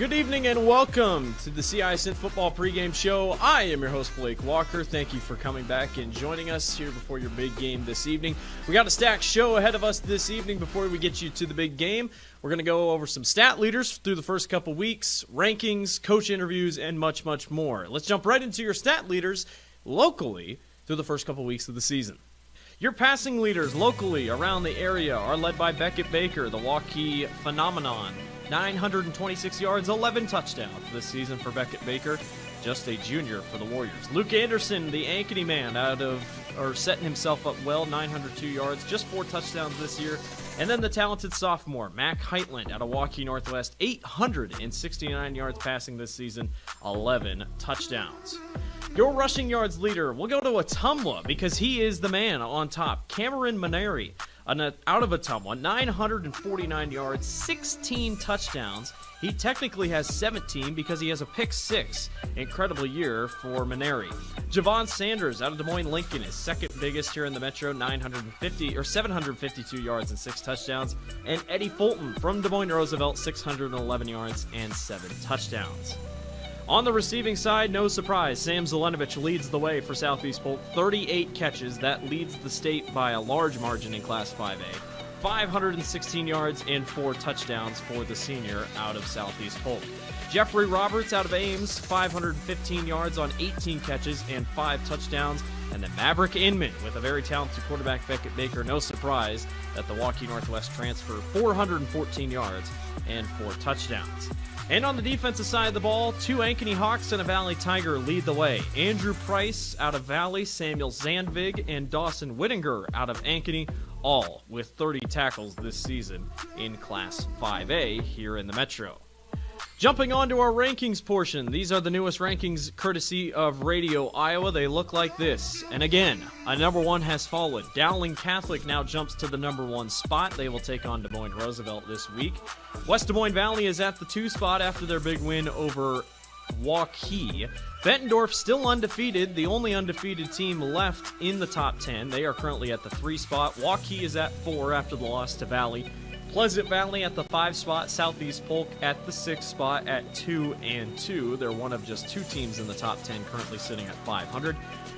Good evening and welcome to the CIML Football Pregame Show. I am your host, Blake Walker. Thank you for coming back and joining us here before your big game this evening. We got a stacked show ahead of us this evening. Before we get you to the big game, we're going to go over some stat leaders through the first couple weeks, rankings, coach interviews, and much, much more. Let's jump right into your stat leaders locally through the first couple weeks of the season. Your passing leaders locally around the area are led by Beckett Baker, the Waukee phenomenon. 926 yards, 11 touchdowns this season for Beckett Baker, just a junior for the Warriors. Luke Anderson, the Ankeny man, setting himself up well, 902 yards, just 4 touchdowns this year. And then the talented sophomore, Mac Heitland out of Waukee Northwest, 869 yards passing this season, 11 touchdowns. Your rushing yards leader, we'll go to Ottumwa because he is the man on top. Cameron Maneri out of Ottumwa, 949 yards, 16 touchdowns. He technically has 17 because he has a pick 6. Incredible year for Maneri. Javon Sanders out of Des Moines Lincoln is second biggest here in the Metro, 752 yards and 6 touchdowns. And Eddie Fulton from Des Moines Roosevelt, 611 yards and 7 touchdowns. On the receiving side, no surprise, Sam Zelenovich leads the way for Southeast Polk, 38 catches. That leads the state by a large margin in Class 5A. 516 yards and 4 touchdowns for the senior out of Southeast Polk. Jeffrey Roberts out of Ames, 515 yards on 18 catches and 5 touchdowns. And then Maverick Inman with a very talented quarterback, Beckett Baker. No surprise that the Waukee Northwest transfer, 414 yards and 4 touchdowns. And on the defensive side of the ball, 2 Ankeny Hawks and a Valley Tiger lead the way. Andrew Price out of Valley, Samuel Zandvig, and Dawson Whittinger out of Ankeny, all with 30 tackles this season in Class 5A here in the Metro. Jumping on to our rankings portion, these are the newest rankings courtesy of Radio Iowa. They look like this. And again, a number 1 has fallen. Dowling Catholic now jumps to the number 1 spot. They will take on Des Moines Roosevelt this week. West Des Moines Valley is at the 2 spot after their big win over Waukee. Bettendorf still undefeated, the only undefeated team left in the top 10. They are currently at the 3 spot. Waukee is at 4 after the loss to Valley. Pleasant Valley at the 5 spot, Southeast Polk at the 6 spot at 2-2. They're one of just 2 teams in the top 10 currently sitting at 500.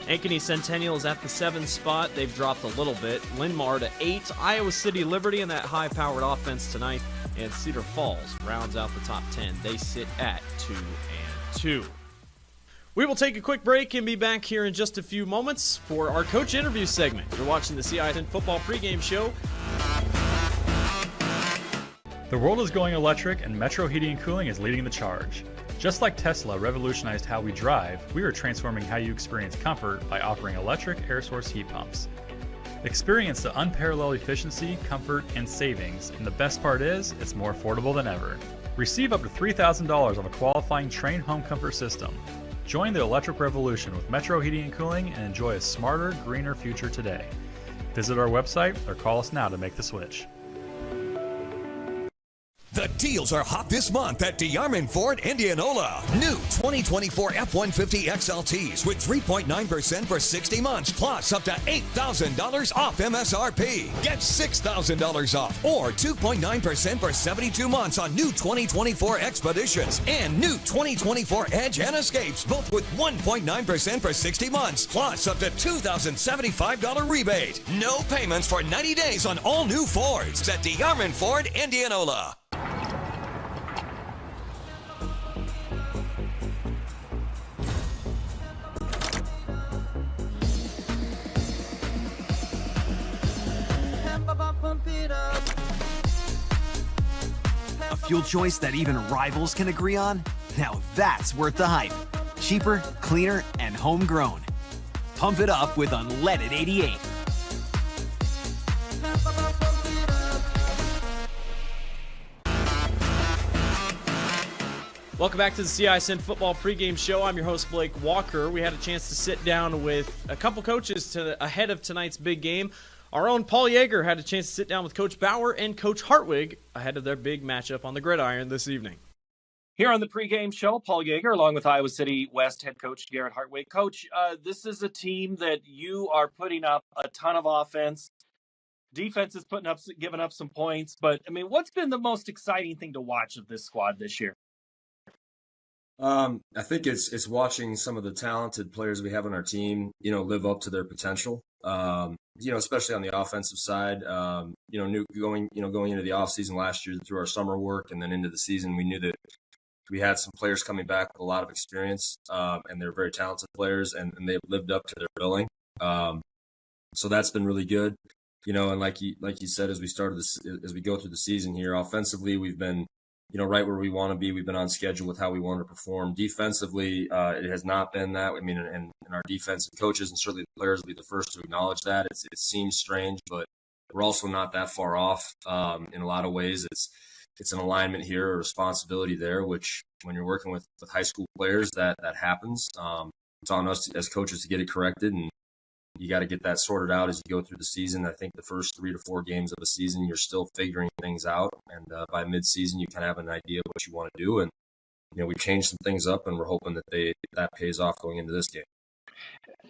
Ankeny Centennial is at the 7 spot. They've dropped a little bit. Linn-Mar to 8. Iowa City Liberty in that high-powered offense tonight. And Cedar Falls rounds out the top 10. They sit at 2-2. We will take a quick break and be back here in just a few moments for our coach interview segment. You're watching the CIML Football Pregame Show. The world is going electric, and Metro Heating and Cooling is leading the charge. Just like Tesla revolutionized how we drive, we are transforming how you experience comfort by offering electric air source heat pumps. Experience the unparalleled efficiency, comfort, and savings, and the best part is, it's more affordable than ever. Receive up to $3,000 on a qualifying Trane home comfort system. Join the electric revolution with Metro Heating and Cooling and enjoy a smarter, greener future today. Visit our website or call us now to make the switch. The deals are hot this month at DeArmond Ford Indianola. New 2024 F-150 XLTs with 3.9% for 60 months, plus up to $8,000 off MSRP. Get $6,000 off or 2.9% for 72 months on new 2024 Expeditions and new 2024 Edge and Escapes, both with 1.9% for 60 months, plus up to $2,075 rebate. No payments for 90 days on all new Fords at DeArmond Ford Indianola. A fuel choice that even rivals can agree on? Now that's worth the hype. Cheaper, cleaner, and homegrown. Pump it up with Unleaded 88. Welcome back to the CIML Football Pregame Show. I'm your host, Blake Walker. We had a chance to sit down with a couple coaches ahead of tonight's big game. Our own Paul Yeager had a chance to sit down with Coach Bauer and Coach Hartwig ahead of their big matchup on the gridiron this evening. Here on the pregame show, Paul Yeager, along with Iowa City West head coach Garrett Hartwig. Coach, this is a team that you are putting up a ton of offense. Defense is giving up some points. But, I mean, what's been the most exciting thing to watch of this squad this year? I think it's watching some of the talented players we have on our team, live up to their potential. Especially on the offensive side. Going into the offseason last year through our summer work and then into the season, we knew that we had some players coming back with a lot of experience, and they're very talented players, and they've lived up to their billing. So that's been really good. And like you said, as we go through the season here, offensively, we've been, right where we want to be. We've been on schedule with how we want to perform. Defensively, it has not been that. I mean, and our defensive coaches and certainly the players will be the first to acknowledge that. It seems strange, but we're also not that far off. In a lot of ways, it's an alignment here, a responsibility there, which when you're working with high school players, that happens. It's on us as coaches to get it corrected, and you got to get that sorted out as you go through the season. I think the first 3 to 4 games of a season, you're still figuring things out. And by mid-season, you kind of have an idea of what you want to do. And, we've changed some things up, and we're hoping that pays off going into this game.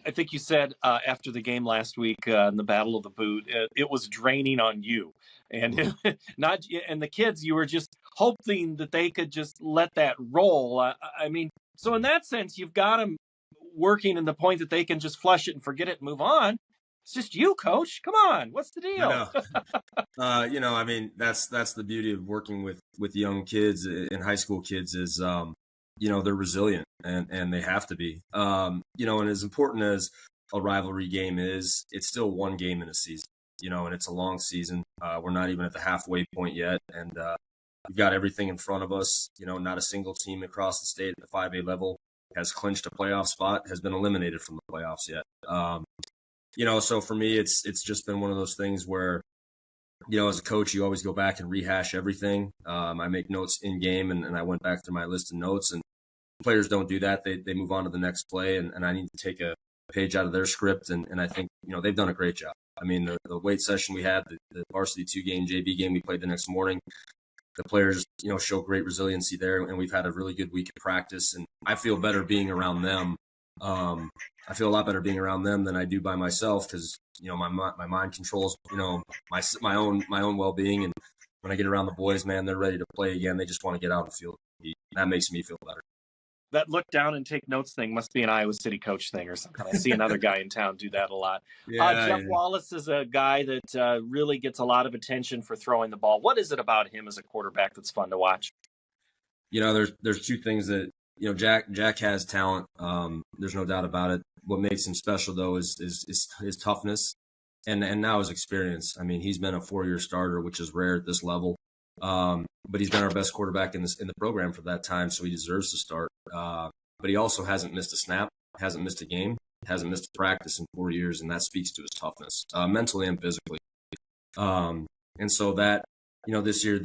I think you said after the game last week in the Battle of the Boot, it was draining on you. And and the kids, you were just hoping that they could just let that roll. So in that sense, you've got them working in the point that they can just flush it and forget it and move on. It's just you, coach. Come on. What's the deal? That's the beauty of working with young kids and high school kids is, they're resilient and they have to be, and as important as a rivalry game is, it's still one game in a season, and it's a long season. We're not even at the halfway point yet. And we've got everything in front of us. Not a single team across the state at the 5A level has clinched a playoff spot, has been eliminated from the playoffs yet. So for me, it's just been one of those things where, as a coach, you always go back and rehash everything. I make notes in game, and I went back through my list of notes, and players don't do that. They move on to the next play, and I need to take a page out of their script. And I think, they've done a great job. I mean, the weight session we had, the varsity 2-game JV game we played the next morning, the players, show great resiliency there, and we've had a really good week of practice, and I feel better being around them. I feel a lot better being around them than I do by myself because, my mind controls, my own well-being. And when I get around the boys, man, they're ready to play again. They just want to get out on the field. That makes me feel better. That look down and take notes thing must be an Iowa City coach thing or something. I see another guy in town do that a lot. Jeff Wallace is a guy that really gets a lot of attention for throwing the ball. What is it about him as a quarterback that's fun to watch? There's two things that, Jack has talent. There's no doubt about it. What makes him special, though, is his toughness and now his experience. I mean, he's been a 4-year starter, which is rare at this level. But he's been our best quarterback in the program for that time, so he deserves to start. But he also hasn't missed a snap, hasn't missed a game, hasn't missed a practice in 4 years, and that speaks to his toughness, mentally and physically. And so that, this year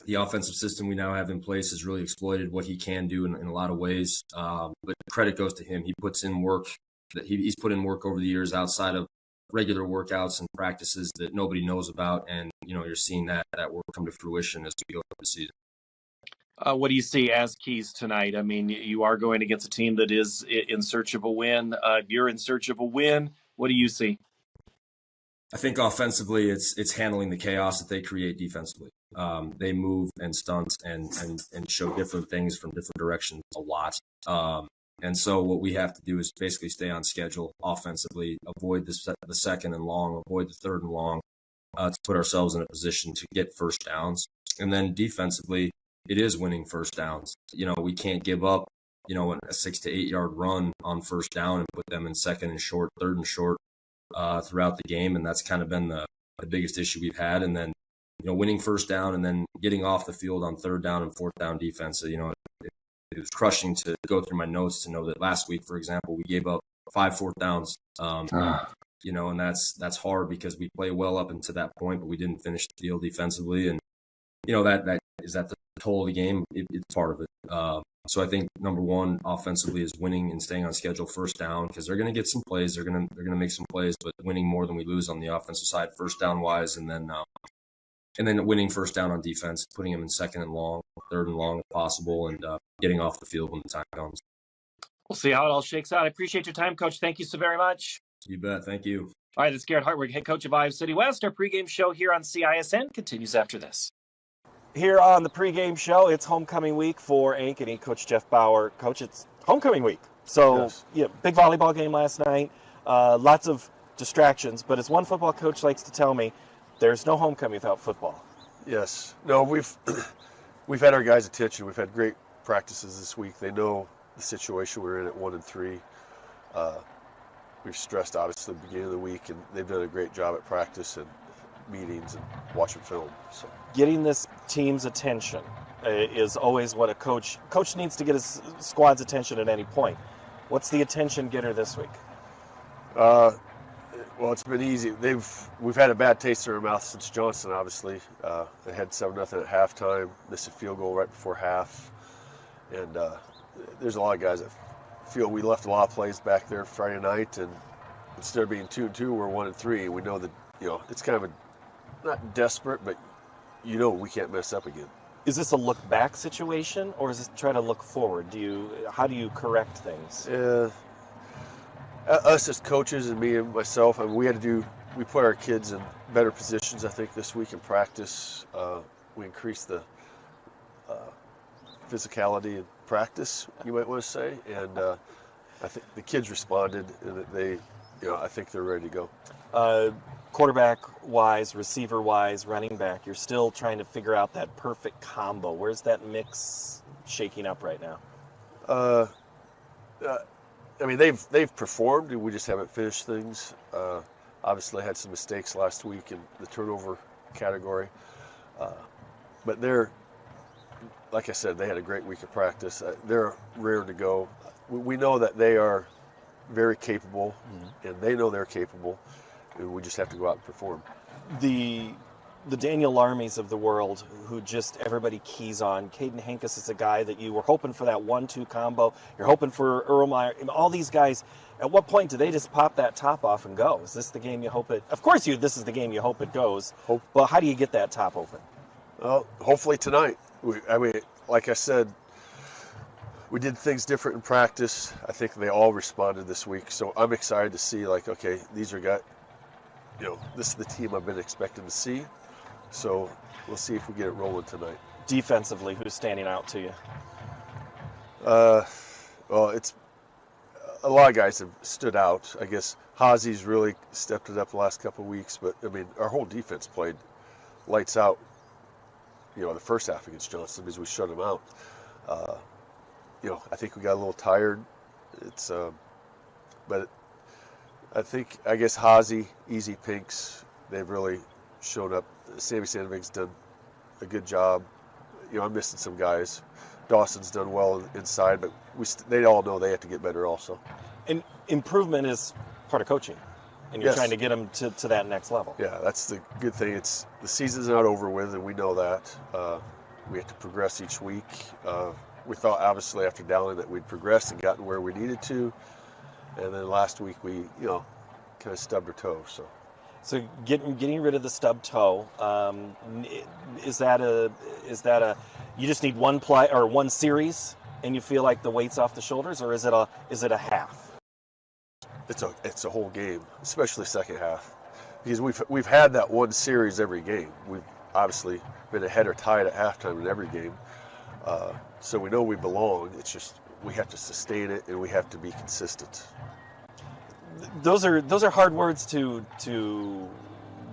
the offensive system we now have in place has really exploited what he can do in a lot of ways. But credit goes to him. He puts in work that he's put in work over the years outside of regular workouts and practices that nobody knows about. And, you're seeing that work come to fruition as we go through the season. What do you see as keys tonight? I mean, you are going against a team that is in search of a win. You're in search of a win. What do you see? I think offensively, it's handling the chaos that they create defensively. They move and stunt and show different things from different directions a lot. And so what we have to do is basically stay on schedule offensively, avoid the second and long, avoid the third and long, to put ourselves in a position to get first downs. And then defensively, it is winning first downs. We can't give up, a 6 to 8 yard run on first down and put them in second and short, third and short throughout the game. And that's kind of been the biggest issue we've had. And then, winning first down and then getting off the field on third down and fourth down defense. It was crushing to go through my notes to know that last week, for example, we gave up 5 fourth downs. And that's hard because we play well up until that point, but we didn't finish the field defensively. And, that is that the toll of the game. It's part of it. So I think number one offensively is winning and staying on schedule first down because they're going to get some plays. They're going to make some plays, but winning more than we lose on the offensive side first down wise, and then winning first down on defense, putting them in second and long, third and long if possible, and getting off the field when the time comes. We'll see how it all shakes out. I appreciate your time, Coach. Thank you so very much. You bet. Thank you. All right, this is Garrett Hartwig, head coach of Iowa City West. Our pregame show here on CISN continues after this. here on the pregame show. It's homecoming week for Ankeny. Coach Jeff Bauer. Coach, it's homecoming week. So, Yes. yeah, big volleyball game last night. Lots of distractions, but as one football coach likes to tell me, there's no homecoming without football. Yes. No, we've had our guys' attention. We've had great practices this week. They know the situation we're in at 1-3. We've stressed obviously the beginning of the week, and they've done a great job at practice and meetings and watching film. So Getting this team's attention is always what a coach needs to get his squad's attention at any point. What's the attention getter this week? well, it's been easy. We've had a bad taste in our mouth since Johnson. Obviously, they had 7-0 at halftime, missed a field goal right before half, and there's a lot of guys that feel we left a lot of plays back there Friday night, and instead of being 2-2, we're 1-3. We know that it's kind of not desperate, but we can't mess up again. Is this a look back situation, or is this try to look forward? How do you correct things? Us as coaches and me and myself, I mean, we put our kids in better positions, I think, this week in practice. We increased the physicality in practice, you might want to say, and I think the kids responded, and I think they're ready to go. Quarterback-wise, receiver-wise, running back, you're still trying to figure out that perfect combo. Where's that mix shaking up right now? I mean, they've performed, and we just haven't finished things. Obviously, I had some mistakes last week in the turnover category, but they're, like I said, they had a great week of practice. They're raring to go. We know that they are very capable, and they know they're capable, and we just have to go out and perform. The Daniel Larmies of the world, who just everybody keys on. Caden Hankus is a guy that you were hoping for that 1-2 combo. You're hoping for Erlmeyer. All these guys, at what point do they just pop that top off and go? Is this the game you hope it? Of course, this is the game you hope it goes. Well, how do you get that top open? Well, hopefully tonight. Like I said, we did things different in practice. I think they all responded this week. So I'm excited to see, okay, these are guys, this is the team I've been expecting to see. So we'll see if we get it rolling tonight. Defensively, who's standing out to you? Well, it's a lot of guys have stood out. I guess Hazi's really stepped it up the last couple of weeks, but I mean, our whole defense played lights out. The first half against Johnson because we shut him out. I think we got a little tired. But I guess Hazi, Easy Pinks, they've really showed up. Sammy Sandvik's done a good job. I'm missing some guys. Dawson's done well inside, but they all know they have to get better also. And improvement is part of coaching, and you're trying to get them to that next level. Yeah, that's the good thing. The season's not over with, and we know that. We have to progress each week. We thought, obviously, after Dowling that we'd progressed and gotten where we needed to, and then last week we, kind of stubbed our toe. So getting rid of the stub toe, is that a you just need one play or one series and you feel like the weight's off the shoulders, or is it a half? It's a whole game, especially second half, because we've had that one series every game. We've obviously been ahead or tied at halftime in every game, so we know we belong. It's just we have to sustain it and we have to be consistent. Those are hard words to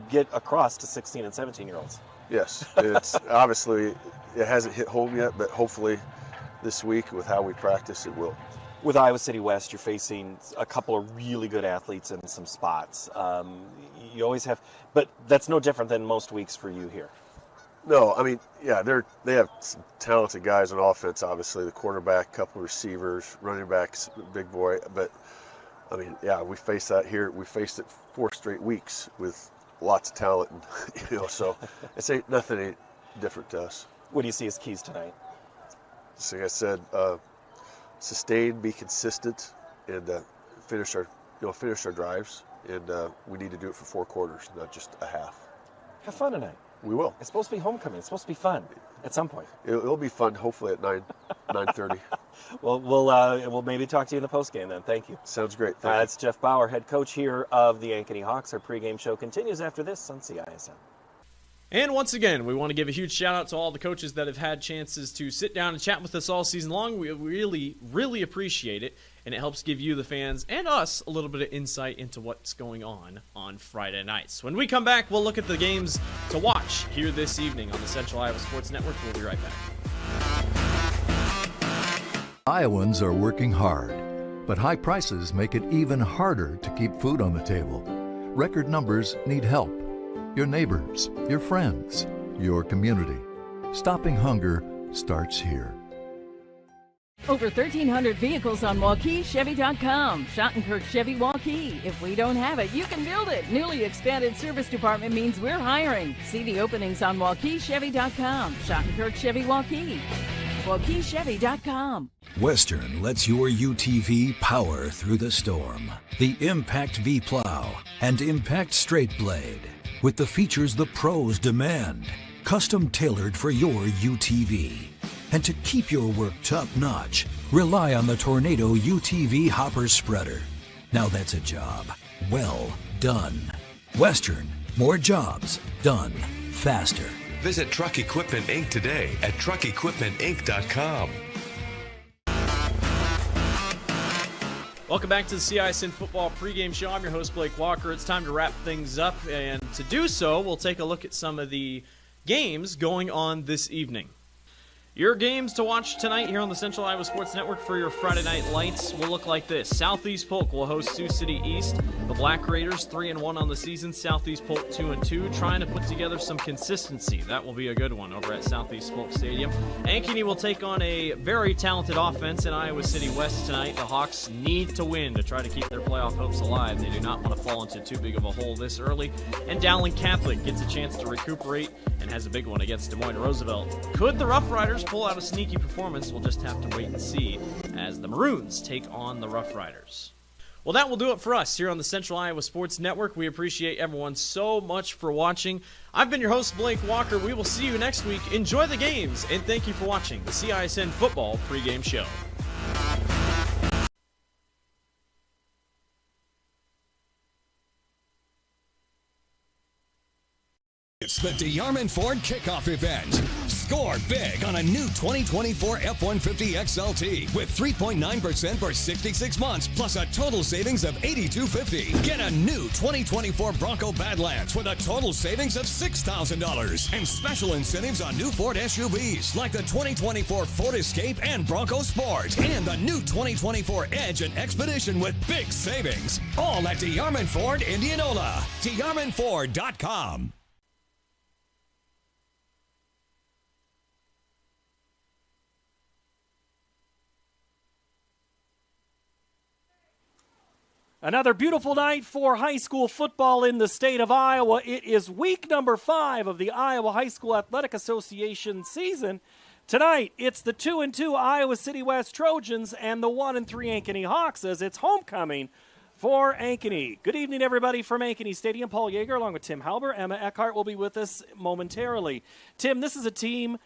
get across to 16 and 17-year-olds. Yes, it's obviously it hasn't hit home yet, but hopefully this week with how we practice it will. With Iowa City West, you're facing a couple of really good athletes in some spots. You always have, but that's no different than most weeks for you here. No, I mean, yeah, they have some talented guys on offense. Obviously, the quarterback, couple receivers, running backs, big boy. But I mean, yeah, we face that here. We faced it 4 straight weeks with lots of talent, and so nothing ain't different to us. What do you see as keys tonight? So like I said, sustain, be consistent, and finish our drives. And we need to do it for 4 quarters, not just a half. Have fun tonight. We will. It's supposed to be homecoming. It's supposed to be fun at some point. It'll be fun, hopefully at 9:30. Well, we'll maybe talk to you in the postgame then. Thank you. Sounds great. That's Jeff Bauer, head coach here of the Ankeny Hawks. Our pregame show continues after this on CISM. And once again, we want to give a huge shout out to all the coaches that have had chances to sit down and chat with us all season long. We really, really appreciate it, and it helps give you, the fans, and us a little bit of insight into what's going on Friday nights. When we come back, we'll look at the games to watch here this evening on the Central Iowa Sports Network. We'll be right back. Iowans are working hard, but high prices make it even harder to keep food on the table. Record numbers need help. Your neighbors, your friends, your community. Stopping hunger starts here. Over 1,300 vehicles on WaukeeChevy.com. Schottenkirk Chevy Waukee. If we don't have it, you can build it. Newly expanded service department means we're hiring. See the openings on WaukeeChevy.com. Schottenkirk Chevy Waukee. WaukeeChevy.com. Western lets your UTV power through the storm. The Impact V Plow and Impact Straight Blade. With the features the pros demand. Custom tailored for your UTV. And to keep your work top-notch, rely on the Tornado UTV Hopper Spreader. Now that's a job well done. Western, more jobs done faster. Visit Truck Equipment Inc. today at truckequipmentinc.com. Welcome back to the CISN Football Pregame Show. I'm your host, Blake Walker. It's time to wrap things up, and to do so, we'll take a look at some of the games going on this evening. Your games to watch tonight here on the Central Iowa Sports Network for your Friday night lights will look like this. Southeast Polk will host Sioux City East. The Black Raiders 3-1 on the season. Southeast Polk 2-2, trying to put together some consistency. That will be a good one over at Southeast Polk Stadium. Ankeny will take on a very talented offense in Iowa City West tonight. The Hawks need to win to try to keep their playoff hopes alive. They do not want to fall into too big of a hole this early. And Dowling Catholic gets a chance to recuperate and has a big one against Des Moines Roosevelt. Could the Rough Riders pull out a sneaky performance? We'll just have to wait and see as the Maroons take on the Rough Riders. Well, that will do it for us here on the Central Iowa Sports Network. We appreciate everyone so much for watching. I've been your host, Blake Walker. We will see you next week. Enjoy the games, and thank you for watching the CISN Football Pregame Show. It's the DeArmond Ford Kickoff Event. Score big on a new 2024 F-150 XLT with 3.9% for 66 months, plus a total savings of $8,250. Get a new 2024 Bronco Badlands with a total savings of $6,000. And special incentives on new Ford SUVs like the 2024 Ford Escape and Bronco Sport. And the new 2024 Edge and Expedition with big savings. All at DeArmond Ford, Indianola. DeArmondFord.com. Another beautiful night for high school football in the state of Iowa. It is week number 5 of the Iowa High School Athletic Association season. Tonight, it's the 2-2 Iowa City West Trojans and the 1-3 Ankeny Hawks as it's homecoming for Ankeny. Good evening, everybody, from Ankeny Stadium. Paul Yeager along with Tim Halber. Emma Eckhart will be with us momentarily. Tim, this is a team,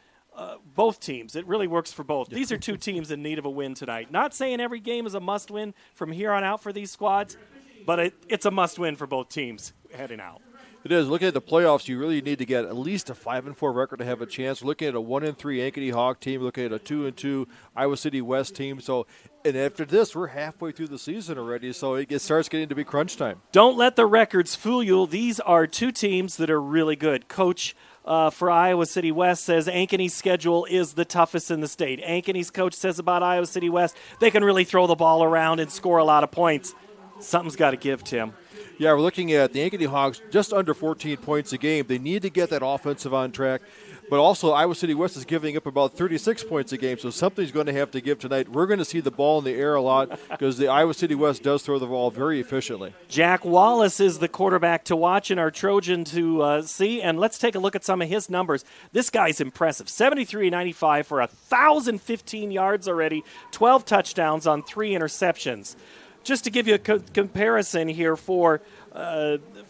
both teams. It really works for both. These are two teams in need of a win tonight. Not saying every game is a must-win from here on out for these squads, but it's a must-win for both teams heading out. It is. Looking at the playoffs, you really need to get at least a 5-4 record to have a chance. Looking at a 1-3 Ankeny Hawk team, looking at a 2-2 Iowa City West team. So, and after this, we're halfway through the season already, so it starts getting to be crunch time. Don't let the records fool you. These are two teams that are really good. Coach for Iowa City West says Ankeny's schedule is the toughest in the state. Ankeny's coach says about Iowa City West, they can really throw the ball around and score a lot of points. Something's got to give, Tim. Yeah, we're looking at the Ankeny Hawks just under 14 points a game. They need to get that offensive on track. But also, Iowa City West is giving up about 36 points a game, so something's going to have to give tonight. We're going to see the ball in the air a lot because the Iowa City West does throw the ball very efficiently. Jack Wallace is the quarterback to watch and our Trojan to see, and let's take a look at some of his numbers. This guy's impressive. 73-95 for 1,015 yards already, 12 touchdowns on 3 interceptions. Just to give you a comparison here for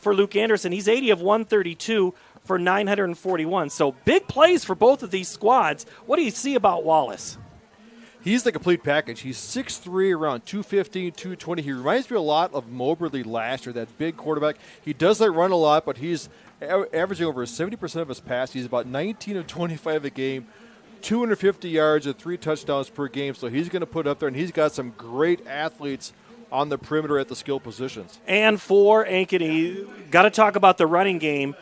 Luke Anderson, he's 80 of 132 for 941. So big plays for both of these squads. What do you see about Wallace? He's the complete package. He's 6'3", around 215, 220. He reminds me a lot of Moberly last year, that big quarterback. He doesn't run a lot, but he's averaging over 70% of his passes. He's about 19 of 25 a game, 250 yards and 3 touchdowns per game. So he's going to put up there, and he's got some great athletes on the perimeter at the skill positions. And for Ankeny, got to talk about the running game.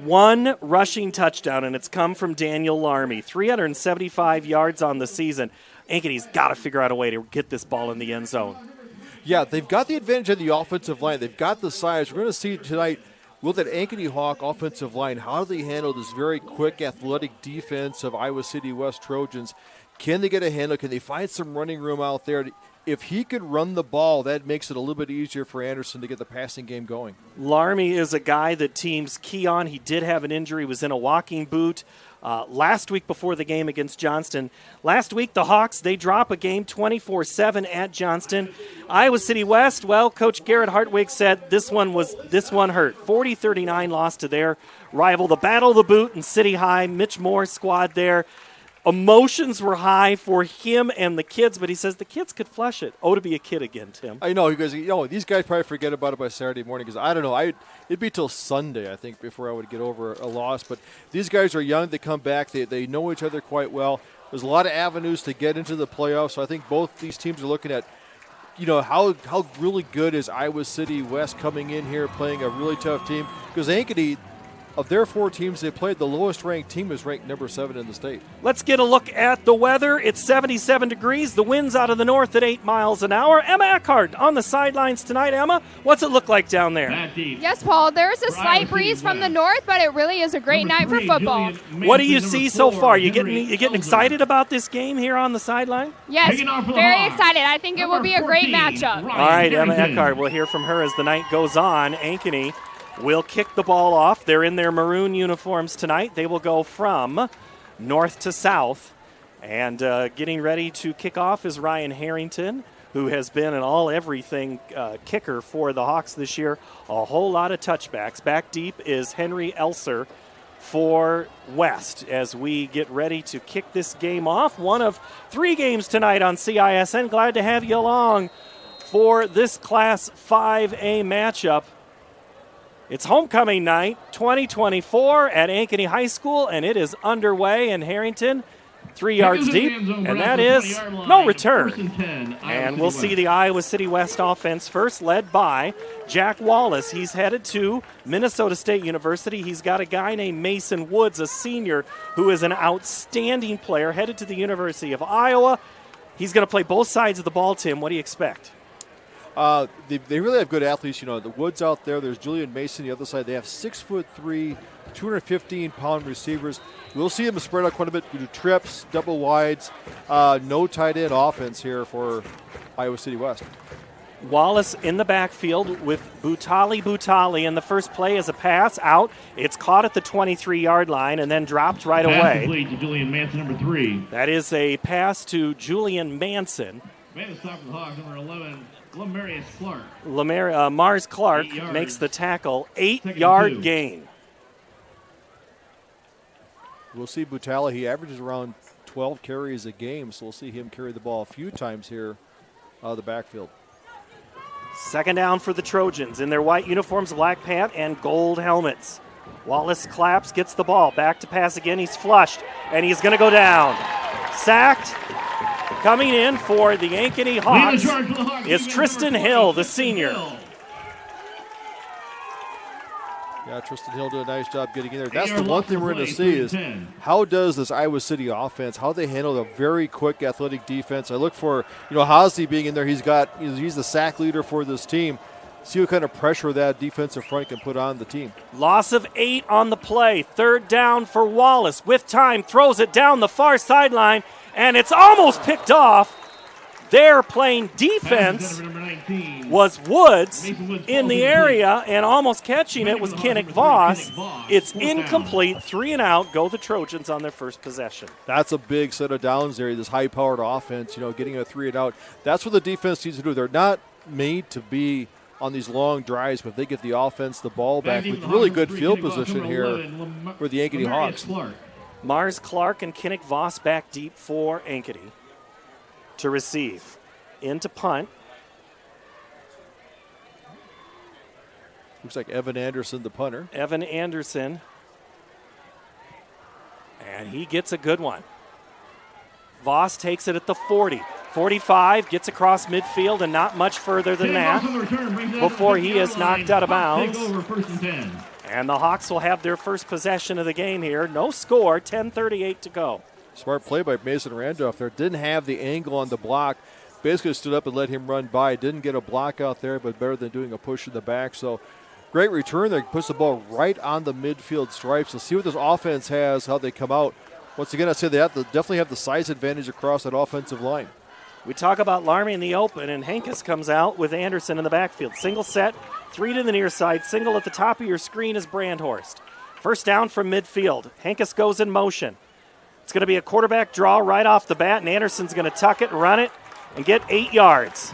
1 rushing touchdown, and it's come from Daniel Larmy. 375 yards on the season. Ankeny's got to figure out a way to get this ball in the end zone. Yeah, they've got the advantage of the offensive line. They've got the size. We're going to see tonight, will that Ankeny Hawk offensive line, how do they handle this very quick, athletic defense of Iowa City West Trojans? Can they get a handle? Can they find some running room out there? If he could run the ball, that makes it a little bit easier for Anderson to get the passing game going. Larmy is a guy that teams key on. He did have an injury, was in a walking boot last week before the game against Johnston. Last week, the Hawks, they drop a game 24-7 at Johnston. Iowa City West, well, Coach Garrett Hartwig said this one hurt. 40-39 loss to their rival. The Battle of the Boot and City High, Mitch Moore's squad there. Emotions were high for him and the kids, but he says the kids could flush it. Oh, to be a kid again, Tim. I know, because these guys probably forget about it by Saturday morning, because I don't know, it'd be till Sunday, I think, before I would get over a loss. But these guys are young. They come back. They know each other quite well. There's a lot of avenues to get into the playoffs. So I think both these teams are looking at, how really good is Iowa City West coming in here playing a really tough team. Because Ankeny, of their 4 teams they played, the lowest-ranked team is ranked number 7 in the state. Let's get a look at the weather. It's 77 degrees. The wind's out of the north at 8 miles an hour. Emma Eckhart on the sidelines tonight. Emma, what's it look like down there? Yes, Paul, there's a slight breeze from the north, but it really is a great night for football. What do you see so far? You getting excited about this game here on the sideline? Yes, very excited. I think it will be a great matchup. All right, Emma Eckhart. We'll hear from her as the night goes on. Ankeny will kick the ball off. They're in their maroon uniforms tonight. They will go from north to south. And getting ready to kick off is Ryan Harrington, who has been an all-everything kicker for the Hawks this year. A whole lot of touchbacks. Back deep is Henry Elser for West as we get ready to kick this game off. One of 3 games tonight on CISN. Glad to have you along for this Class 5A matchup. It's homecoming night 2024 at Ankeny High School, and it is underway in Harrington, 3 yards deep, and that is no return. And we'll see the Iowa City West offense first, led by Jack Wallace. He's headed to Minnesota State University. He's got a guy named Mason Woods, a senior, who is an outstanding player, headed to the University of Iowa. He's going to play both sides of the ball, Tim. What do you expect? They really have good athletes. The Woods out there. There's Julian Mason the other side. They have 6'3", 215-pound receivers. We'll see them spread out quite a bit. We do trips, double wides, no tight end offense here for Iowa City West. Wallace in the backfield with Butali, and the first play is a pass out. It's caught at the 23-yard line and then dropped right away. Pass to Julian Manson, number 3. That is a pass to Julian Manson. Man to stop for the Hawks, number 11. Lamarius Clark. Mars Clark makes the tackle, 8-yard gain. We'll see Butala. He averages around 12 carries a game, so we'll see him carry the ball a few times here out of the backfield. Second down for the Trojans in their white uniforms, black pant, and gold helmets. Wallace claps, gets the ball. Back to pass again. He's flushed, and he's going to go down. Sacked. Coming in for the Ankeny Hawks is Tristan Hill, the senior. Yeah, Tristan Hill did a nice job getting in there. That's the one thing we're going to see is how does this Iowa City offense, how they handle a very quick athletic defense. I look for, Hosley being in there. He's the sack leader for this team. See what kind of pressure that defensive front can put on the team. Loss of 8 on the play. Third down for Wallace. With time, throws it down the far sideline, and it's almost picked off. They're playing defense was Woods in the area, and almost catching it was Kinnick Voss. It's incomplete, 3 and out. Go the Trojans on their first possession. That's a big set of downs there, this high-powered offense, getting a 3 and out. That's what the defense needs to do. They're not made to be on these long drives, but they get the offense, the ball back with really good field position here for the Ankeny Hawks. Mars Clark and Kinnick Voss back deep for Ankeny to receive. Into punt. Looks like Evan Anderson, the punter. Evan Anderson. And he gets a good one. Voss takes it at the 40. 45, gets across midfield and not much further than that before he is knocked out of bounds. And the Hawks will have their first possession of the game here. No score, 10:38 to go. Smart play by Mason Randolph there. Didn't have the angle on the block. Basically stood up and let him run by. Didn't get a block out there, but better than doing a push in the back. So great return there. Puts the ball right on the midfield stripes. Let's see what this offense has, how they come out. Once again, I say they have to definitely have the size advantage across that offensive line. We talk about Larmy in the open, and Hankes comes out with Anderson in the backfield. Single set, 3 to the near side. Single at the top of your screen is Brandhorst. First down from midfield. Hankes goes in motion. It's going to be a quarterback draw right off the bat, and Anderson's going to tuck it, run it, and get 8 yards.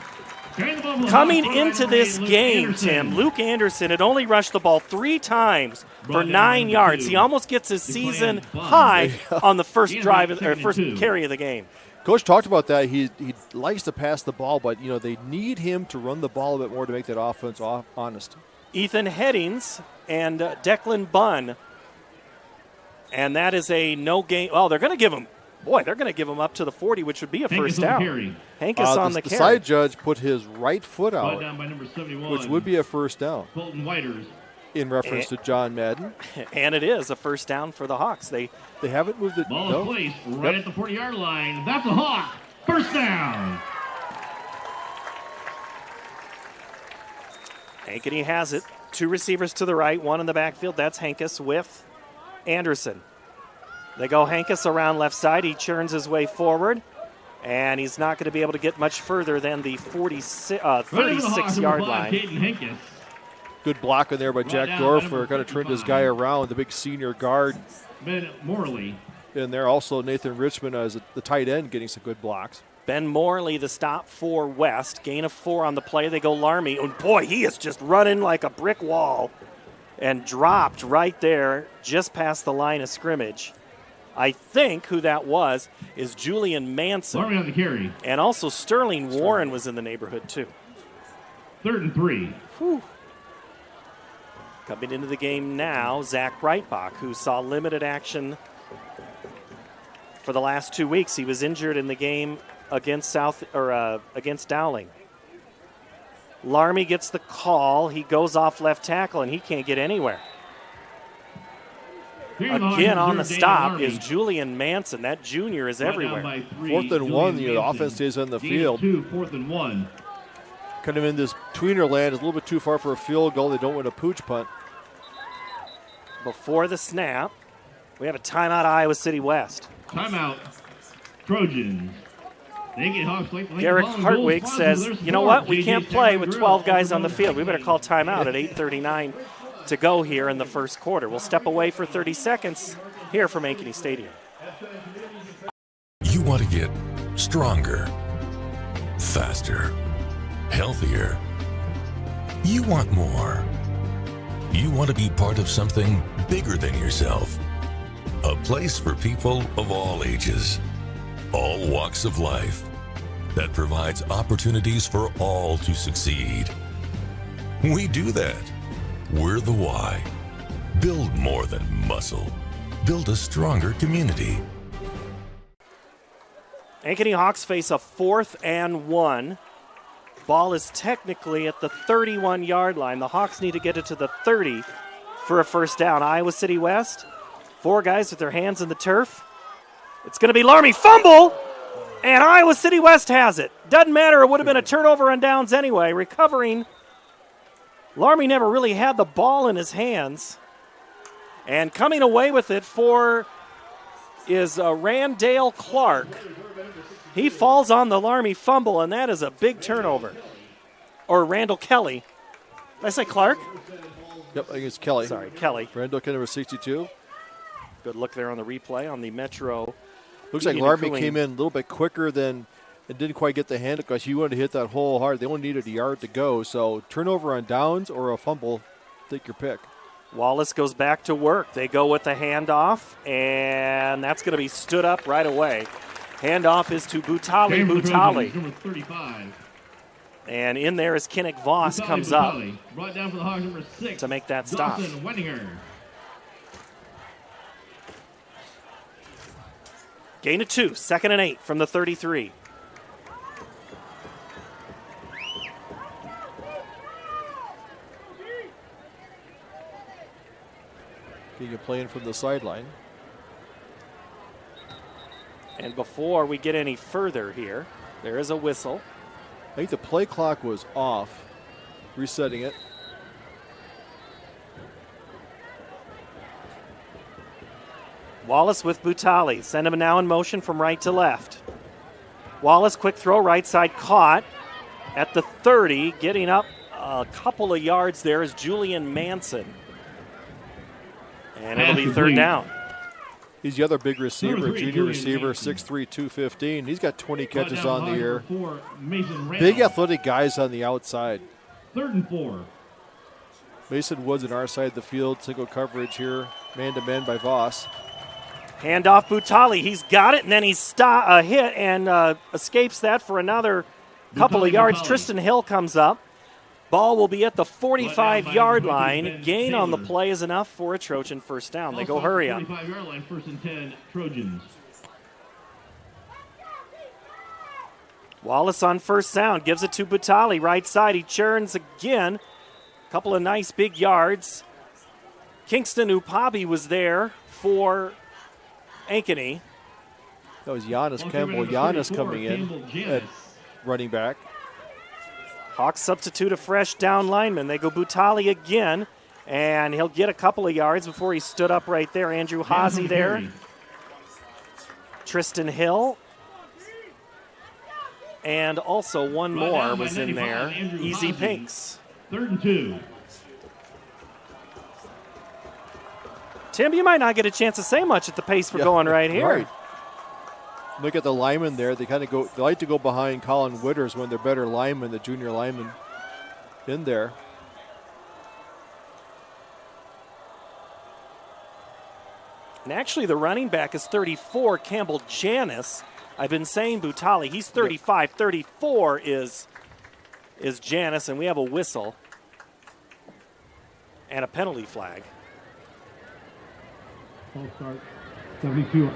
Coming into this game, Tim, Luke Anderson had only rushed the ball 3 times for 9 yards. He almost gets his season high on the first drive or first carry of the game. Coach talked about that. He likes to pass the ball, but they need him to run the ball a bit more to make that offense honest. Ethan Headings and Declan Bunn, and that is a no gain. Oh, they're going to give him. Boy, they're going to give him up to the 40, which would be a first down. Hankes on the carry. The side judge put his right foot out, down by number 71, which would be a first down. Fulton Whiters. In reference to John Madden. And it is a first down for the Hawks. They haven't moved it. Ball placed right at the 40-yard line. That's a Hawk. First down. Ankeny has it. 2 receivers to the right, 1 in the backfield. That's Hankes with Anderson. They go Hankes around left side. He churns his way forward, and he's not going to be able to get much further than the 36-yard line. Good block in there by Jack Dorfler. Kind of turned his guy around, the big senior guard. Ben Morley. And there also Nathan Richmond as the tight end getting some good blocks. Ben Morley, the stop for West. Gain of 4 on the play. They go Larmy. And boy, he is just running like a brick wall and dropped right there just past the line of scrimmage. I think who that was is Julian Manson. Larmy on the carry. And also Sterling Warren was in the neighborhood too. 3rd and 3. Whew. Coming into the game now, Zach Breitbach, who saw limited action for the last 2 weeks. He was injured in the game against against Dowling. Larmy gets the call. He goes off left tackle, and he can't get anywhere. Again on the stop is Julian Manson. That junior is everywhere. 4th and 1, the offense stays on the field. 4th and 1. Kind of in this tweener land, is a little bit too far for a field goal. They don't win a pooch punt. Before the snap, we have a timeout, Iowa City West. Timeout, Trojans. Derek Hartwig says, you know what, we can't play with 12 guys on the field. We better call timeout at 8:39 to go here in the first quarter. We'll step away for 30 seconds here from Ankeny Stadium. You want to get stronger, faster, healthier. You want more. You want to be part of something bigger than yourself. A place for people of all ages, all walks of life, that provides opportunities for all to succeed. We do that. We're the why. Build more than muscle. Build a stronger community. Ankeny Hawks face a 4th and 1. Ball is technically at the 31-yard line. The Hawks need to get it to the 30 for a first down. Iowa City West, 4 guys with their hands in the turf. It's going to be Larmy, fumble, and Iowa City West has it. Doesn't matter, it would have been a turnover on downs anyway. Recovering, Larmy never really had the ball in his hands. And coming away with it is Randall Clark. He falls on the Larmy fumble, and that is a big turnover. Or Randall Kelly. Did I say Clark? Yep, I think it's Kelly. Sorry, Kelly. Randall Kelly, number 62. Good look there on the replay on the Metro. Looks like Larmy came in a little bit quicker than and didn't quite get the hand because he wanted to hit that hole hard. They only needed a yard to go. So turnover on downs or a fumble, take your pick. Wallace goes back to work. They go with the handoff, and that's going to be stood up right away. Handoff is to Butali. Number 35. And in there as Kinnick Voss comes up Brought down for the Hogs, number 6. to make that stop. Dawson Wenninger. Gain of 2, 2nd and 8 from the 33. You're playing from the sideline. And before we get any further here, there is a whistle. I think the play clock was off. Resetting it. Wallace with Butali. Send him now in motion from right to left. Wallace, quick throw, right side caught at the 30. Getting up a couple of yards there is Julian Manson. And it'll be 3rd down. He's the other big receiver, junior receiver, 6'3", 215. He's got 20 catches on the year. Big athletic guys on the outside. 3rd and 4. Mason Woods on our side of the field. Single coverage here. Man-to-man by Voss. Handoff Butali. He's got it, and then he's hit and escapes that for another couple of yards. Tristan Hill comes up. Ball will be at the 45-yard line. Gain on the play is enough for a Trojan first down. They go hurry up. 45-yard line, 1st and 10, Trojans. Wallace on first down, gives it to Butali, right side. He churns again. Couple of nice big yards. Kingston Upabi was there for Ankeny. That was Giannis Campbell. Giannis coming in at running back. Hawks substitute a fresh down lineman. They go Butali again, and he'll get a couple of yards before he stood up right there. Andrew Haase there. Tristan Hill. And also one more was in there. Easy Pinks. 3rd and 2. Tim, you might not get a chance to say much at the pace we're going right here. Right. Look at the linemen there. They kind of go. They like to go behind Colin Witters when they're better linemen, the junior linemen in there. And actually, the running back is 34, Campbell Janis. I've been saying Butali. He's 35. 34 is Janis, and we have a whistle and a penalty flag. False start. 72.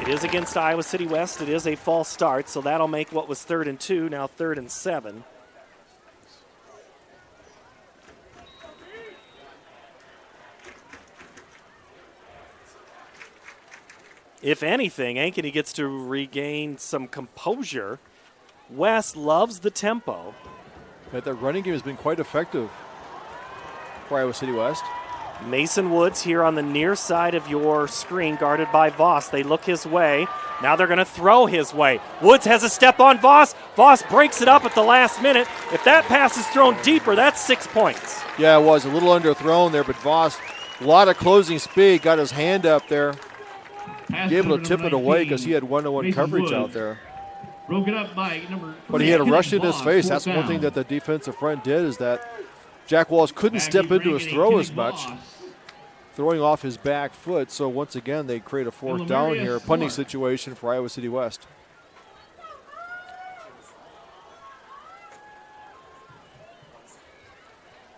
It is against Iowa City West. It is a false start, so that'll make what was 3rd and 2 now 3rd and 7. If anything, Ankeny gets to regain some composure. West loves the tempo. But that running game has been quite effective for Iowa City West. Mason Woods here on the near side of your screen, guarded by Voss. They look his way. Now they're going to throw his way. Woods has a step on Voss. Voss breaks it up at the last minute. If that pass is thrown deeper, that's 6 points. Yeah, it was a little underthrown there, but Voss, a lot of closing speed, got his hand up there. Be able to tip it away because he had one-on-one coverage out there. Broke it up by number 3. But he had a rush in his face. That's one thing that the defensive front did, is that Jack Walsh couldn't step into his throw as much, throwing off his back foot. So once again, they create a 4th down here, punting situation for Iowa City West.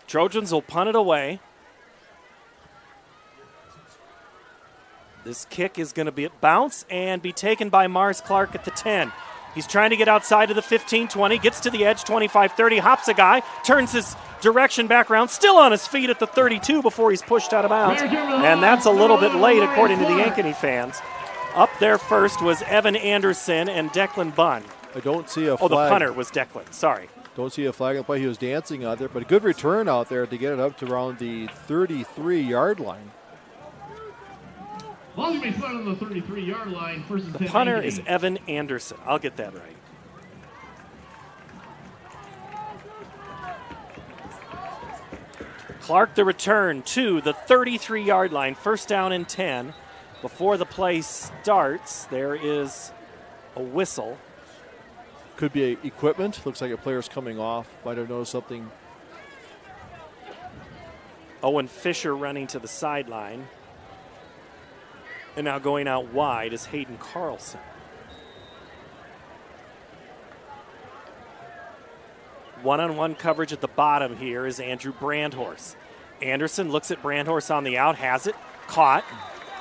Trojans will punt it away. This kick is going to be a bounce and be taken by Mars Clark at the 10. He's trying to get outside of the 15-20, gets to the edge, 25-30, hops a guy, turns his direction back around, still on his feet at the 32 before he's pushed out of bounds. And that's a little bit late, according to the Ankeny fans. Up there first was Evan Anderson and Declan Bunn. I don't see a flag. Oh, the punter was Declan, sorry. Don't see a flag on play. He was dancing out there, but a good return out there to get it up to around the 33-yard line. Ball's going to be on the 33-yard line. First and 10. The punter is Evan Anderson. I'll get that right. Clark the return to the 33-yard line. First down and 10. Before the play starts, there is a whistle. Could be equipment. Looks like a player's coming off. Might have noticed something. Owen Fisher running to the sideline. And now going out wide is Hayden Carlson. One-on-one coverage at the bottom here is Andrew Brandhorst. Anderson looks at Brandhorst on the out, has it, caught,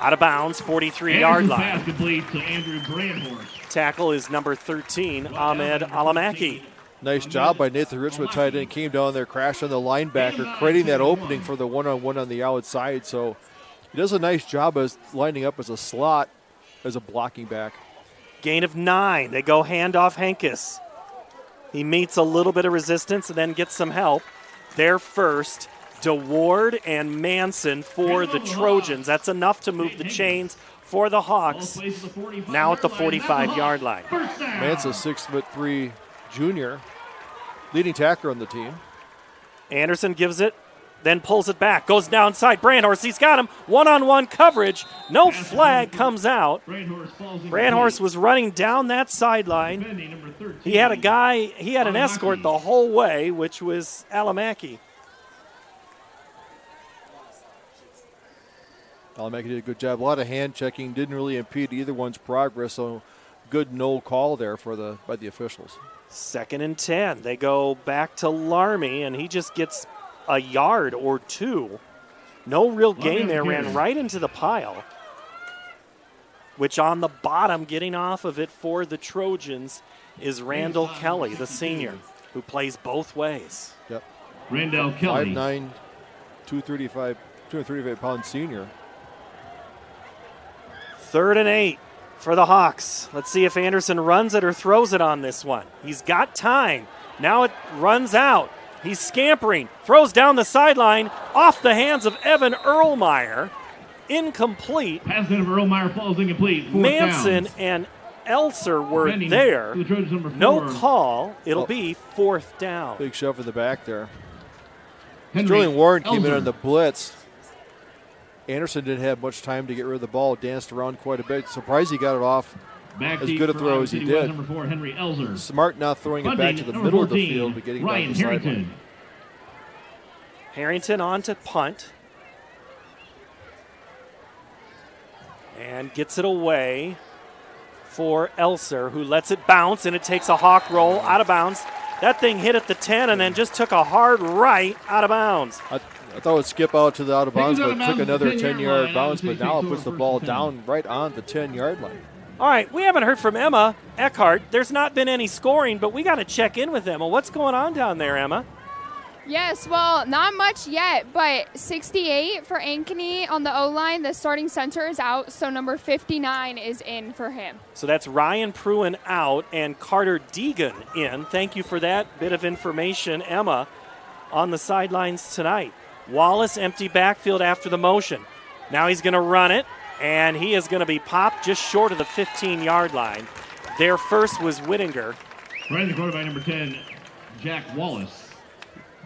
out of bounds, 43-yard line. Pass complete to Andrew Brandhorst. Tackle is number 13, Ahmed Alamaki. Nice job by Nathan Richmond, tight end. Came down there, crashed on the linebacker, creating that opening for the one-on-one on the outside. So he does a nice job as lining up as a slot, as a blocking back. Gain of 9. They go handoff Henkes. He meets a little bit of resistance and then gets some help. They're first. DeWard and Manson for the Trojans. That's enough to move the chains for the Hawks. Now at the 45-yard line. Manson's 6'3" junior, leading tackler on the team. Anderson gives it, then pulls it back. Goes downside. Brandhorst, he's got him. One-on-one coverage. No flag comes out. Brandhorst was running down that sideline. He had an escort the whole way, which was Alamaki. Alamaki did a good job. A lot of hand checking. Didn't really impede either one's progress, so good no call there by the officials. 2nd and 10. They go back to Larmy, and he just gets a yard or two. No real gain there. Ran right into the pile, which on the bottom, getting off of it for the Trojans, is Kelly, the senior, who plays both ways. Yep. Randall Kelly. 5'9", 235-pound senior. 3rd and 8 for the Hawks. Let's see if Anderson runs it or throws it on this one. He's got time. Now it runs out. He's scampering. Throws down the sideline off the hands of Evan Erlmeyer. Incomplete. Pass of Erlmeyer falls incomplete. Manson downs. and Elser were there. No call. It'll be 4th down. Big shove in the back there. Sterling Warren came in on the blitz. Anderson didn't have much time to get rid of the ball. Danced around quite a bit. Surprised he got it off as good a throw as he did. Number 4, Henry Elser. Smart not throwing it back to the middle of the field, but getting down the sideline. Harrington on to punt. And gets it away for Elser, who lets it bounce, and it takes a hawk roll out of bounds. That thing hit at the 10 and then just took a hard right out of bounds. I thought it would skip out to the out of bounds, but it took another 10-yard bounce, but now it puts the ball down right on the 10-yard line. All right, we haven't heard from Emma Eckhart. There's not been any scoring, but we got to check in with Emma. What's going on down there, Emma? Yes, well, not much yet, but 68 for Ankeny on the O-line. The starting center is out, so number 59 is in for him. So that's Ryan Pruin out and Carter Deegan in. Thank you for that bit of information, Emma, on the sidelines tonight. Wallace empty backfield after the motion. Now he's going to run it, and he is going to be popped just short of the 15-yard line. Their first was Whittinger. Right in the quarterback, number 10, Jack Wallace.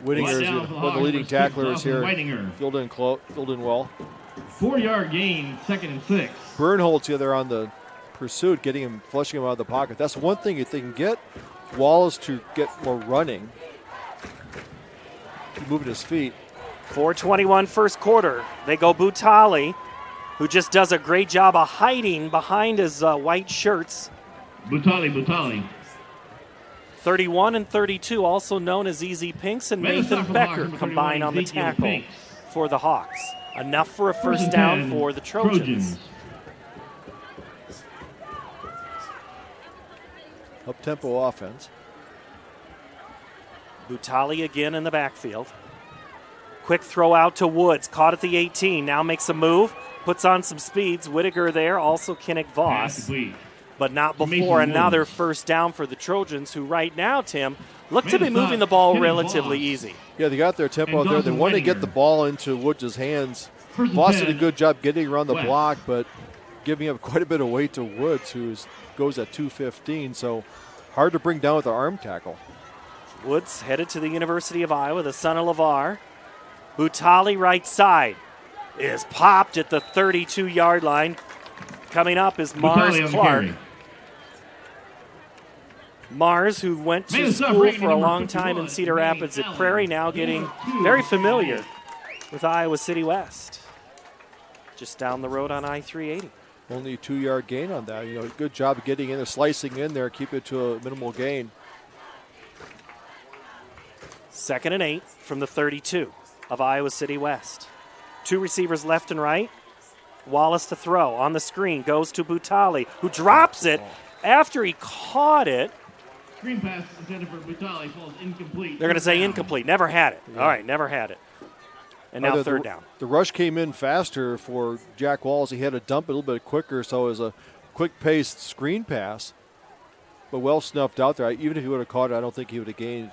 Whittinger is one of the leading tacklers here. Filled in well. 4-yard gain, 2nd and 6. Bernhold's the other on the pursuit, flushing him out of the pocket. That's one thing. If they can get Wallace to get more running, moving his feet. 4:21 first quarter. They go Butali, who just does a great job of hiding behind his white shirts. Butali. 31 and 32, also known as Easy Pinks, and Nathan Becker combine on the tackle for the Hawks. Enough for a first down for the Trojans. Up-tempo offense. Butali again in the backfield. Quick throw out to Woods, caught at the 18, now makes a move, puts on some speeds. Whittaker there, also Kinnick Voss. But not before another first down for the Trojans, who right now, Tim, look to be moving the ball relatively easy. Yeah, they got their tempo out there. They want to get the ball into Woods' hands. Voss did a good job getting around the block, but giving up quite a bit of weight to Woods, who goes at 215, so hard to bring down with the arm tackle. Woods headed to the University of Iowa, the son of LeVar. Butali right side is popped at the 32-yard line. Coming up is Mars Clark. Mars, who went to school for a long time in Cedar Rapids at Prairie, now getting very familiar with Iowa City West. Just down the road on I-380. Only a 2-yard gain on that. Good job of getting in there, slicing in there, keep it to a minimal gain. 2nd and 8 from the 32 of Iowa City West. 2 receivers left and right. Wallace to throw. On the screen goes to Butali, who drops it after he caught it. Screen pass intended for Butali falls incomplete. They're going to say incomplete. Never had it. All right, never had it. And now third down. The rush came in faster for Jack Wallace. He had to dump it a little bit quicker, so it was a quick-paced screen pass, but well snuffed out there. Even if he would have caught it, I don't think he would have gained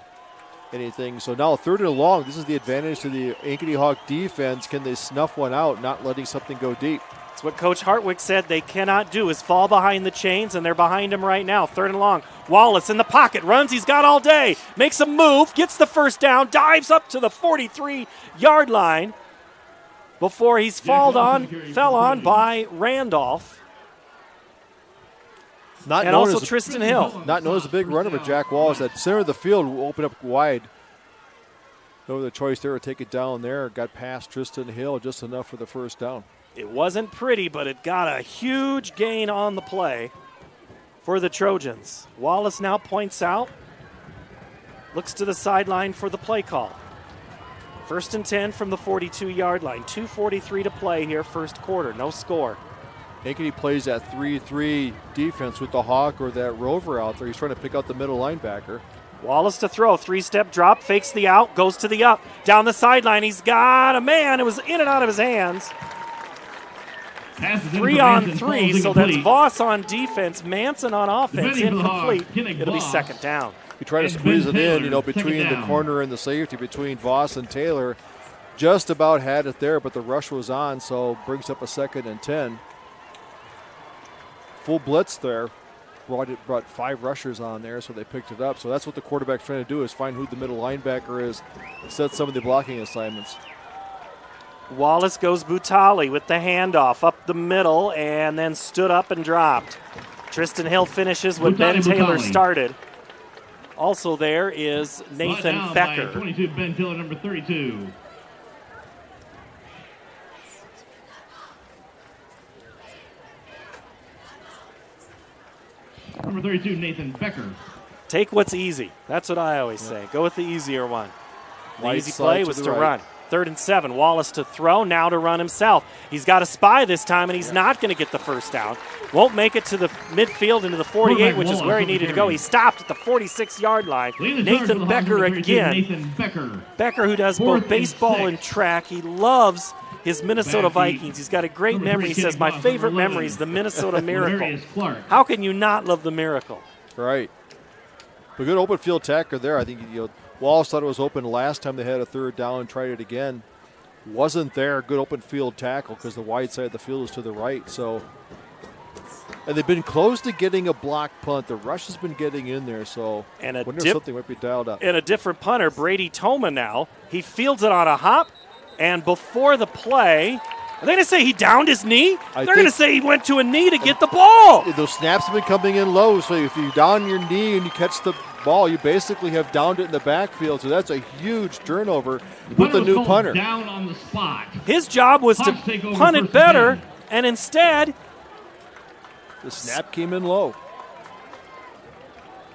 anything. So now 3rd and long. This is the advantage to the Ankeny Hawk defense. Can they snuff one out, not letting something go deep? It's what Coach Hartwig said they cannot do is fall behind the chains, and they're behind him right now. 3rd and long. Wallace in the pocket, runs, he's got all day, makes a move, gets the first down, dives up to the 43-yard line before he's fell on by Randolph. And also Tristan Hill. Not known as a big runner, but Jack Wallace at center of the field will open up wide. No other choice there to take it down there. Got past Tristan Hill just enough for the first down. It wasn't pretty, but it got a huge gain on the play for the Trojans. Wallace now points out, looks to the sideline for the play call. 1st and 10 from the 42-yard line. 2:43 to play here, first quarter. No score. Ankeny plays that 3-3 defense with the Hawk or that Rover out there. He's trying to pick out the middle linebacker. Wallace to throw. 3-step drop, fakes the out, goes to the up. Down the sideline, he's got a man. It was in and out of his hands. 3 on 3, so that's Voss on defense, Manson on offense, incomplete. It'll be 2nd down. You try to squeeze it in, between the corner and the safety, between Voss and Taylor. Just about had it there, but the rush was on, so brings up a 2nd and 10. Full blitz there. Brought 5 rushers on there, so they picked it up. So that's what the quarterback's trying to do, is find who the middle linebacker is, set some of the blocking assignments. Wallace goes Butali with the handoff up the middle and then stood up and dropped. Tristan Hill finishes what Ben Taylor started. Also there is Nathan Becker. 22, Ben Taylor, number 32. Number 32, Nathan Becker. Take what's easy. That's what I always say. Go with the easier one. The easy play was to run. 3rd and 7. Wallace to throw, now to run himself. He's got a spy this time, and he's not going to get the first down. Won't make it to the midfield into the 48, which is where he needed to go. He stopped at the 46-yard line. Nathan Becker again. Becker, who does both baseball and track. He loves his Minnesota Vikings. He's got a great memory. He says, my favorite memory is the Minnesota Miracle. How can you not love the Miracle? Right. A good open field tackler there. I think Wallace thought it was open last time they had a 3rd down and tried it again. Wasn't there. Good open field tackle because the wide side of the field is to the right. So, and they've been close to getting a block punt. The rush has been getting in there. So, and I wonder if something might be dialed up. And a different punter, Brady Toma now. He fields it on a hop, and before the play, are they going to say he downed his knee? They're going to say he went to a knee to get the ball. Those snaps have been coming in low, so if you down your knee and you catch the ball, you basically have downed it in the backfield, so that's a huge turnover with the new punter. Down on the spot. His job was to punt it better, and instead the snap came in low.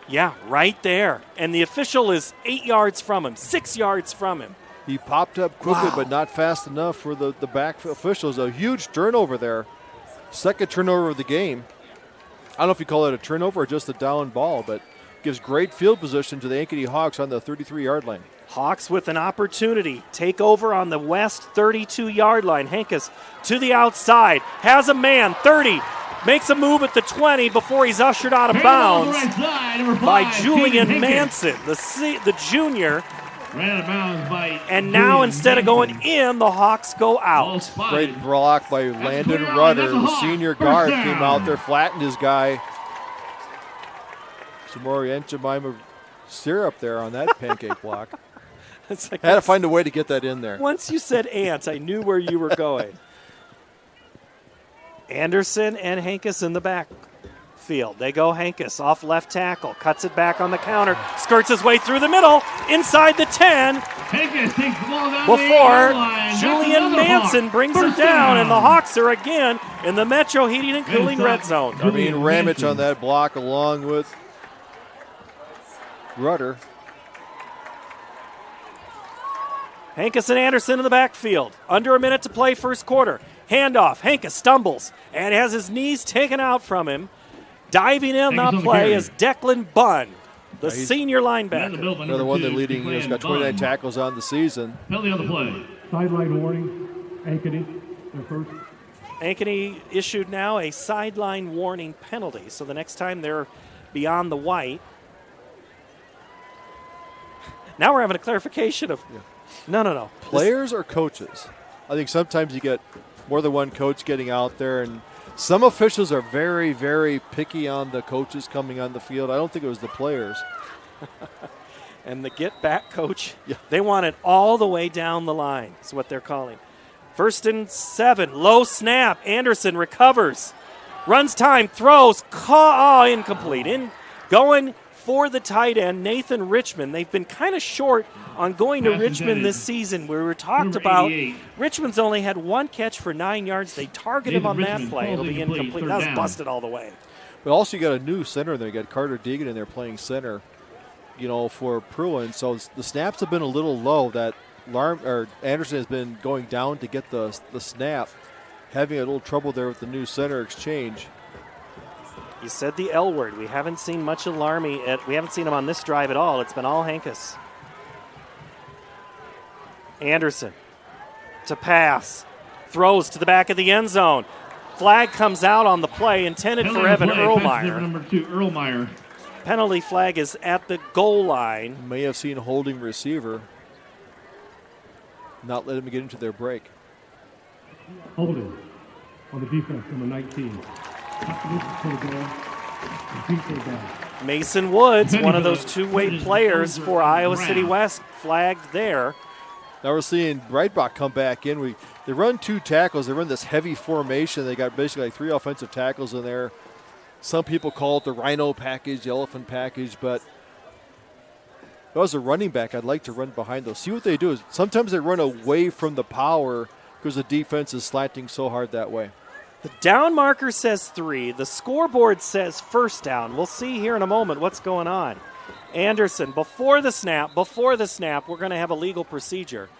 Yeah, right there. And the official is 8 yards from him, 6 yards from him. He popped up quickly, but not fast enough for the back officials. A huge turnover there. 2nd turnover of the game. I don't know if you call it a turnover or just a down ball, but gives great field position to the Ankeny Hawks on the 33-yard line. Hawks with an opportunity. Take over on the west 32-yard line. Hankus to the outside. Has a man, 30. Makes a move at the 20 before he's ushered out of bounds by Julian Manson, the junior. Ran out of bounds by and now instead of going in, the Hawks go out. Great block by Landon Rudder. The senior guard came out there, flattened his guy. Some more Aunt Jemima syrup there on that pancake block. Had to find a way to get that in there. Once you said Ant, I knew where you were going. Anderson and Hankus in the backfield. They go Hankus off left tackle, cuts it back on the counter, skirts his way through the middle, inside the 10. Hankus takes the ball down before the line. Julian Manson brings it down, and the Hawks are again in the Metro Heating and Cooling red zone. I mean, Ramage on that block along with Rudder. Hankus and Anderson in the backfield. Under a minute to play first quarter. Handoff. Hankus stumbles and has his knees taken out from him. Diving in that play is Declan Bunn, the senior linebacker. Another one they're leading. He's got 29 tackles on the season. Penalty on the play. Sideline warning. Ankeny, their first. Ankeny issued now a sideline warning penalty. So the next time they're beyond the white. Now we're having a clarification of no. Players or coaches? I think sometimes you get more than one coach getting out there, and some officials are very, very picky on the coaches coming on the field. I don't think it was the players. And the get-back coach, they want it all the way down the line is what they're calling. 1st and 7, low snap. Anderson recovers, runs time, throws, incomplete. Going for the tight end, Nathan Richmond. They've been kind of short on going to Richmond this season. We were talked about. Richmond's only had one catch for 9 yards. They target him on that play. It'll be incomplete. That was busted all the way. But also you got a new center there. You got Carter Deegan in there playing center, for Pruitt. So the snaps have been a little low. That Anderson has been going down to get the snap, having a little trouble there with the new center exchange. You said the L word. We haven't seen much of Larmy. We haven't seen him on this drive at all. It's been all Hankus. Anderson to pass. Throws to the back of the end zone. Flag comes out on the play, intended for Evan Erlmeyer. Number 2, Erlmeyer. Penalty flag is at the goal line. May have seen holding receiver. Not let him get into their break. Holding on the defense, number 19. Mason Woods, one of those two-way players for Iowa City West, flagged there. Now we're seeing Breitbach come back in. They run 2 tackles. They run this heavy formation. They got basically like 3 offensive tackles in there. Some people call it the rhino package, the elephant package, but if I was a running back, I'd like to run behind those. See what they do is sometimes they run away from the power because the defense is slanting so hard that way. The down marker says 3. The scoreboard says first down. We'll see here in a moment what's going on. Anderson, before the snap, we're going to have a legal procedure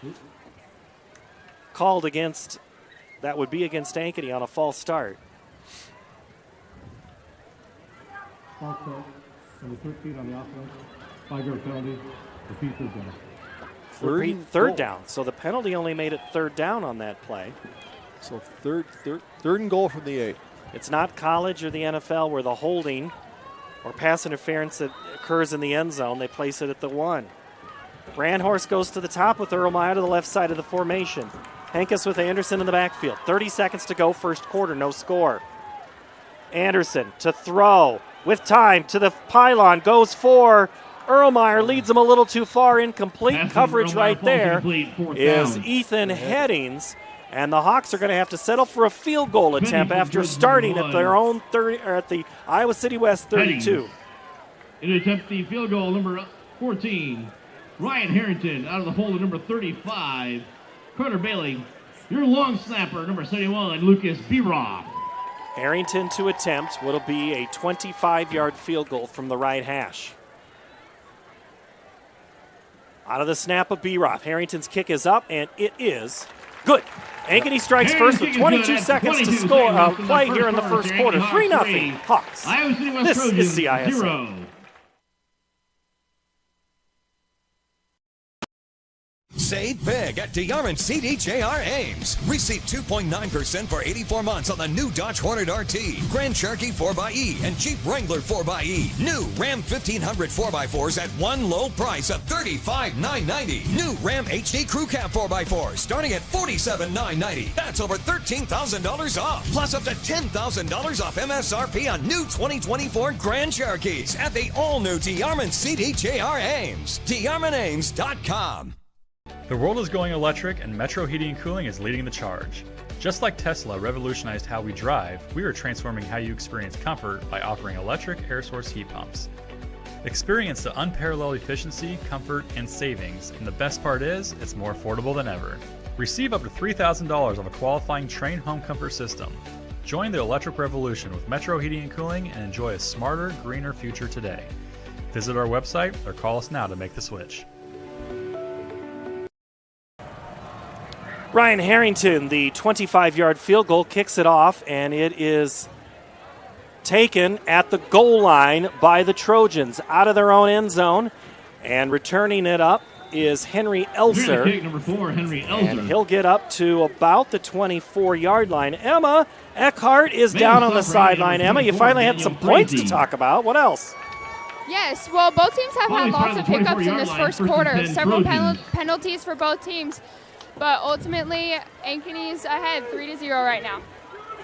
called against, that would be against Ankeny on a false start. False start, number 13 on the offense, 5-yard penalty, repeat third down. Third down. So the penalty only made it third down on that play. So third and goal from the 8. It's not college or the NFL where the holding or pass interference that occurs in the end zone, they place it at the 1. Brandhorst goes to the top with Erlmeyer to the left side of the formation. Hankus with Anderson in the backfield. 30 seconds to go, first quarter, no score. Anderson to throw with time to the pylon, goes for Erlmeyer, leads him a little too far, incomplete. Passing coverage Erlmeyer right there is down. Ethan Headings. And the Hawks are going to have to settle for a field goal attempt after starting at their own 30, or at the Iowa City West 32. In an attempt the field goal, number 14, Ryan Harrington out of the hole at number 35. Carter Bailey, your long snapper, number 71, Lucas Biroff. Harrington to attempt what'll be a 25-yard field goal from the right hash. Out of the snap of Biroff, Harrington's kick is up, and it is good. Ankeny strikes first with 22 seconds to score. Play here in the first quarter. 3-0 Hawks. This is CISL. 0. Save big at DeArmond CDJR Ames. Receive 2.9% for 84 months on the new Dodge Hornet RT, Grand Cherokee 4xE, and Jeep Wrangler 4xE. New Ram 1500 4x4s at one low price of $35,990. New Ram HD Crew Cab 4x4 starting at $47,990. That's over $13,000 off. Plus up to $10,000 off MSRP on new 2024 Grand Cherokees at the all-new DeArmond CDJR Ames. DeArmondAmes.com. The world is going electric, and Metro Heating and Cooling is leading the charge. Just like Tesla revolutionized how we drive, we are transforming how you experience comfort by offering electric air source heat pumps. Experience the unparalleled efficiency, comfort, and savings, and the best part is, it's more affordable than ever. Receive up to $3,000 off a qualifying Trane home comfort system. Join the electric revolution with Metro Heating and Cooling and enjoy a smarter, greener future today. Visit our website or call us now to make the switch. Ryan Harrington, the 25-yard field goal, kicks it off, and it is taken at the goal line by the Trojans out of their own end zone. And returning it up is Henry Elser. Kick number 4, Henry Elser. And he'll get up to about the 24-yard line. Emma Eckhart is down on the sideline. Emma, you finally had some points to talk about. What else? Yes, well, both teams have had lots of hiccups in this first quarter. Several penalties for both teams. But ultimately, Ankeny's ahead 3-0 right now.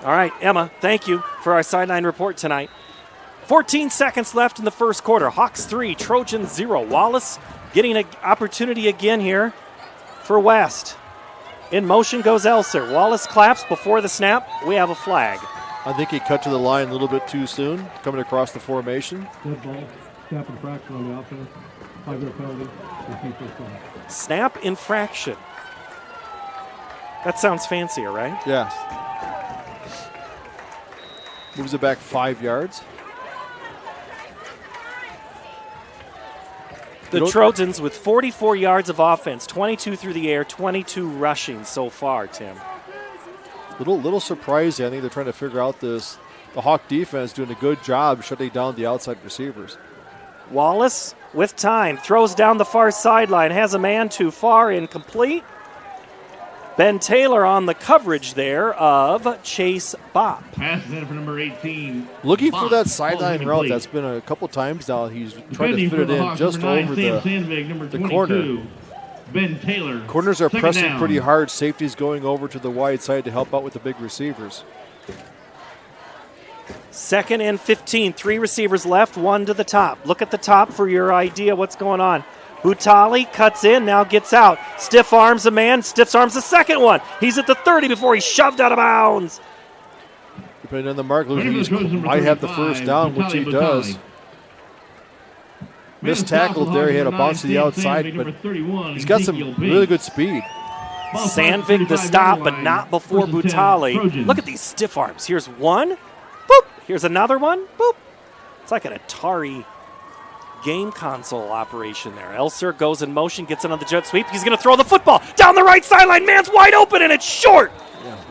All right, Emma, thank you for our sideline report tonight. 14 seconds left in the first quarter. Hawks 3, Trojans 0. Wallace getting an opportunity again here for West. In motion goes Elser. Wallace claps before the snap. We have a flag. I think he cut to the line a little bit too soon, coming across the formation. Dead ball, snap infraction on the offense, 5-yard penalty, repeat first down. Snap infraction. That sounds fancier, right? Yes. Moves it back 5 yards. The Trojans with 44 yards of offense, 22 through the air, 22 rushing so far, Tim. Little surprising. I think they're trying to figure out this. The Hawk defense doing a good job shutting down the outside receivers. Wallace with time, throws down the far sideline, has a man too far, incomplete. Ben Taylor on the coverage there of Chase Bopp. Pass is in for number 18. Looking for that sideline route. That's been a couple times now. He's trying to fit it in just over the corner. Ben Taylor. Corners are pressing down. pretty hard. Safety's going over to the wide side to help out with the big receivers. 2nd and 15. 3 receivers left, 1 to the top. Look at the top for your idea what's going on. Butali cuts in, now gets out. Stiff arms a man, stiff arms the second one. He's at the 30 before he's shoved out of bounds. Depending on the mark, he might have the first down, which he does. Missed tackled there. He had a bounce to the outside, but he's got some really good speed. Sandvik the stop, but not before Butali. Look at these stiff arms. Here's one. Boop. Here's another one. Boop. It's like an Atari game console operation there. Elser goes in motion, gets it on the jet sweep. He's going to throw the football down the right sideline. Man's wide open, and it's short.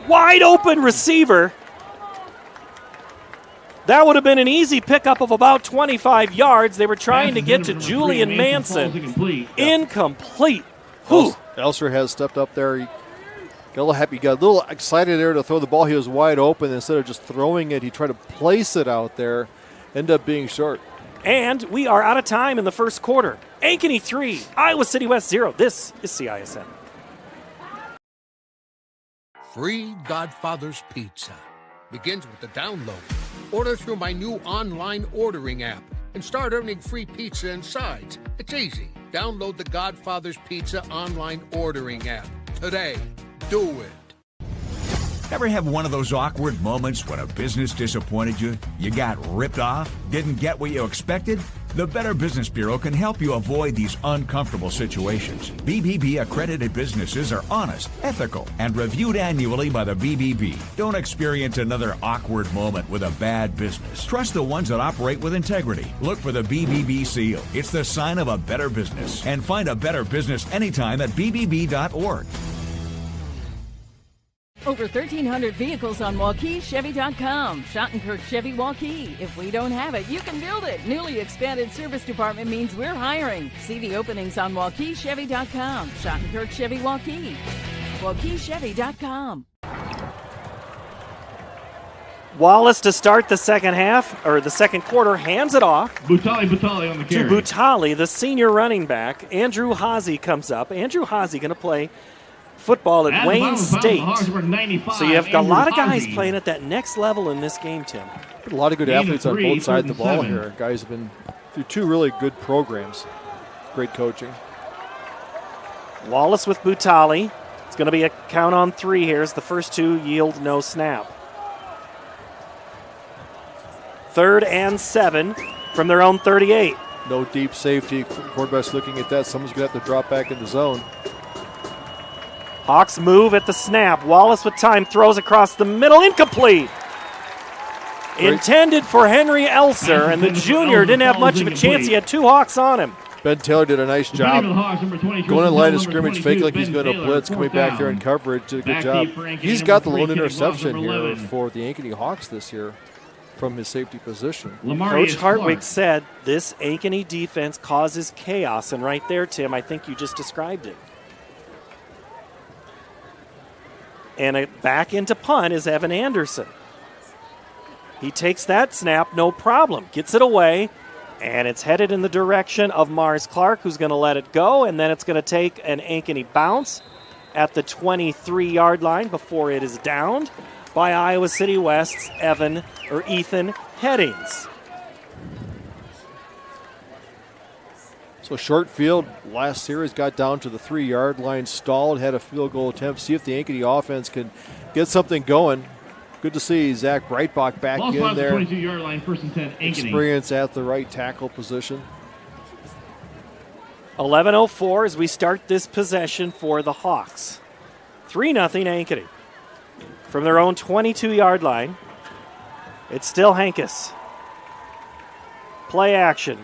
Wide open receiver. That would have been an easy pickup of about 25 yards. They were trying to get to Julian Manson. Incomplete. Elser has stepped up there. He got a little happy. Got a little excited there to throw the ball. He was wide open. Instead of just throwing it, he tried to place it out there. Ended up being short. And we are out of time in the first quarter. Ankeny 3, Iowa City West 0. This is CISN. Free Godfather's Pizza begins with the download. Order through my new online ordering app and start earning free pizza and sides. It's easy. Download the Godfather's Pizza online ordering app today. Do it. Ever have one of those awkward moments when a business disappointed you? You got ripped off? Didn't get what you expected? The Better Business Bureau can help you avoid these uncomfortable situations. BBB accredited businesses are honest, ethical, and reviewed annually by the BBB. Don't experience another awkward moment with a bad business. Trust the ones that operate with integrity. Look for the BBB seal. It's the sign of a better business. And find a better business anytime at bbb.org. Over 1,300 vehicles on WaukeeChevy.com. Schottenkirk Chevy Waukee. If we don't have it, you can build it. Newly expanded service department means we're hiring. See the openings on WaukeeChevy.com. Schottenkirk Chevy Waukee. WaukeeChevy.com. Wallace to start the second half, or the second quarter, hands it off. Butali on the carry. To Butali, the senior running back. Andrew Haase comes up. Andrew Haase going to play football at Wayne State. So you have got a lot of guys playing at that next level in this game, Tim. A lot of good athletes on both sides of the ball here. Guys have been through 2 really good programs. Great coaching. Wallace with Butali. It's going to be a count on 3 here as the first 2 yield no snap. 3rd and 7 from their own 38. No deep safety. Quarterback's looking at that. Someone's going to have to drop back in the zone. Hawks move at the snap. Wallace with time throws across the middle. Incomplete. Intended for Henry Elser, and the junior didn't have much of a chance. He had 2 Hawks on him. Ben Taylor did a nice job Defending for the Hawks, number 20, going in line of number scrimmage, 22, faking like Ben he's going to Taylor, blitz, fourth coming back there down. in coverage. Did a good Back job. deep for Ankeny, He's number got the 3, lone kicking ball, interception number here 11. for the Ankeny Hawks this year from his safety position. Coach Hartwig said this Ankeny defense causes chaos, and right there, Tim, I think you just described it. And back into punt is Evan Anderson. He takes that snap, no problem, gets it away, and it's headed in the direction of Mars Clark, who's going to let it go, and then it's going to take an Ankeny bounce at the 23-yard line before it is downed by Iowa City West's Ethan Headings. So short field last series got down to the 3-yard line, stalled, had a field goal attempt. See if the Ankeny offense can get something going. Good to see Zach Breitbach back Ball in spot at the there. 22-yard line, 1st and 10, Ankeny. Experience at the right tackle position. 11:04 as we start this possession for the Hawks. 3-0 Ankeny. From their own 22-yard line, it's still Hankus. Play action.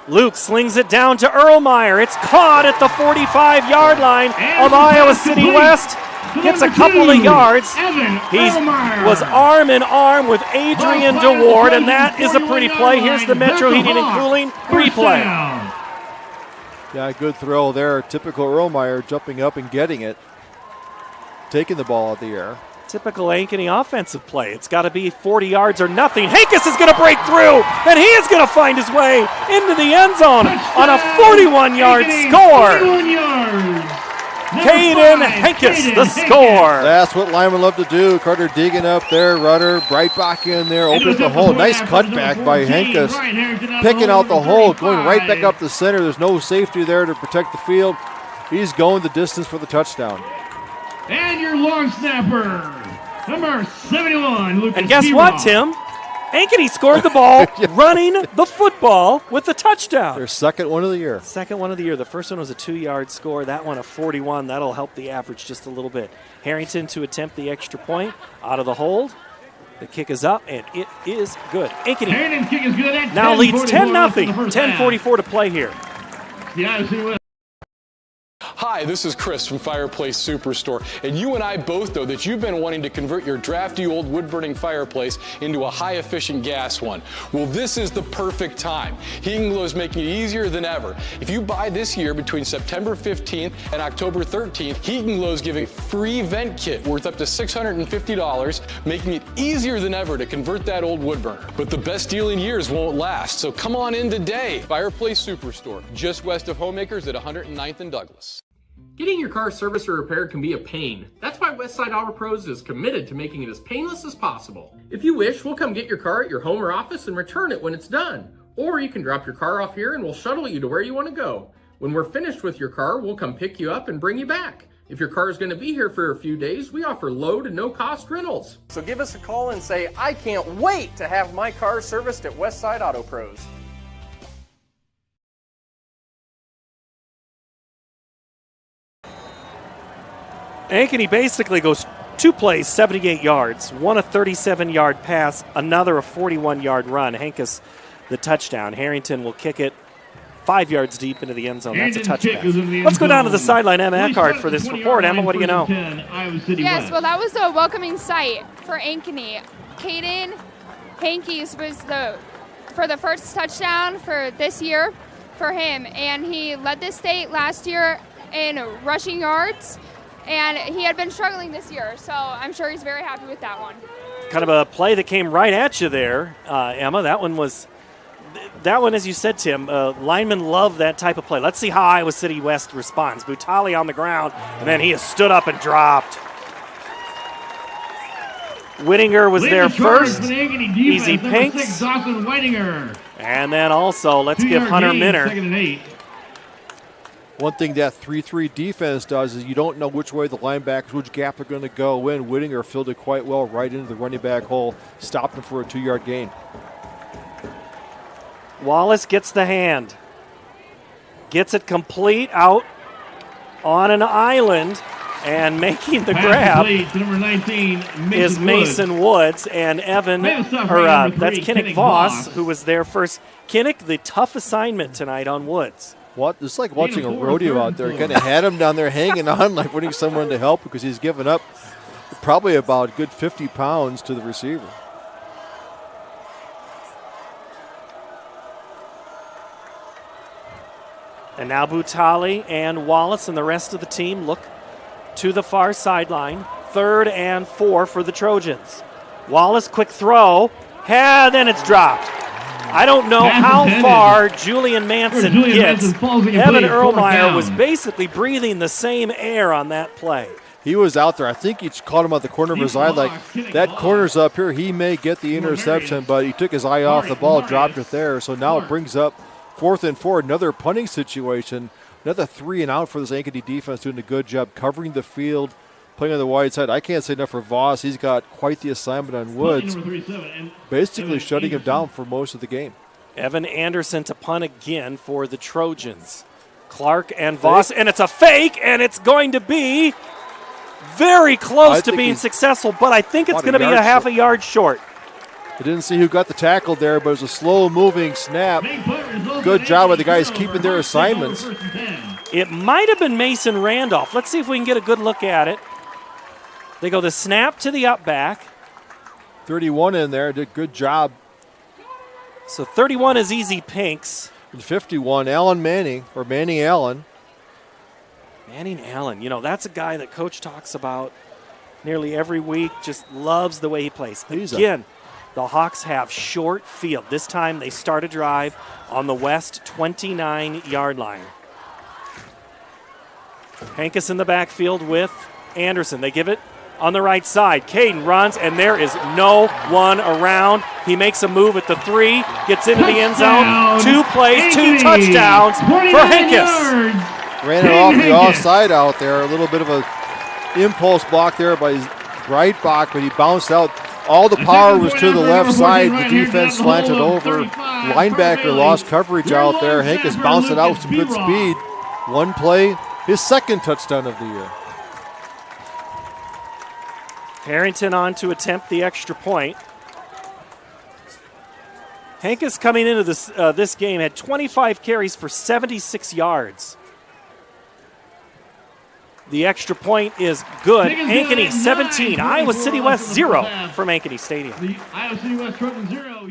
Luke slings it down to Erlmeyer. It's caught at the 45-yard line of Iowa City West. Gets a couple of yards. He was arm in arm with Adrian DeWard, and that is a pretty play. Here's the Metro Heating and Cooling replay. Yeah, good throw there. Typical Erlmeyer jumping up and getting it. Taking the ball out of the air. Typical Ankeny offensive play. It's got to be 40 yards or nothing. Hankus is going to break through, and he is going to find his way into the end zone on a 41-yard score. 41 yards. Caden Hankus, the score. That's what linemen love to do. Carter Deegan up there, Rudder, Breitbach in there, opens the hole. Nice cutback by Hankus. Picking out the hole, going right back up the center. There's no safety there to protect the field. He's going the distance for the touchdown. And your long snapper, number 71, Lucas And guess P-Rock. what, Tim? Ankeny scored the ball running the football with the touchdown. Their second one of the year. Second one of the year. The first one was a 2-yard score. That one a 41. That'll help the average just a little bit. Harrington to attempt the extra point out of the hold. The kick is up, and it is good. Ankeny Harrington's kick is good. At now leads 10-0. 10:44 10:44 to play here. The Iowa City West. Hi, this is Chris from Fireplace Superstore, and you and I both know that you've been wanting to convert your drafty old wood-burning fireplace into a high-efficient gas one. Well, this is the perfect time. Heating Glow is making it easier than ever. If you buy this year between September 15th and October 13th, Heating Glow is giving a free vent kit worth up to $650, making it easier than ever to convert that old wood burner. But the best deal in years won't last, so come on in today. Fireplace Superstore, just west of Homemakers at 109th and Douglas. Getting your car serviced or repaired can be a pain. That's why Westside Auto Pros is committed to making it as painless as possible. If you wish, we'll come get your car at your home or office and return it when it's done. Or you can drop your car off here and we'll shuttle you to where you want to go. When we're finished with your car, we'll come pick you up and bring you back. If your car is going to be here for a few days, we offer low to no cost rentals. So give us a call and say, I can't wait to have my car serviced at Westside Auto Pros. Ankeny basically goes 2 plays, 78 yards. One a 37-yard pass, another a 41-yard run. Hankus, the touchdown. Harrington will kick it 5 yards deep into the end zone. That's a touchdown. Let's go down to the sideline. Emma Eckhart for this report. Emma, what do you know? Yes, well, that was a welcoming sight for Ankeny. Caden Hankus was for the first touchdown for this year for him, and he led the state last year in rushing yards. And he had been struggling this year, so I'm sure he's very happy with that one. Kind of a play that came right at you there, Emma. That one, as you said, Tim, linemen love that type of play. Let's see how Iowa City West responds. Butali on the ground, and then he has stood up and dropped. Whittinger was there first. Easy Pinks. And then also, let's give Hunter Minner. 2-yard gain, 2nd and 8. One thing that 3-3 defense does is you don't know which way the linebackers, which gap they're going to go in. Whittinger filled it quite well right into the running back hole, stopped him for a 2-yard gain. Wallace gets the hand. Gets it complete out on an island. And making the Pass grab complete to number 19, is Mason Woods and Evan, That's Kinnick Voss, who was there first. Kinnick, the tough assignment tonight on Woods. What? It's like watching a rodeo out there. Kind of had him down there hanging on, like wanting someone to help because he's given up probably about a good 50 pounds to the receiver. And now Butali and Wallace and the rest of the team look to the far sideline. 3rd and 4 for the Trojans. Wallace, quick throw. Then it's dropped. I don't know how far Julian Manson gets. Evan Erlmeyer was basically breathing the same air on that play. He was out there. I think he caught him at the corner of his eye. Like, that corner's up here. He may get the interception, but he took his eye off the ball, dropped it there. So now it brings up 4th and 4, another punting situation. Another 3 and out for this Ankeny defense, doing a good job covering the field, playing on the wide side. I can't say enough for Voss. He's got quite the assignment on Woods, basically shutting him down for most of the game. Evan Anderson to punt again for the Trojans. Clark and Voss, and it's a fake, and it's going to be very close to being successful, but I think it's going to be a half a yard short. I didn't see who got the tackle there, but it was a slow-moving snap. Good job by the guys keeping their assignments. It might have been Mason Randolph. Let's see if we can get a good look at it. They go the snap to the up back. 31 in there, did a good job. So 31 is Easy Pinks. And 51, Allen Manning, or Manning Allen. Manning Allen, that's a guy that Coach talks about nearly every week, just loves the way he plays. Again, the Hawks have short field. This time they start a drive on the west 29-yard line. Hankus in the backfield with Anderson. They give it on the right side. Caden runs, and there is no one around. He makes a move at the 3, gets into the end zone. 2 plays, 2 touchdowns for Hankus. Ran it off the offside out there. A little bit of a impulse block there by right back, but he bounced out. All the power was to the left side. The defense slanted over. Linebacker lost coverage out there. Hankus bounced it out with some good speed. 1 play, his 2nd touchdown of the year. Harrington on to attempt the extra point. Hankus coming into this game had 25 carries for 76 yards. The extra point is good. Ankeny 17, Iowa City West 0 from Ankeny Stadium. The Iowa City West Trojans 0.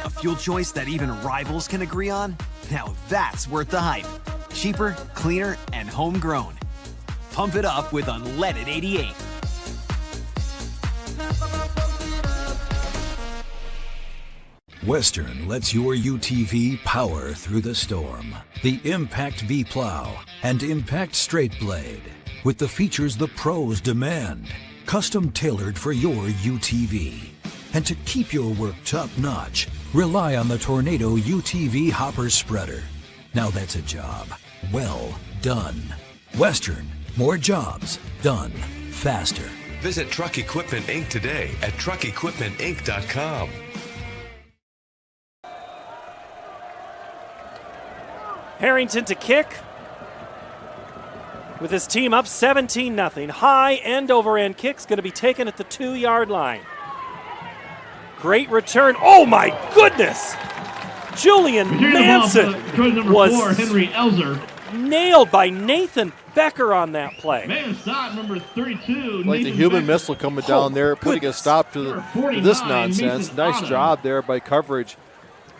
A fuel choice that even rivals can agree on? Now that's worth the hype. Cheaper, cleaner, and homegrown. Pump it up with unleaded 88. Western lets your UTV power through the storm. The Impact V Plow and Impact Straight Blade, with the features the pros demand. Custom tailored for your UTV. And to keep your work top-notch, rely on the Tornado UTV Hopper Spreader. Now that's a job well done. Western, more jobs done faster. Visit Truck Equipment Inc. today at truckequipmentinc.com. Harrington to kick. With his team up 17-0. High end-over-end kick's going to be taken at the 2-yard line. Great return. Oh, my goodness! Julian Manson was Henry Elzer. Nailed by Nathan Becker on that play. Man stop number 32. Like the human missile coming down there, putting a stop to this nonsense. Nice job there by coverage,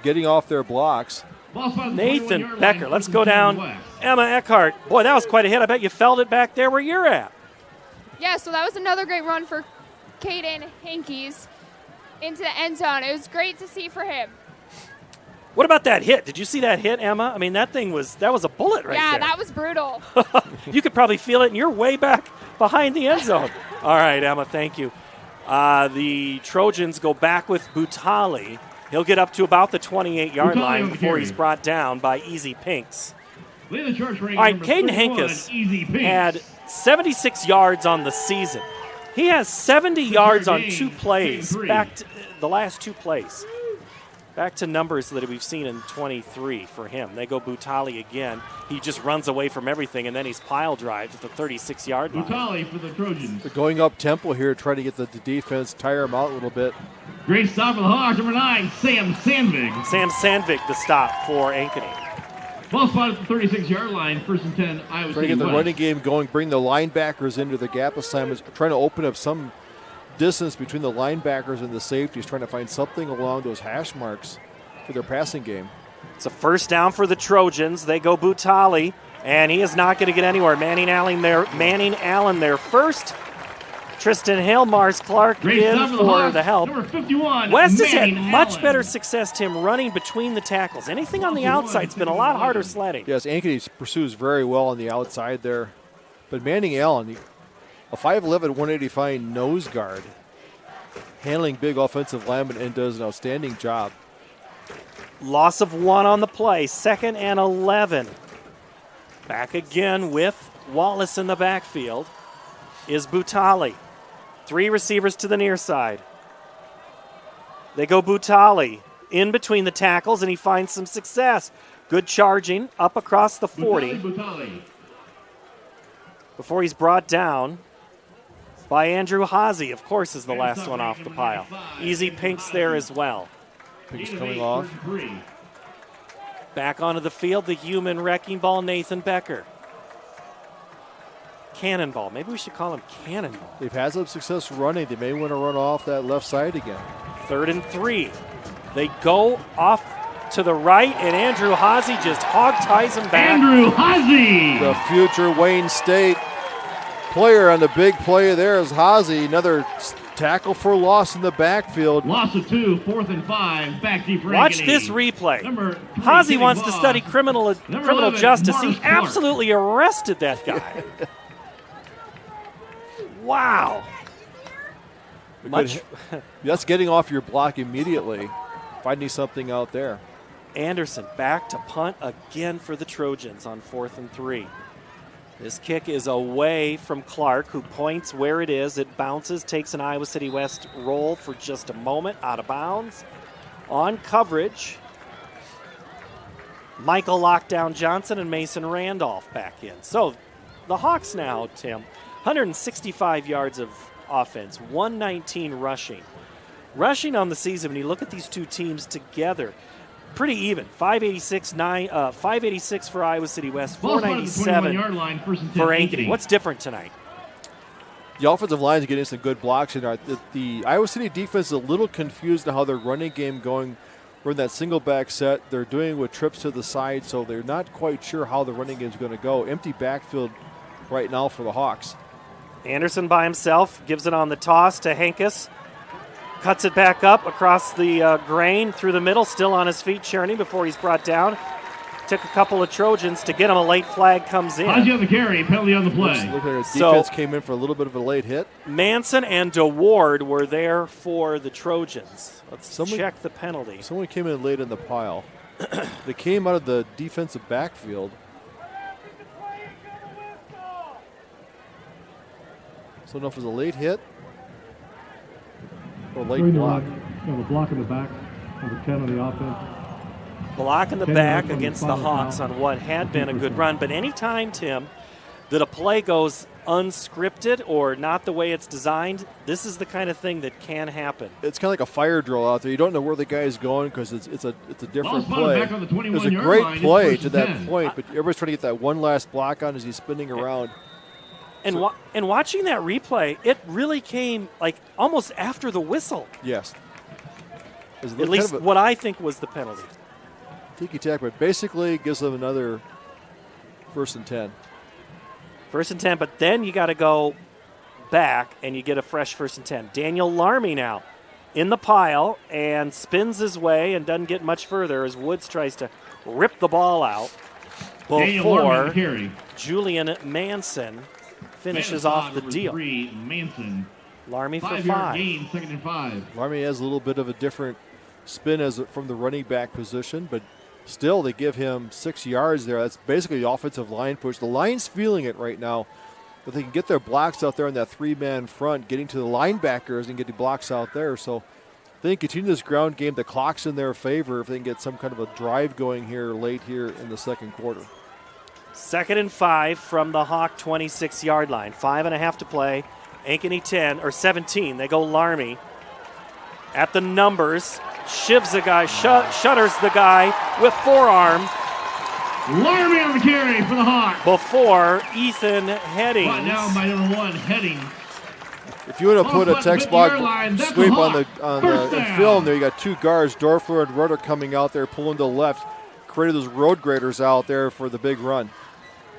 getting off their blocks. Nathan Becker. Let's go down. Emma Eckhart. Boy, that was quite a hit. I bet you felt it back there where you're at. Yeah, so that was another great run for Caden Hankes into the end zone. It was great to see for him. What about that hit? Did you see that hit, Emma? I mean, that was a bullet right there. Yeah, that was brutal. You could probably feel it, and you're way back behind the end zone. All right, Emma, thank you. The Trojans go back with Butali. He'll get up to about the 28-yard line before he's brought down by Easy Pinks. Lead the charge for All right, number Caden 31, Hankus Easy Pinks. had 76 yards on the season. He has 70 yards on 2 plays, back to the last 2 plays. Back to numbers that we've seen in 23 for him. They go Butali again. He just runs away from everything, and then he's pile drives at the 36-yard line. Butali for the Trojans. They're going up tempo here, trying to get the defense, tire them out a little bit. Great stop for the Hawks. Number 9, Sam Sandvig. Sam Sandvig, the stop for Ankeny. Ball spot at the 36-yard line. 1st and 10, Iowa Trying to State get the West. running game going, bring the linebackers into the gap assignments, trying to open up some distance between the linebackers and the safeties, trying to find something along those hash marks for their passing game. It's a first down for the Trojans. They go Butali, and he is not going to get anywhere. Manning Allen there first. Tristan Hill, Mars Clark in for the help. Number 51, West has had Manning much Allen. better success, Tim, running between the tackles. Anything on the outside's been a lot harder sledding. Yes, Ankeny pursues very well on the outside there. But Manning Allen, a 5'11", 185 nose guard, handling big offensive linemen, and does an outstanding job. Loss of 1 on the play, 2nd and 11. Back again with Wallace in the backfield is Butali. 3 receivers to the near side. They go Butali in between the tackles, and he finds some success. Good charging up across the 40. Butali. Before he's brought down by Andrew Haase, of course, is the last one off the pile. Easy Pinks there as well. Pinks coming off. Back onto the field, the human wrecking ball, Nathan Becker. Cannonball. Maybe we should call him Cannonball. They've had some success running. They may want to run off that left side again. 3rd and 3. They go off to the right, and Andrew Haase just hog ties him back. Andrew Haase! The future Wayne State player on the big play there is Haase. Another tackle for loss in the backfield. Loss of 2, 4th and 5, back deep for Watch Ankeny. this replay. Number 3, Haase Kenny wants to Baugh. study criminal 11, justice. He Mars Clark. absolutely arrested that guy. Wow. That's getting off your block immediately, finding something out there. Anderson back to punt again for the Trojans on 4th and 3. This kick is away from Clark, who points where it is. It bounces, takes an Iowa City West roll for just a moment, out of bounds. On coverage, Michael Lockdown Johnson and Mason Randolph back in. So the Hawks now, Tim, 165 yards of offense, 119 rushing. Rushing on the season, when you look at these two teams together, pretty even. 586 for Iowa City West, 497 for Ankeny. What's different tonight? The offensive line is getting some good blocks in there. The Iowa City defense is a little confused on how their running game going. We're in that single back set. They're doing with trips to the side, so they're not quite sure how the running game is going to go. Empty backfield right now for the Hawks. Anderson by himself gives it on the toss to Hankus. Cuts it back up across the grain through the middle, still on his feet, churning before he's brought down. Took a couple of Trojans to get him. A late flag comes in. Haase on the carry, penalty on the play. Look at it. Defense came in for a little bit of a late hit. Manson and DeWard were there for the Trojans. Let's check the penalty. Someone came in late in the pile. They came out of the defensive backfield. So I don't know if it was a late hit or late block. The block in the back, number 10 on the offense. Block in the back against the Hawks on what had been a good run. But anytime, Tim, that a play goes unscripted or not the way it's designed, this is the kind of thing that can happen. It's kind of like a fire drill out there. You don't know where the guy's going because it's a different Ball play. back on the It was a 21-yard great line. play It's to 1st that and 10. point, but everybody's trying to get that one last block on as he's spinning around. And and watching that replay, it really came like almost after the whistle. Yes. At least what I think was the penalty. Tiki-tack, but basically gives them another 1st and 10. 1st and 10, but then you got to go back and you get a fresh 1st and 10. Daniel Larmy now in the pile and spins his way and doesn't get much further as Woods tries to rip the ball out before Julian Manson finishes off the deal. Manson. Larmy for 5-yard 5. gain, 2nd and 5. Larmy has a little bit of a different spin from the running back position, but Still, they give him 6 yards there. That's basically the offensive line push. The line's feeling it right now. If they can get their blocks out there in that 3-man front, getting to the linebackers and getting blocks out there. So if they can continue this ground game, the clock's in their favor if they can get some kind of a drive going here late here in the second quarter. 2nd and 5 from the Hawk 26-yard line. 5.5 to play. Ankeny 10 or 17. They go Larmy at the numbers. Shivs a guy, shutters the guy with forearm. Larmy on the carry for the Hawks. Before Ethan Headings. Brought down by number 1, Headings. If you want to put a text block sweep on the film there, you got 2 guards, Dorfler and Rudder, coming out there, pulling to the left. Created those road graders out there for the big run.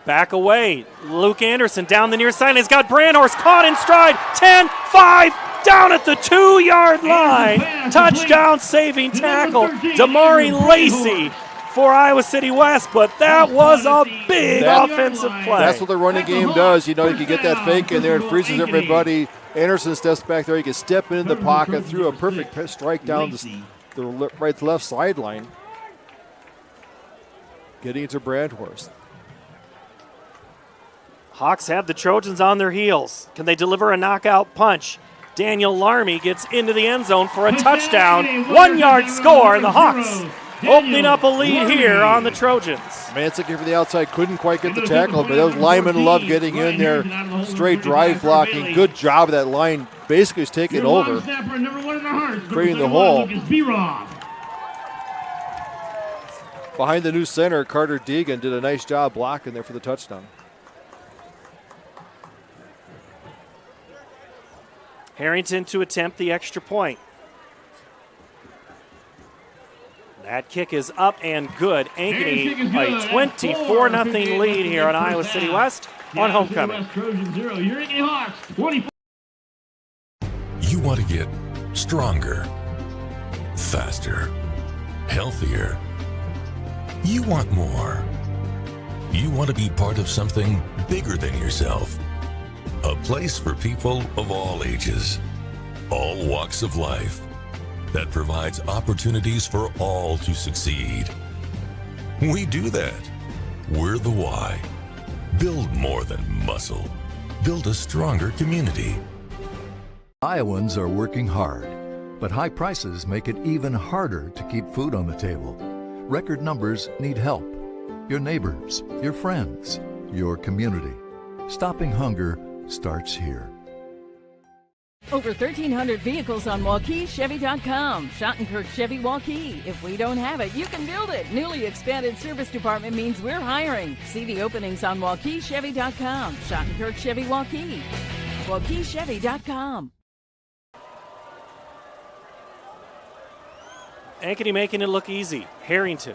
Back away. Luke Anderson down the near side. He's got Brandhorst caught in stride. 10-5 down at the 2-yard line. Touchdown saving tackle. Damari Lacey for Iowa City West, but that was a big offensive play. That's what the running game does. You know, you can get that fake in there and freezes everybody. Anderson steps back there. He can step in the pocket, threw a perfect strike down the left sideline. Getting into Brandhorst. Hawks have the Trojans on their heels. Can they deliver a knockout punch? Daniel Larmy gets into the end zone for a touchdown. 1-yard score, and the Hawks opening up a lead here on the Trojans. Mance looking for the outside, couldn't quite get the tackle, but those linemen love getting in there. Straight drive blocking. Good job of that line. Basically, is taking over, creating the hole. Behind the new center, Carter Deegan did a nice job blocking there for the touchdown. Harrington to attempt the extra point. That kick is up and good. Ankeny a 24-0 lead here on Iowa City West on homecoming. You want to get stronger, faster, healthier. You want more. You want to be part of something bigger than yourself. A place for people of all ages, all walks of life, that provides opportunities for all to succeed. We do that. We're the why. Build more than muscle. Build a stronger community. Iowans are working hard, but high prices make it even harder to keep food on the table. Record numbers need help. Your neighbors, your friends, your community. Stopping hunger starts here. Over 1,300 vehicles on WaukeeChevy.com. Schottenkirk Chevy Waukee. If we don't have it, you can build it. Newly expanded service department means we're hiring. See the openings on WaukeeChevy.com. Schottenkirk Chevy Waukee. WaukeeChevy.com. Ankeny making it look easy. Harrington.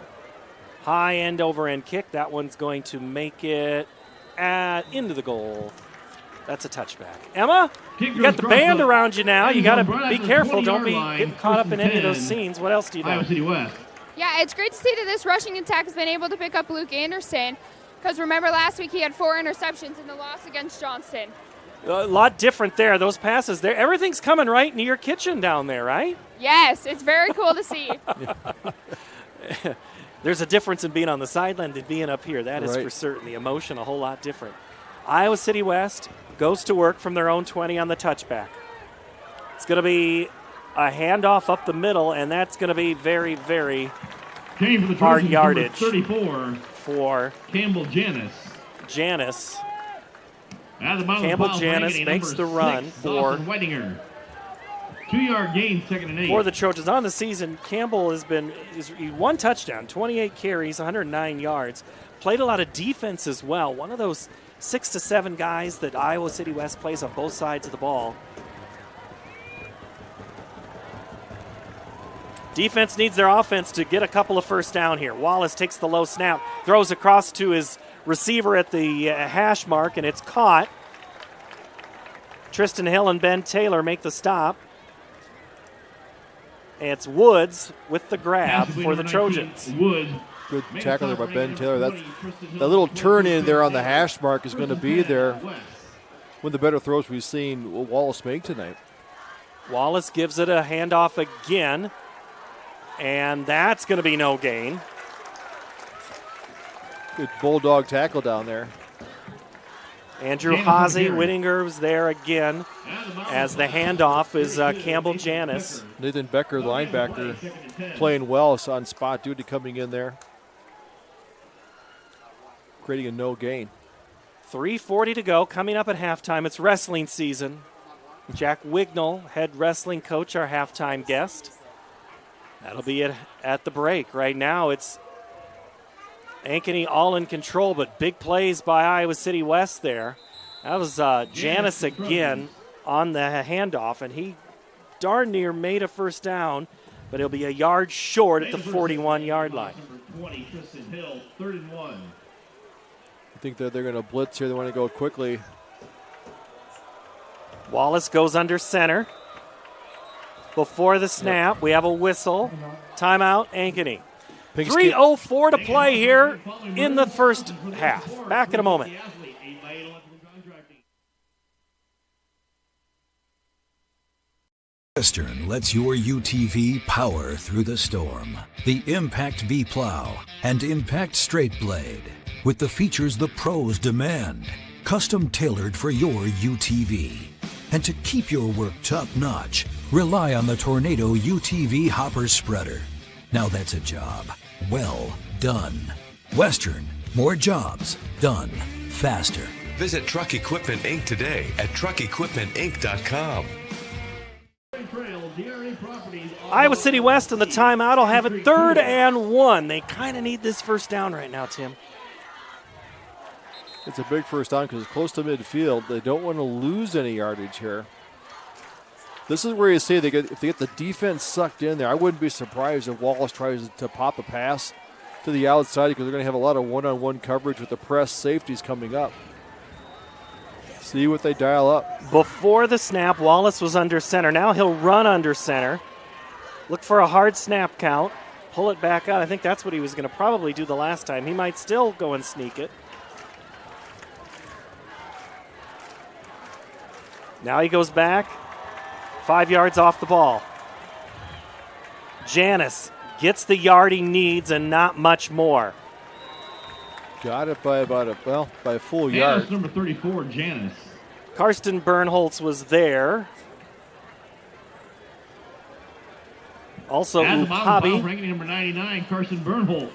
High end over end kick. That one's going to make it into the goal. That's a touchback. Emma, you got the band around you now. You got to be careful. Don't be getting caught up in any of those scenes. What else do you know? Yeah, it's great to see that this rushing attack has been able to pick up Luke Anderson, because remember last week he had 4 interceptions in the loss against Johnston. A lot different there. Those passes there. Everything's coming right into your kitchen down there, right? Yes, it's very cool to see. There's a difference in being on the sideline than being up here. That is for certain. The emotion a whole lot different. Iowa City West goes to work from their own 20 on the touchback. It's going to be a handoff up the middle, and that's going to be very, very hard yardage 34 for Campbell Janis. Campbell Janis makes the run for Whitinger. 2-yard gain, 2nd and 8. For the Trojans on the season, Campbell has been one touchdown, 28 carries, 109 yards. Played a lot of defense as well. One of those 6 to 7 guys that Iowa City West plays on both sides of the ball. Defense needs their offense to get a couple of first down here. Wallace takes the low snap, throws across to his receiver at the hash mark, and it's caught. Tristan Hill and Ben Taylor make the stop. And it's Woods with the grab for the Trojans. Good tackle there by Ben Taylor. That little turn in there on the hash mark is going to be there. One of the better throws we've seen Wallace make tonight. Wallace gives it a handoff again, and that's going to be no gain. Good bulldog tackle down there. Andrew Haase, Whittinger was there again as the handoff is Campbell Janis. Nathan Becker, linebacker, playing well, so on spot duty coming in there. Creating a no gain. 3:40 to go, coming up at halftime. It's wrestling season. Jack Wignall, head wrestling coach, our halftime guest. That'll be it at the break. Right now it's Ankeny all in control, but big plays by Iowa City West there. That was Janis again on the handoff, and he darn near made a first down, but he'll be a yard short at the 41-yard line. Number 20, Tristan Hill, 3rd and 1. I think that they're going to blitz here. They want to go quickly. Wallace goes under center. Before the snap, we have a whistle. Timeout, Ankeny. 3:04 to play here in the first half. Back in a moment. Western lets your UTV power through the storm. The Impact V Plow and Impact Straight Blade, with the features the pros demand, custom tailored for your UTV. And to keep your work top notch, rely on the Tornado UTV Hopper Spreader. Now that's a job well done. Western, more jobs done faster. Visit Truck Equipment Inc. today at truckequipmentinc.com. Iowa City West in the timeout will have it 3rd and 1. They kind of need this first down right now, Tim. It's a big first down because it's close to midfield. They don't want to lose any yardage here. This is where you say if they get the defense sucked in there, I wouldn't be surprised if Wallace tries to pop a pass to the outside because they're going to have a lot of one-on-one coverage with the press safeties coming up. See what they dial up. Before the snap, Wallace was under center. Now he'll run under center. Look for a hard snap count. Pull it back out. I think that's what he was going to probably do the last time. He might still go and sneak it. Now he goes back. 5 yards off the ball. Janis gets the yard he needs and not much more. Got it by about by a full yard. Number 34, Janis. Karsten Bernholtz was there. Also, Upabi. Ranking number 99, Karsten Bernholtz.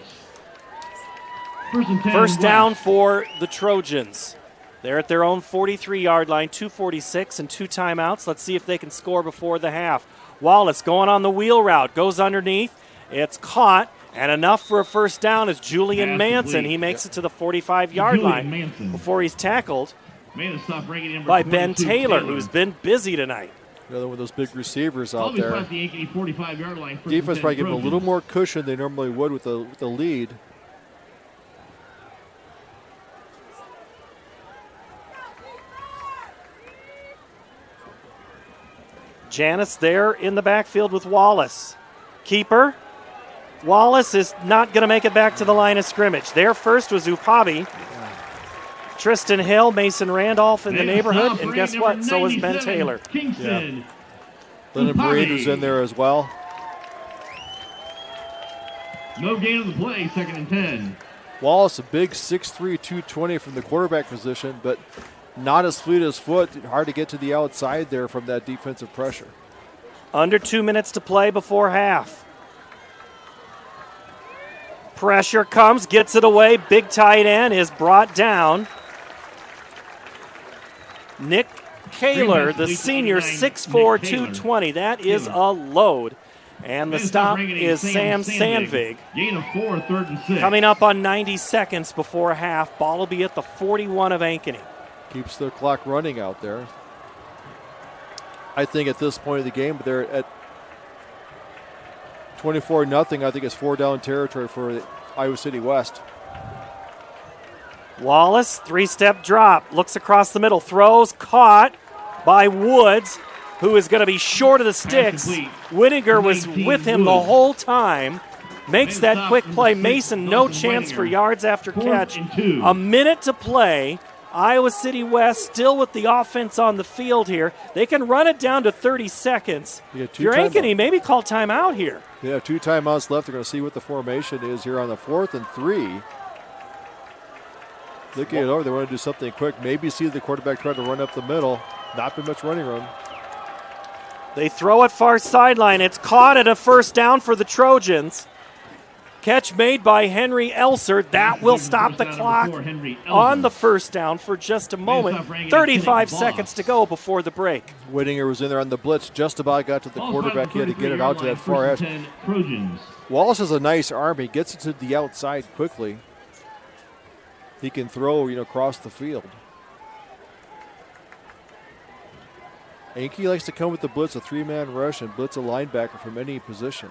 First down for the Trojans. They're at their own 43-yard line, 2:46 and 2 timeouts. Let's see if they can score before the half. Wallace going on the wheel route, goes underneath. It's caught, and enough for a first down is Julian Manson. He makes it to the 45-yard line before he's tackled by Ben Taylor, who's been busy tonight. Another one of those big receivers out there. The Ankeny 45-yard line. Defense probably give them a little more cushion they normally would with the lead. Janis there in the backfield with Wallace. Keeper. Wallace is not going to make it back to the line of scrimmage. There first was Upabi. Tristan Hill, Mason Randolph in the neighborhood, and guess what? So is Ben Taylor. Yeah. Lennon Breed was in there as well. No gain on the play, 2nd and 10. Wallace, a big 6'3", 220 from the quarterback position, but not as fleet as foot. Hard to get to the outside there from that defensive pressure. Under 2 minutes to play before half. Pressure comes, gets it away. Big tight end is brought down. Nick Kaler, the senior, 6'4", 220. That is a load. And the stop is Sam Sandvig. Gain of 4, 3rd and 6. Coming up on 90 seconds before half. Ball will be at the 41 of Ankeny. Keeps the clock running out there. I think at this point of the game, but they're at 24-0. I think it's 4-down territory for Iowa City West. Wallace, 3-step drop, looks across the middle, throws, caught by Woods, who is going to be short of the sticks. Whittinger was with him the whole time. Makes that quick play. Mason, no chance for yards after catch. A minute to play. Iowa City West still with the offense on the field here. They can run it down to 30 seconds. If you're Ankeny, maybe call timeout here. They have 2 timeouts left. They're going to see what the formation is here on the 4th and 3. Looking it over, they want to do something quick. Maybe see the quarterback try to run up the middle. Not been much running room. They throw it far sideline. It's caught at a first down for the Trojans. Catch made by Henry Elser. That will stop the clock on the first down for just a moment. 35 seconds to go before the break. Whittinger was in there on the blitz, just about got to the quarterback. He had to get it out to that far edge. Wallace has a nice arm. He gets it to the outside quickly. He can throw, across the field. Ankeny likes to come with the blitz, a 3-man rush, and blitz a linebacker from any position.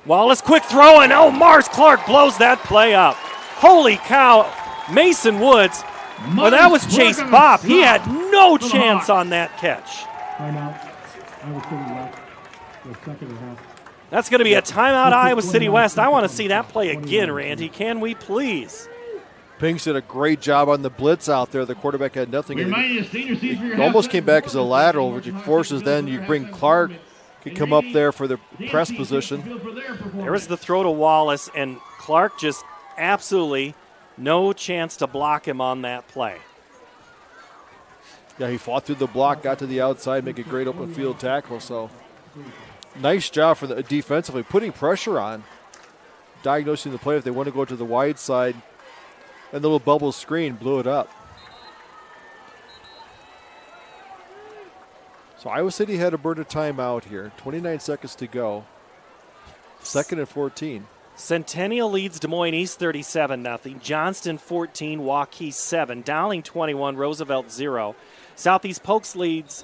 Wallace, quick throw, and Mars Clark blows that play up. Holy cow, Mason Woods. Well, that was Chase Bopp. He had no chance on that catch. Timeout. Iowa City West. The second and a half. That's going to be a timeout, Iowa City West. I want to see that play again, Randy. Can we please? Pinks did a great job on the blitz out there. The quarterback had nothing. It almost came back as a lateral, which forces then you bring Clark. Could come up there for the press position. There was the throw to Wallace, and Clark just absolutely no chance to block him on that play. Yeah, he fought through the block, got to the outside, make a great open field tackle. So nice job for the defensively, putting pressure on, diagnosing the play if they want to go to the wide side. And the little bubble screen blew it up. So Iowa City had to burn a timeout here. 29 seconds to go. 2nd and 14. Centennial leads Des Moines East 37-0. Johnston 14, Waukee 7. Dowling 21, Roosevelt 0. Southeast Polk leads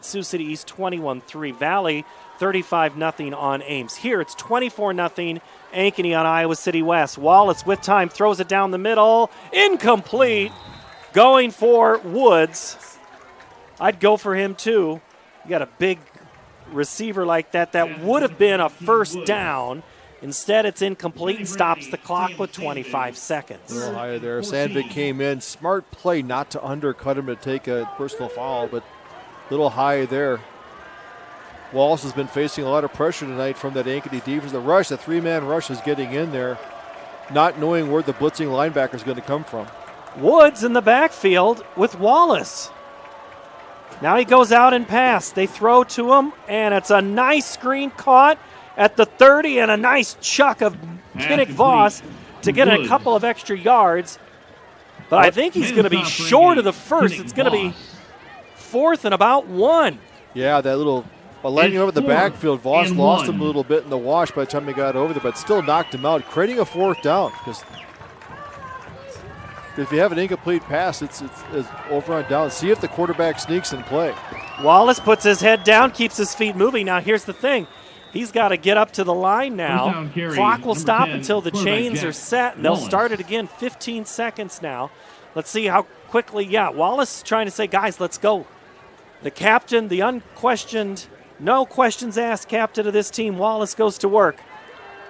Sioux City East 21-3. Valley 35-0 on Ames. Here it's 24-0 Ankeny on Iowa City West. Wallace with time throws it down the middle. Incomplete. Going for Woods. I'd go for him too. You got a big receiver like that. That would have been a first down. Instead, it's incomplete and stops the clock with 25 seconds. A little higher there. Sandvik came in. Smart play not to undercut him to take a personal foul, but a little high there. Wallace has been facing a lot of pressure tonight from that Ankeny defense. The rush, the 3-man rush is getting in there, not knowing where the blitzing linebacker is going to come from. Woods in the backfield with Wallace. Now he goes out and pass. They throw to him, and it's a nice screen caught at the 30 and a nice chuck of Kinnick Voss to get a couple of extra yards. But I think he's going to be short of the first. It's going to be 4th and about 1. Yeah, that little lighting over the backfield. Voss lost him a little bit in the wash by the time he got over there, but still knocked him out, creating a 4th down. Because if you have an incomplete pass, it's over on down. See if the quarterback sneaks in play. Wallace puts his head down, keeps his feet moving. Now here's the thing. He's got to get up to the line now. Clock will stop until the chains are set, and they'll start it again. 15 seconds now. Let's see how quickly. Yeah, Wallace is trying to say, guys, let's go. The captain, the unquestioned, no questions asked captain of this team, Wallace goes to work.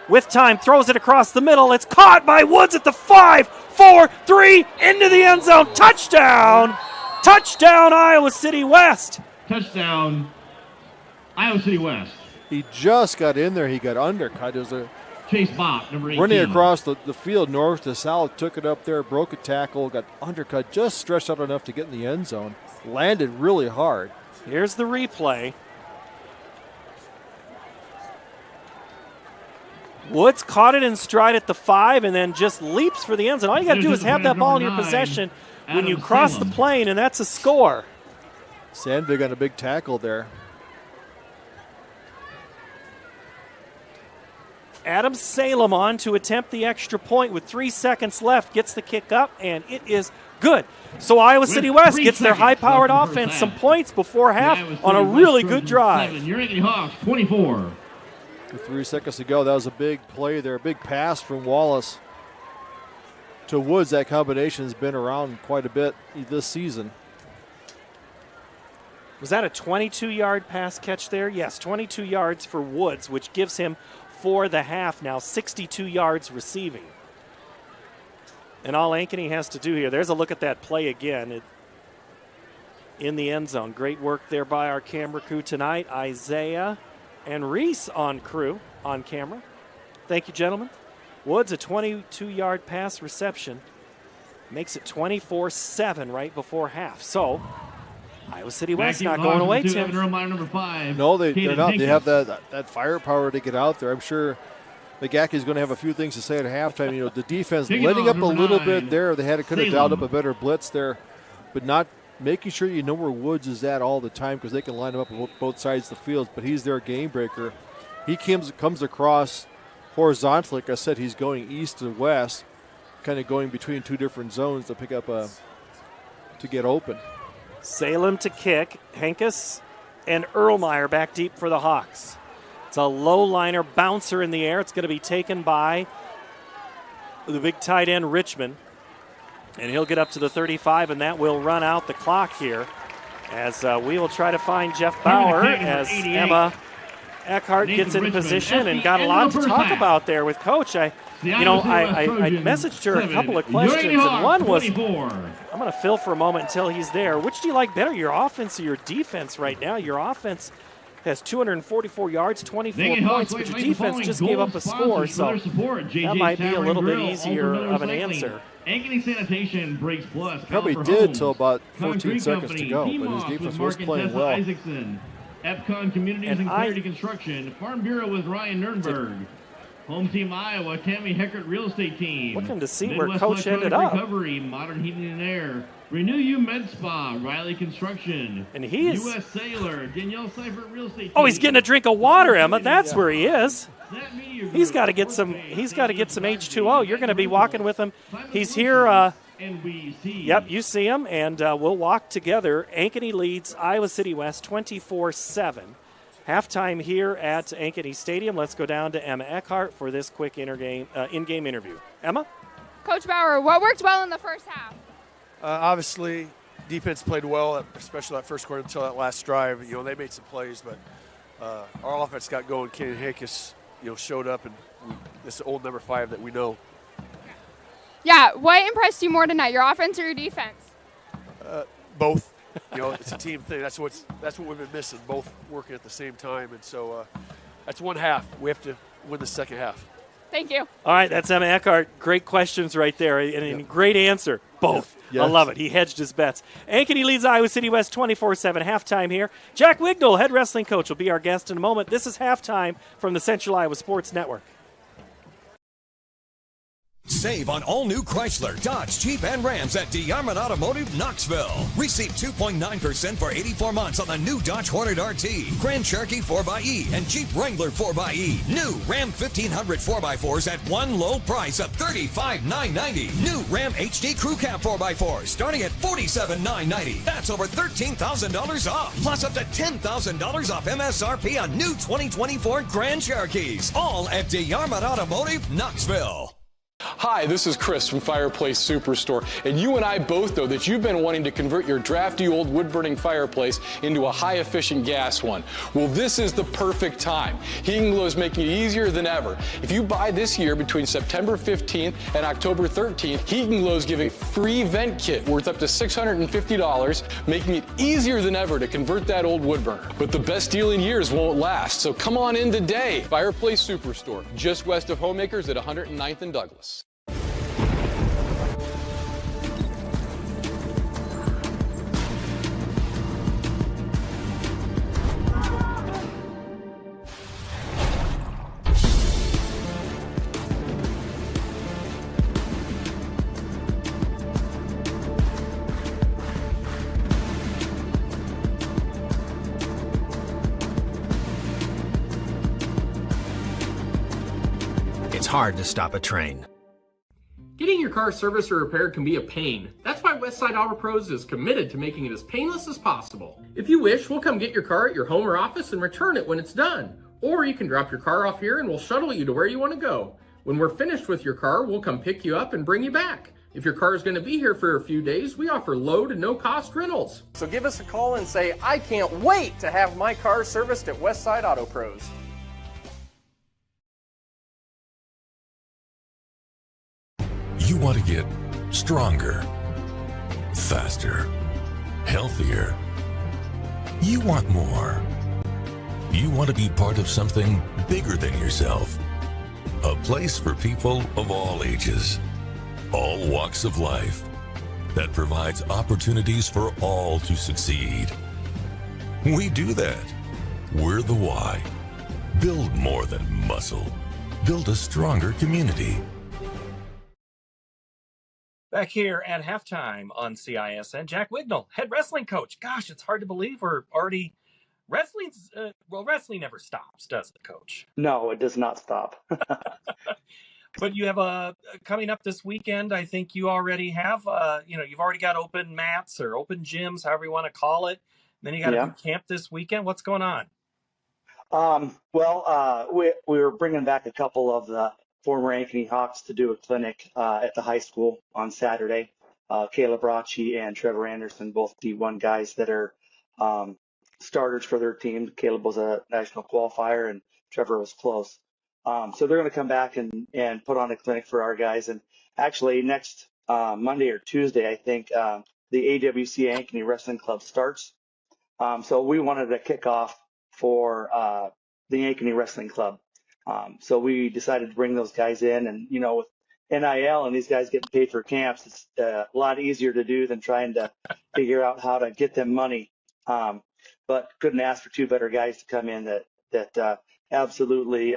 With time, throws it across the middle. It's caught by Woods at the 5, 4, 3, into the end zone. Touchdown! Touchdown, Iowa City West. Touchdown, Iowa City West. He just got in there. He got undercut. It was a Chase Bopp, number 18. Running across the field north to south, took it up there, broke a tackle, got undercut, just stretched out enough to get in the end zone. Landed really hard. Here's the replay. Woods caught it in stride at the 5 and then just leaps for the end zone. All you got to do is have that ball in your possession when you cross the plane, and that's a score. Sandvik on a big tackle there. Adam Salem on to attempt the extra point with 3 seconds left. Gets the kick up, and it is good. So Iowa City West gets their high-powered offense some points before half on a really good drive. Your Ankeny Hawks, 24. With 3 seconds to go, that was a big play there. A big pass from Wallace to Woods. That combination has been around quite a bit this season. Was that a 22-yard pass catch there? Yes, 22 yards for Woods, which gives him for the half now 62 yards receiving. And all Ankeny has to do here, there's a look at that play again in the end zone. Great work there by our camera crew tonight. Isaiah and Reese on camera. Thank you, gentlemen. Woods, a 22-yard pass reception, makes it 24-7 right before half. So, Iowa City West not going away, Tim. Number 5. No, they're not. They have that firepower to get out there. I'm sure McGacky's going to have a few things to say at halftime. You know, the defense letting up a little bit there. They could have dialed up a better blitz there, but not making sure you know where Woods is at all the time, because they can line him up on both sides of the field. But he's their game breaker. He comes across horizontally. Like I said, he's going east to west, kind of going between two different zones to pick up to get open. Salem to kick. Hankus and Erlmeyer back deep for the Hawks. It's a low liner bouncer in the air. It's going to be taken by the big tight end Richmond. And he'll get up to the 35, and that will run out the clock here as we will try to find Jeff Bauer as Emma Eckhart gets in position and got a lot to talk about there with Coach. I messaged her a couple of questions, and one was, I'm going to fill for a moment until he's there. Which do you like better, your offense or your defense right now? Your offense has 244 yards, 24 points, but your defense just gave up a score, so that might be a little bit easier of an answer. Ankeny Sanitation Brakes Plus. Probably did until about 14 seconds to go, but his defense was playing well. Isaacson, Epcon Communities and Clarity Construction, Farm Bureau with Ryan Nurnberg, Home Team Iowa, Tammy Heckert Real Estate Team. Looking to see Midwest where Coach Electronic ended up. Recovery, Modern Heating and Air, Renew You Med Spa, Riley Construction, and he is U.S. Sailor, Danielle Seifert Real Estate Team. Oh, he's getting a drink of water, Emma. That's where he is. He's got to get some. He's got to get some H2O. You're going to be walking with him. He's here. Yep, you see him, and we'll walk together. Ankeny leads Iowa City West 24-7. Halftime here at Ankeny Stadium. Let's go down to Emma Eckhart for this quick in-game interview. Emma? Coach Bauer, what worked well in the first half? Obviously, defense played well, especially that first quarter until that last drive. You know, they made some plays, but our offense got going. Kenny Hankus, showed up, and it's the old number 5 that we know. Yeah, what impressed you more tonight, your offense or your defense? Both. It's a team thing. That's what we've been missing, both working at the same time. And so that's one half. We have to win the second half. Thank you. All right, that's Emma Eckhart. Great questions right there, and a great answer. Both. Yes. I love it. He hedged his bets. Ankeny leads Iowa City West 24-7. Halftime here. Jack Wignall, head wrestling coach, will be our guest in a moment. This is halftime from the Central Iowa Sports Network. Save on all new Chrysler, Dodge, Jeep, and Rams at DeArmond Automotive, Knoxville. Receive 2.9% for 84 months on the new Dodge Hornet RT, Grand Cherokee 4xE, and Jeep Wrangler 4xE. New Ram 1500 4x4s at one low price of $35,990. New Ram HD Crew Cab 4x4 starting at $47,990. That's over $13,000 off, plus up to $10,000 off MSRP on new 2024 Grand Cherokees. All at DeArmond Automotive, Knoxville. Hi, this is Chris from Fireplace Superstore, and you and I both know that you've been wanting to convert your drafty old wood-burning fireplace into a high-efficient gas one. Well, this is the perfect time. Heating Glow is making it easier than ever. If you buy this year between September 15th and October 13th, Heating Glow is giving a free vent kit worth up to $650, making it easier than ever to convert that old wood burner. But the best deal in years won't last, so come on in today. Fireplace Superstore, just west of Homemakers at 109th and Douglas. It's hard to stop a train. Getting your car serviced or repaired can be a pain. That's why Westside Auto Pros is committed to making it as painless as possible. If you wish, we'll come get your car at your home or office and return it when it's done. Or you can drop your car off here and we'll shuttle you to where you want to go. When we're finished with your car, we'll come pick you up and bring you back. If your car is going to be here for a few days, we offer low to no cost rentals. So give us a call and say, I can't wait to have my car serviced at Westside Auto Pros. You want to get stronger, faster, healthier. You want more. You want to be part of something bigger than yourself. A place for people of all ages, all walks of life, that provides opportunities for all to succeed. We do that. We're the why. Build more than muscle. Build a stronger community. Back here at halftime on CISN, Jack Wignall, head wrestling coach. Gosh, it's hard to believe we're already wrestling's. Wrestling never stops, does it, Coach? No, it does not stop. But you have coming up this weekend. I think you already have. You've already got open mats or open gyms, however you want to call it. Then you got a big camp this weekend. What's going on? We were bringing back a couple of the former Ankeny Hawks to do a clinic at the high school on Saturday. Caleb Bracci and Trevor Anderson, both D1 guys that are starters for their team. Caleb was a national qualifier and Trevor was close. So they're going to come back and put on a clinic for our guys. And actually next Monday or Tuesday, I think the AWC Ankeny Wrestling Club starts. So we wanted to kick off for the Ankeny Wrestling Club. So we decided to bring those guys in. And, with NIL and these guys getting paid for camps, it's a lot easier to do than trying to figure out how to get them money. But couldn't ask for two better guys to come in that absolutely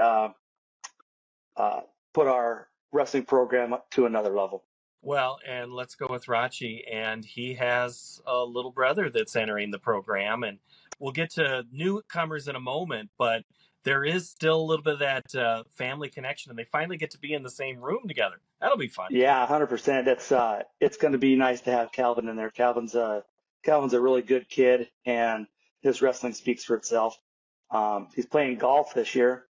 put our wrestling program up to another level. Well, and let's go with Rachi, and he has a little brother that's entering the program, and we'll get to newcomers in a moment, but there is still a little bit of that family connection, and they finally get to be in the same room together. That'll be fun. Yeah, 100%. It's going to be nice to have Calvin in there. Calvin's a really good kid, and his wrestling speaks for itself. He's playing golf this year,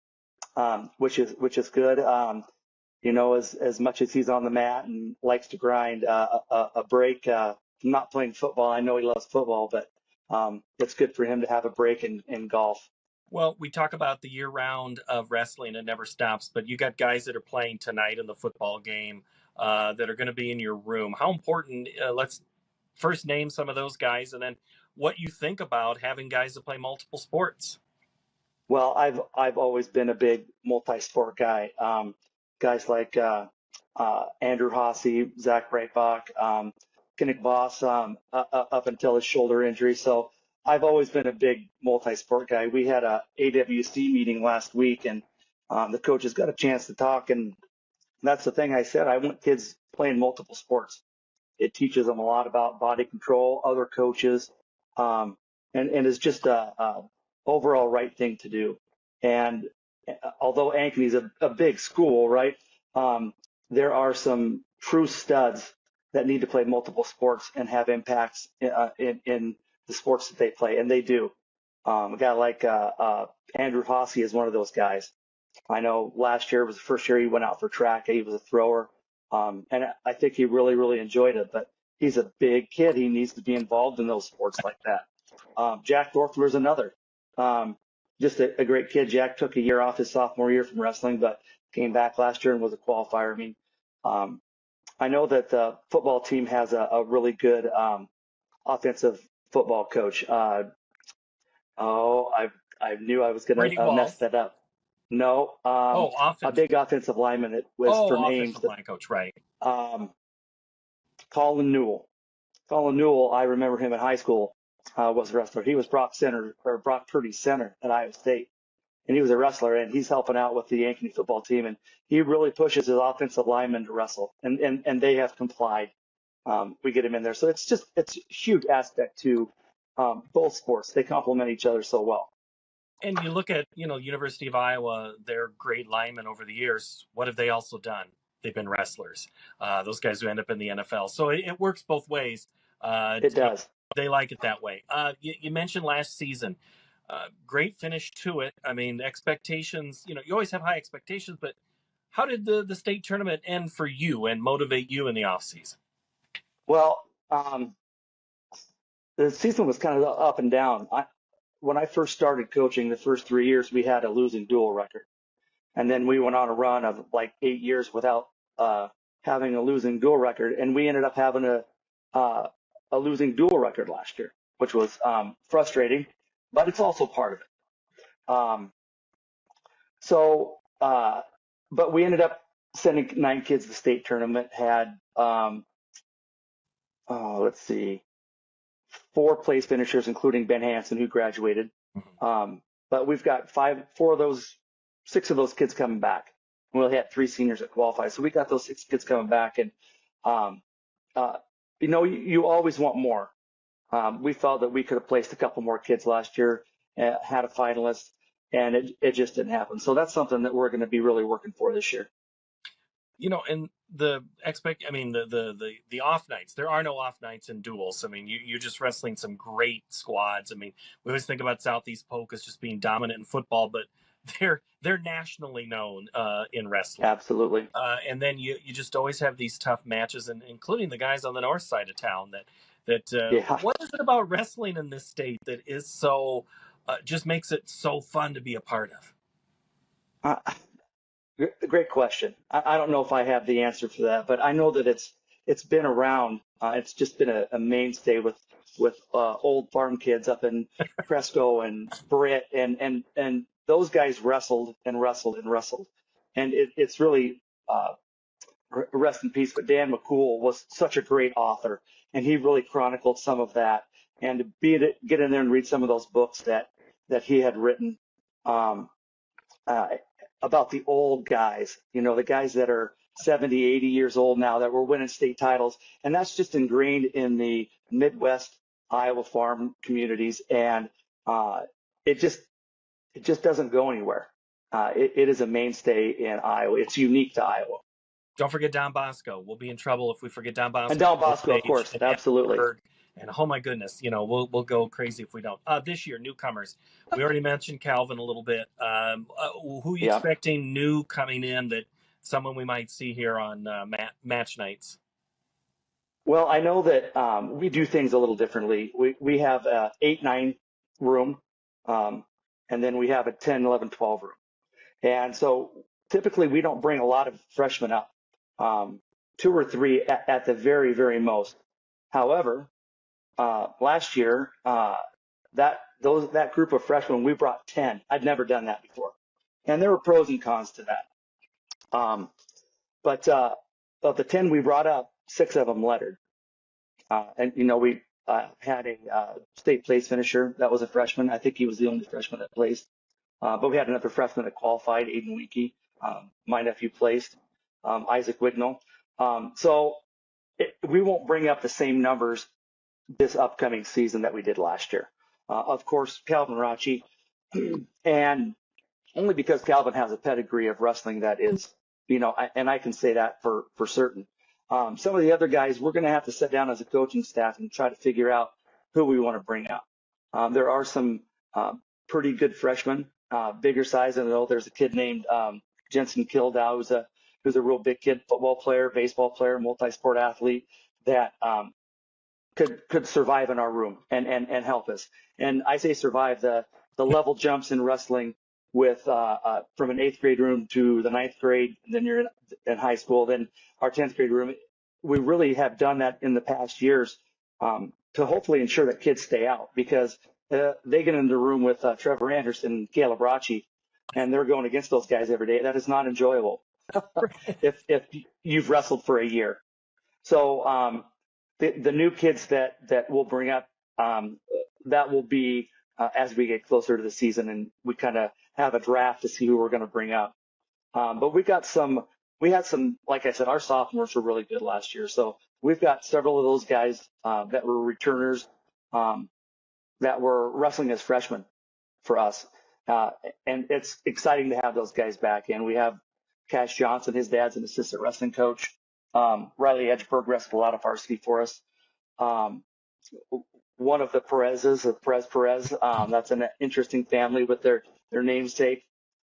which is good. As much as he's on the mat and likes to grind a break from not playing football. I know he loves football, but it's good for him to have a break in golf. Well, we talk about the year round of wrestling. It never stops, but you got guys that are playing tonight in the football game that are going to be in your room. How important, let's first name some of those guys and then what you think about having guys that play multiple sports. Well, I've always been a big multi-sport guy. Guys like Andrew Hasse, Zach Breitbach, Kinnick Voss up until his shoulder injury. So I've always been a big multi-sport guy. We had a AWC meeting last week, and the coaches got a chance to talk. And that's the thing I said. I want kids playing multiple sports. It teaches them a lot about body control, other coaches, and it's just a overall right thing to do. And although Ankeny is a big school, right, there are some true studs that need to play multiple sports and have impacts in the sports that they play, and they do. A guy like Andrew Hasse is one of those guys. I know last year was the first year he went out for track. He was a thrower, and I think he really, really enjoyed it. But he's a big kid. He needs to be involved in those sports like that. Jack Dorfler is another. Just a great kid. Jack took a year off his sophomore year from wrestling, but came back last year and was a qualifier. I mean, I know that the football team has a really good offensive football coach. I knew I was going to mess that up. No, a big offensive lineman that was from Ames. Line coach, right? Colin Newell. Colin Newell, I remember him in high school. Was a wrestler. He was Brock Purdy's center at Iowa State, and he was a wrestler. And he's helping out with the Ankeny football team, and he really pushes his offensive linemen to wrestle, and they have complied. We get him in there, so it's a huge aspect to both sports. They complement each other so well. And you look at University of Iowa, their great linemen over the years. What have they also done? They've been wrestlers. Those guys who end up in the NFL. So it works both ways. It does. They like it that way. You mentioned last season, great finish to it. I mean, expectations, you always have high expectations, but how did the state tournament end for you and motivate you in the offseason? Well, the season was kind of up and down. When I first started coaching, the first 3 years, we had a losing dual record. And then we went on a run of like 8 years without having a losing dual record. And we ended up having a losing dual record last year, which was frustrating, but it's also part of it. but we ended up sending 9 kids to the state tournament. Had let's see, 4 place finishers, including Ben Hansen, who graduated. But we've got 6 of those kids coming back. We only had 3 seniors that qualified, so we got those 6 kids coming back. And you always want more. We felt that we could have placed a couple more kids last year, had a finalist, and it just didn't happen. So that's something that we're going to be really working for this year. And the off nights, there are no off nights in duels. I mean, you're just wrestling some great squads. I mean, we always think about Southeast Polk as just being dominant in football, but they're nationally known in wrestling. Absolutely. And then you just always have these tough matches, and including the guys on the north side of town what is it about wrestling in this state that is so just makes it so fun to be a part of? Great question. I don't know if I have the answer for that, but I know that it's been around. It's just been a mainstay with old farm kids up in Cresco and Britt, and those guys wrestled and wrestled and wrestled, and it's really rest in peace. But Dan McCool was such a great author, and he really chronicled some of that. And to get in there and read some of those books that he had written. About the old guys, the guys that are 70, 80 years old now that were winning state titles. And that's just ingrained in the Midwest Iowa farm communities. And it just doesn't go anywhere. It is a mainstay in Iowa. It's unique to Iowa. Don't forget Don Bosco. We'll be in trouble if we forget Don Bosco. And Don Bosco, of course, absolutely. And oh my goodness, we'll go crazy if we don't. This year, newcomers. We already mentioned Calvin a little bit. Who are you expecting new coming in that someone we might see here on match nights? Well, I know that we do things a little differently. We have a 8-9 room, and then we have a 10, 11, 12 room. And so typically we don't bring a lot of freshmen up, 2 or 3 at the very, very most. However, last year, that group of freshmen, we brought 10. I'd never done that before. And there were pros and cons to that. But of the 10 we brought up, 6 of them lettered. And we had a state place finisher that was a freshman. I think he was the only freshman that placed. But we had another freshman that qualified, Aiden Weekey. My nephew placed, Isaac Wignall. So we won't bring up the same numbers this upcoming season that we did last year. Of course, Calvin Rachi, and only because Calvin has a pedigree of wrestling that is, and I can say that for certain. Some of the other guys, we're going to have to sit down as a coaching staff and try to figure out who we want to bring out. There are some pretty good freshmen, bigger size. I know there's a kid named Jensen Kildow, who's a real big kid, football player, baseball player, multi-sport athlete that could survive in our room and help us. And I say survive, the level jumps in wrestling with from an 8th grade room to the 9th grade, and then you're in high school, then our 10th grade room. We really have done that in the past years to hopefully ensure that kids stay out, because they get into the room with Trevor Anderson and Caleb Rachi, and they're going against those guys every day. That is not enjoyable if you've wrestled for a year. So the new kids that we'll bring up, that will be as we get closer to the season, and we kind of have a draft to see who we're going to bring up. But we had some, like I said, our sophomores were really good last year. So we've got several of those guys that were returners that were wrestling as freshmen for us. And it's exciting to have those guys back. And we have Cash Johnson, his dad's an assistant wrestling coach. Riley Edgeberg wrestled a lot of varsity for us. One of the Perez's, Perez, that's an interesting family with their namesake.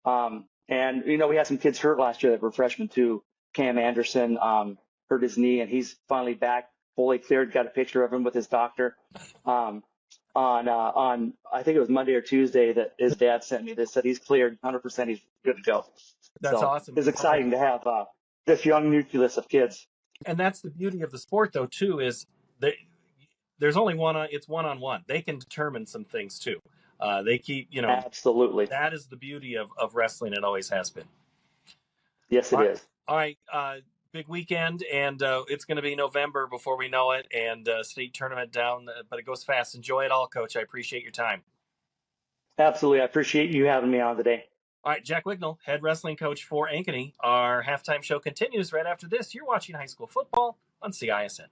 And, we had some kids hurt last year that were freshmen too. Cam Anderson hurt his knee, and he's finally back, fully cleared. Got a picture of him with his doctor on I think it was Monday or Tuesday that his dad sent me. They said he's cleared, 100%. He's good to go. That's awesome. It's exciting to have this young nucleus of kids. And that's the beauty of the sport, though, too, is that there's only it's one-on-one. They can determine some things too. They keep, Absolutely. That is the beauty of wrestling. It always has been. Yes, it is. All right. Big weekend, and it's going to be November before we know it, and state tournament down, but it goes fast. Enjoy it all, Coach. I appreciate your time. Absolutely. I appreciate you having me on today. All right, Jack Wignall, head wrestling coach for Ankeny. Our halftime show continues right after this. You're watching high school football on CISN.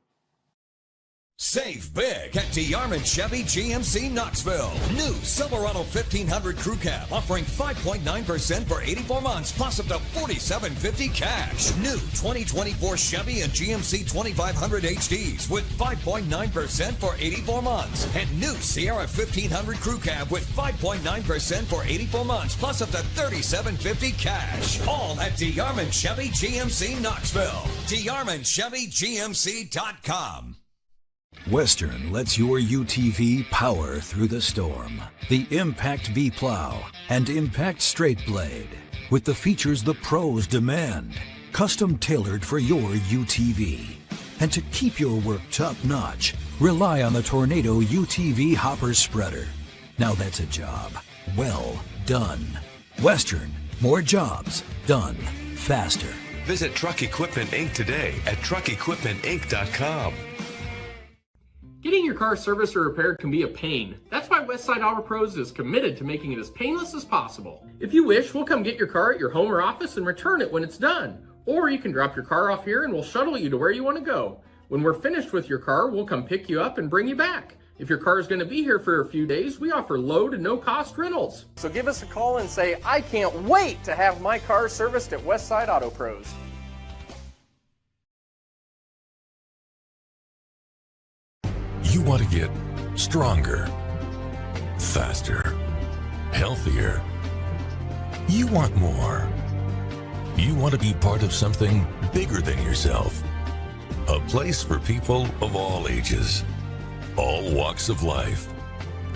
Save big at DeArmond Chevy GMC Knoxville. New Silverado 1500 Crew Cab offering 5.9% for 84 months plus up to $4,750 cash. New 2024 Chevy and GMC 2500 HDs with 5.9% for 84 months. And new Sierra 1500 Crew Cab with 5.9% for 84 months plus up to $3,750 cash. All at DeArmond Chevy GMC Knoxville. DeArmondChevyGMC.com. Western lets your UTV power through the storm. The Impact V Plow and Impact Straight Blade, with the features the pros demand, custom tailored for your UTV. And to keep your work top-notch, rely on the Tornado UTV Hopper Spreader. Now that's a job well done. Western, more jobs done faster. Visit Truck Equipment Inc. today at truckequipmentinc.com. Getting your car serviced or repaired can be a pain. That's why Westside Auto Pros is committed to making it as painless as possible. If you wish, we'll come get your car at your home or office and return it when it's done. Or you can drop your car off here and we'll shuttle you to where you want to go. When we're finished with your car, we'll come pick you up and bring you back. If your car is going to be here for a few days, we offer low to no cost rentals. So give us a call and say, I can't wait to have my car serviced at Westside Auto Pros. You want to get stronger, faster, healthier. You want more. You want to be part of something bigger than yourself. A place for people of all ages, all walks of life,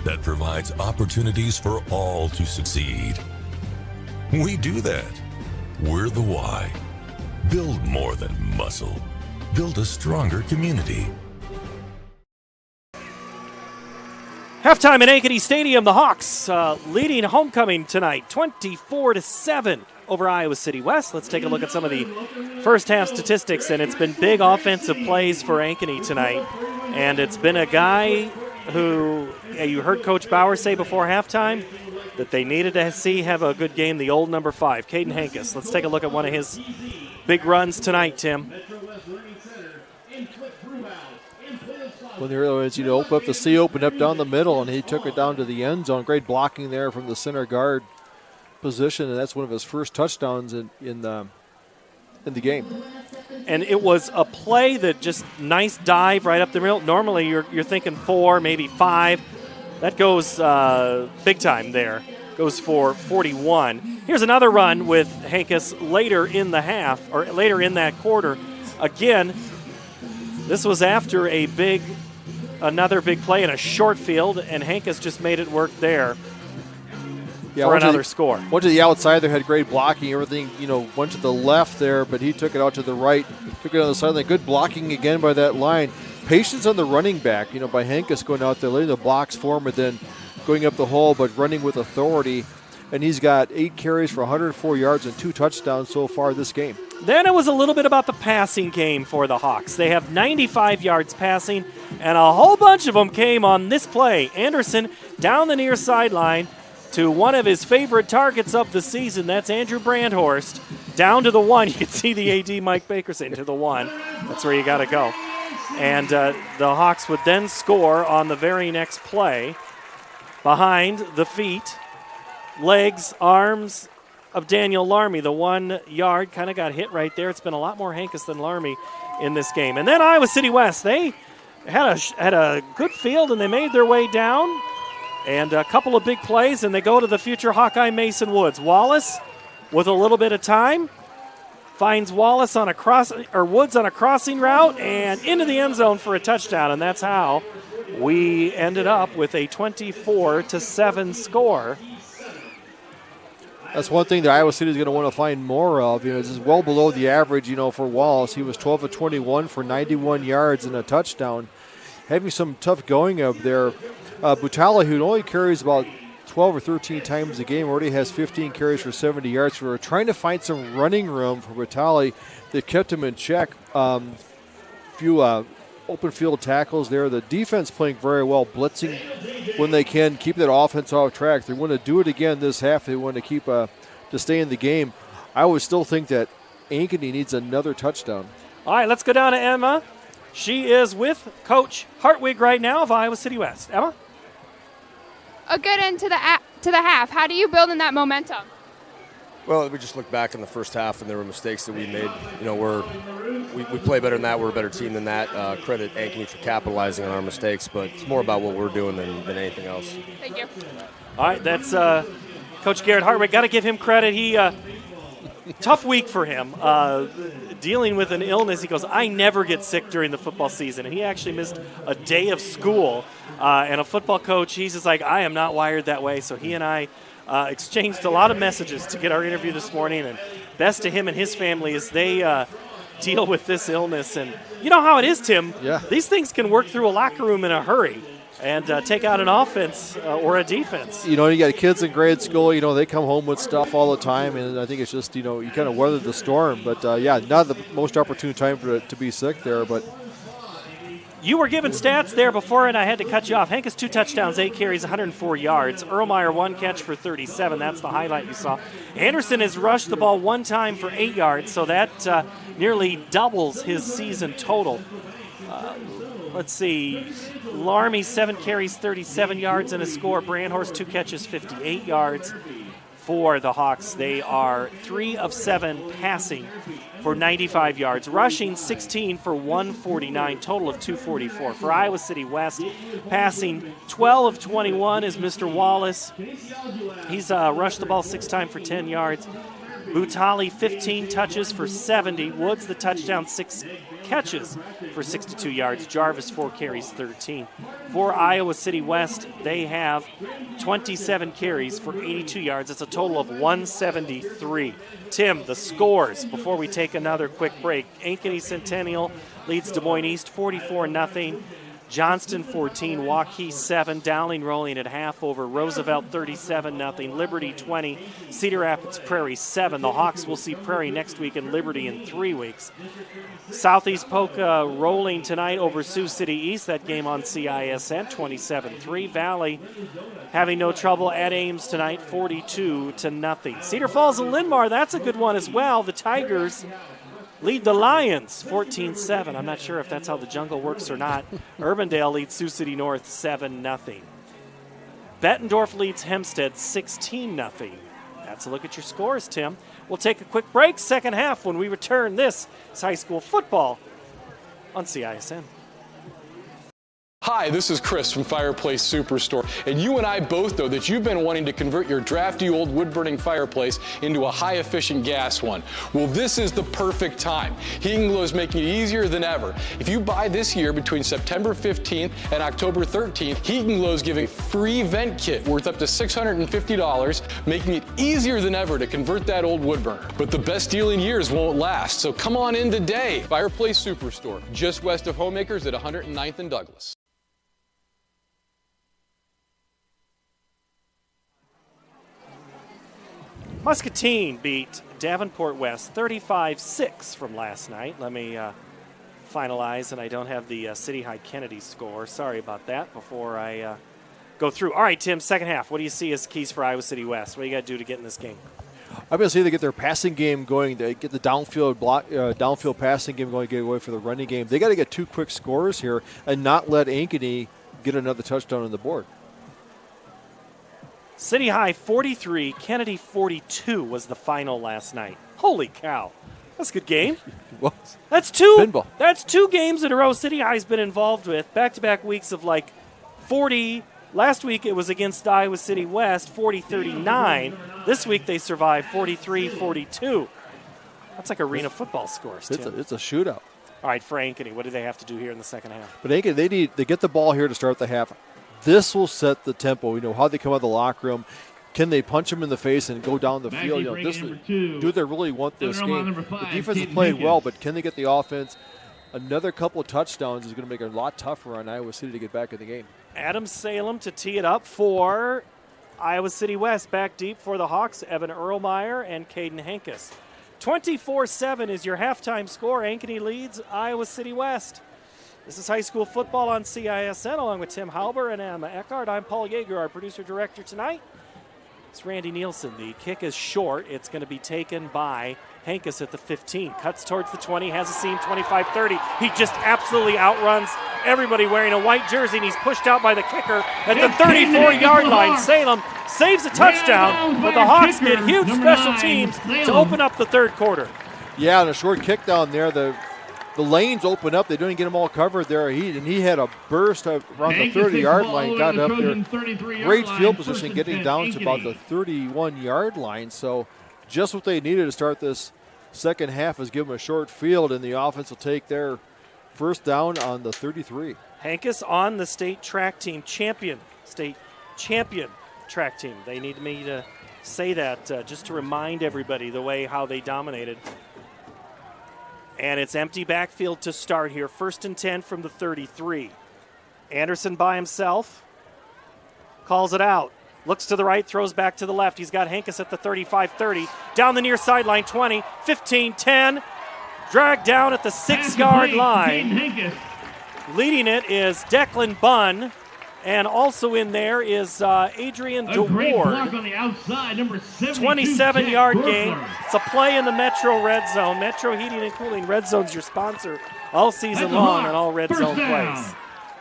that provides opportunities for all to succeed. We do that. We're the why. Build more than muscle. Build a stronger community. Halftime at Ankeny Stadium, the Hawks leading homecoming tonight, 24-7 over Iowa City West. Let's take a look at some of the first half statistics, and it's been big offensive plays for Ankeny tonight. And it's been a guy who you heard Coach Bauer say before halftime that they needed to have a good game, the old number 5, Caden Hankus. Let's take a look at one of his big runs tonight, Tim. When the earlier was, open up the C, opened up down the middle, and he took it down to the end zone. Great blocking there from the center guard position, and that's one of his first touchdowns in the game. And it was a play that just nice dive right up the middle. Normally you're thinking 4, maybe 5. That goes big time there. Goes for 41. Here's another run with Hankus later in the half, or later in that quarter. Again, this was after another big play in a short field, and Hankus just made it work there for another score. Went to the outside there, had great blocking. Everything, went to the left there, but he took it out to the right. Took it on the sideline. Good blocking again by that line. Patience on the running back, by Hankus going out there, letting the blocks form, and then going up the hole, but running with authority. And he's got 8 carries for 104 yards and 2 touchdowns so far this game. Then it was a little bit about the passing game for the Hawks. They have 95 yards passing, and a whole bunch of them came on this play. Anderson down the near sideline to one of his favorite targets of the season. That's Andrew Brandhorst. Down to the 1. You can see the AD Mike Baker saying to the 1. That's where you got to go. And the Hawks would then score on the very next play behind the feet, legs, arms of Daniel Larmy. The 1 yard kind of got hit right there. It's been a lot more Hankus than Larmy in this game. And then Iowa City West, they had a good field, and they made their way down. And a couple of big plays, and they go to the future Hawkeye Mason Woods. Wallace, with a little bit of time, finds Woods on a crossing route and into the end zone for a touchdown. And that's how we ended up with a 24-7 score. That's one thing that Iowa City is going to want to find more of. This is well below the average, for Wallace. He was 12 of 21 for 91 yards and a touchdown. Having some tough going up there. Butala, who only carries about 12 or 13 times a game, already has 15 carries for 70 yards. We're trying to find some running room for Vitale that kept him in check. Few open field tackles there. The defense playing very well, blitzing when they can, keep that offense off track. They want to do it again this half. They want to keep to stay in the game. I would still think that Ankeny needs another touchdown. All right, let's go down to Emma. She is with Coach Hartwig right now of Iowa City West. Emma? A good end to the half. How do you build in that momentum? Well, we just look back in the first half, and there were mistakes that we made. You know, we play better than that. We're a better team than that. Credit Ankeny for capitalizing on our mistakes, but it's more about what we're doing than anything else. Thank you. All right, that's Coach Garrett Hartwig. Got to give him credit. He tough week for him, dealing with an illness. He goes, I never get sick during the football season, and he actually missed a day of school. And a football coach, he's just like, I am not wired that way. So he and I exchanged a lot of messages to get our interview this morning, and best to him and his family as they deal with this illness. And you know how it is, Tim. Yeah. These things can work through a locker room in a hurry and take out an offense or a defense. You know, you got kids in grade school, you know, they come home with stuff all the time, and I think it's just, you know, you kind of weather the storm. But, not the most opportune time to be sick there, but you were given stats there before, and I had to cut you off. Hank has 2 touchdowns, 8 carries, 104 yards. Erlmeyer 1 catch for 37. That's the highlight you saw. Anderson has rushed the ball 1 time for 8 yards, so that nearly doubles his season total. Let's see. Larmy 7 carries, 37 yards, and a score. Brandhorst 2 catches, 58 yards. For the Hawks, they are 3 of 7 passing for 95 yards. Rushing 16 for 149, total of 244. For Iowa City West, passing 12 of 21 is Mr. Wallace. He's rushed the ball 6 times for 10 yards. Butali 15 touches for 70. Woods the touchdown, 6 catches for 62 yards. Jarvis 4 carries, 13. For Iowa City West, they have 27 carries for 82 yards. It's a total of 173. Tim, the scores before we take another quick break. Ankeny Centennial leads Des Moines East 44-0. Johnston 14, Waukee 7, Dowling rolling at half over Roosevelt 37-0, Liberty 20, Cedar Rapids Prairie 7. The Hawks will see Prairie next week and Liberty in 3 weeks. Southeast Polka rolling tonight over Sioux City East. That game on CISN 27-3. Valley having no trouble at Ames tonight 42-0. Cedar Falls and Linn-Mar, that's a good one as well. The Tigers lead the Lions 14-7. I'm not sure if that's how the jungle works or not. Urbandale leads Sioux City North 7-0. Bettendorf leads Hempstead 16-0. That's a look at your scores, Tim. We'll take a quick break. Second half when we return. This is high school football on CISN. Hi, this is Chris from Fireplace Superstore, and you and I both know that you've been wanting to convert your drafty old wood-burning fireplace into a high-efficient gas one. Well, this is the perfect time. Heating Glow is making it easier than ever. If you buy this year between September 15th and October 13th, Heating Glow is giving a free vent kit worth up to $650, making it easier than ever to convert that old wood burner. But the best deal in years won't last, so come on in today. Fireplace Superstore, just west of Homemakers at 109th and Douglas. Muscatine beat Davenport West 35-6 from last night. Let me finalize, and I don't have the City High Kennedy score. Sorry about that before I go through. All right, Tim, second half. What do you see as keys for Iowa City West? What do you got to do to get in this game? I'm going to say they get their passing game going. They get the downfield passing game going, get away for the running game. They got to get 2 quick scores here and not let Ankeny get another touchdown on the board. City High 43, Kennedy 42 was the final last night. Holy cow. That's a good game. That's 2. Pinball. That's 2 games in a row City High's been involved with. Back-to-back weeks of like 40. Last week it was against Iowa City West, 40-39. This week they survived 43-42. That's like arena football scores, Tim. It's a shootout. All right, for Ankeny, what do they have to do here in the second half? But Ankeny, they get the ball here to start the half. This will set the tempo. You know, how they come out of the locker room. Can they punch them in the face and go down the field? You know, do they really want this game? The defense is playing well, but can they get the offense? Another couple of touchdowns is going to make it a lot tougher on Iowa City to get back in the game. Adam Salem to tee it up for Iowa City West back deep for the Hawks, Evan Erlmeyer and Caden Hankus. 24-7 is your halftime score. Ankeny leads Iowa City West. This is high school football on CISN, along with Tim Halber and Emma Eckhart. I'm Paul Yeager, our producer-director tonight. It's Randy Nielsen. The kick is short. It's going to be taken by Hankus at the 15. Cuts towards the 20, has a seam, 25-30. He just absolutely outruns everybody wearing a white jersey, and he's pushed out by the kicker at the 34-yard line. Salem saves a touchdown, but the Hawks get huge special teams to open up the third quarter. Yeah, and a short kick down there. The lanes open up. They didn't get them all covered there. He had a burst around the 30-yard line, got up there. Great field position getting down to about the 31-yard line. So just what they needed to start this second half is give them a short field, and the offense will take their first down on the 33. Hankus on the state track team state champion track team. They need me to say that just to remind everybody how they dominated. And it's empty backfield to start here. 1st and 10 from the 33. Anderson by himself. Calls it out. Looks to the right, throws back to the left. He's got Hankus at the 35-30. Down the near sideline, 20, 15, 10. Dragged down at the 6-yard line. Leading it is Declan Bunn. And also in there is Adrian DeWard. 27-yard gain. It's a play in the Metro Red Zone. Metro Heating and Cooling. Red Zone's your sponsor all season long on all Red Zone plays.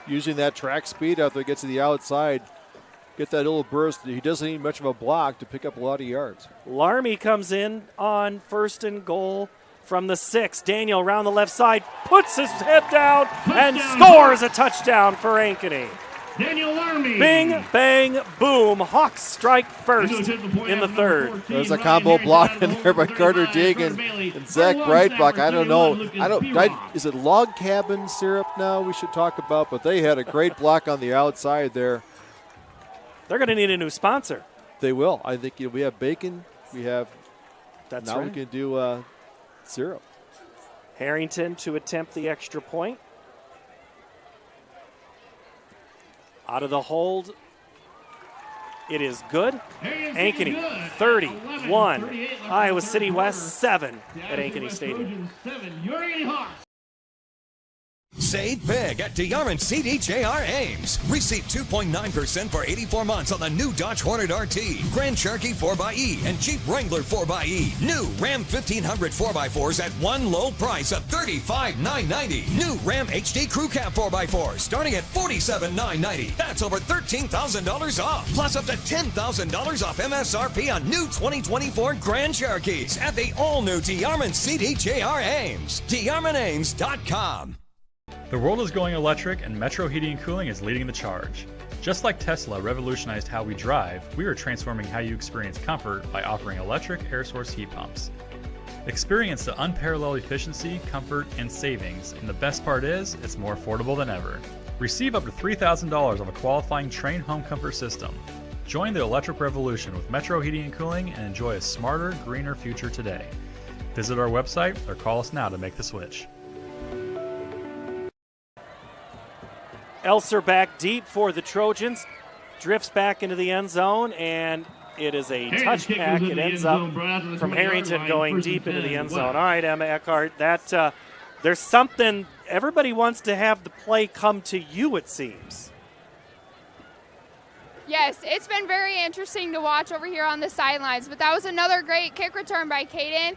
Using that track speed after it gets to the outside. Get that little burst. He doesn't need much of a block to pick up a lot of yards. Larmy comes in on 1st and goal from the 6. Daniel around the left side. Puts his head down and scores a touchdown for Ankeny. Daniel Larmy. Bing, bang, boom. Hawks strike first in the third. There's a combo block in there by Carter Deegan and Zach Breitbach. I don't know. Is it log cabin syrup now we should talk about? But they had a great block on the outside there. They're going to need a new sponsor. They will. I think we have bacon. We have. That's now right. We can do syrup. Harrington to attempt the extra point. Out of the hold, it is good. Ankeny 31, Iowa City West 7 at Ankeny Stadium. Save big at DeArmond CDJR Ames. Receive 2.9% for 84 months on the new Dodge Hornet RT, Grand Cherokee 4xE, and Jeep Wrangler 4xE. New Ram 1500 4x4s at one low price of $35,990. New Ram HD Crew Cab 4x4 starting at $47,990. That's over $13,000 off. Plus up to $10,000 off MSRP on new 2024 Grand Cherokees at the all-new DeArmond CDJR Ames. DeArmondAmes.com. The world is going electric, and Metro Heating and Cooling is leading the charge. Just like Tesla revolutionized how we drive, we are transforming how you experience comfort by offering electric air source heat pumps. Experience the unparalleled efficiency, comfort, and savings, and the best part is, it's more affordable than ever. Receive up to $3,000 of a qualifying Trane home comfort system. Join the electric revolution with Metro Heating and Cooling and enjoy a smarter, greener future today. Visit our website or call us now to make the switch. Elser back deep for the Trojans. Drifts back into the end zone, and it is a touchback. It ends up from Harrington going deep into the end zone. All right, Emma Eckhart, there's something, everybody wants to have the play come to you, it seems. Yes, it's been very interesting to watch over here on the sidelines, but that was another great kick return by Caden.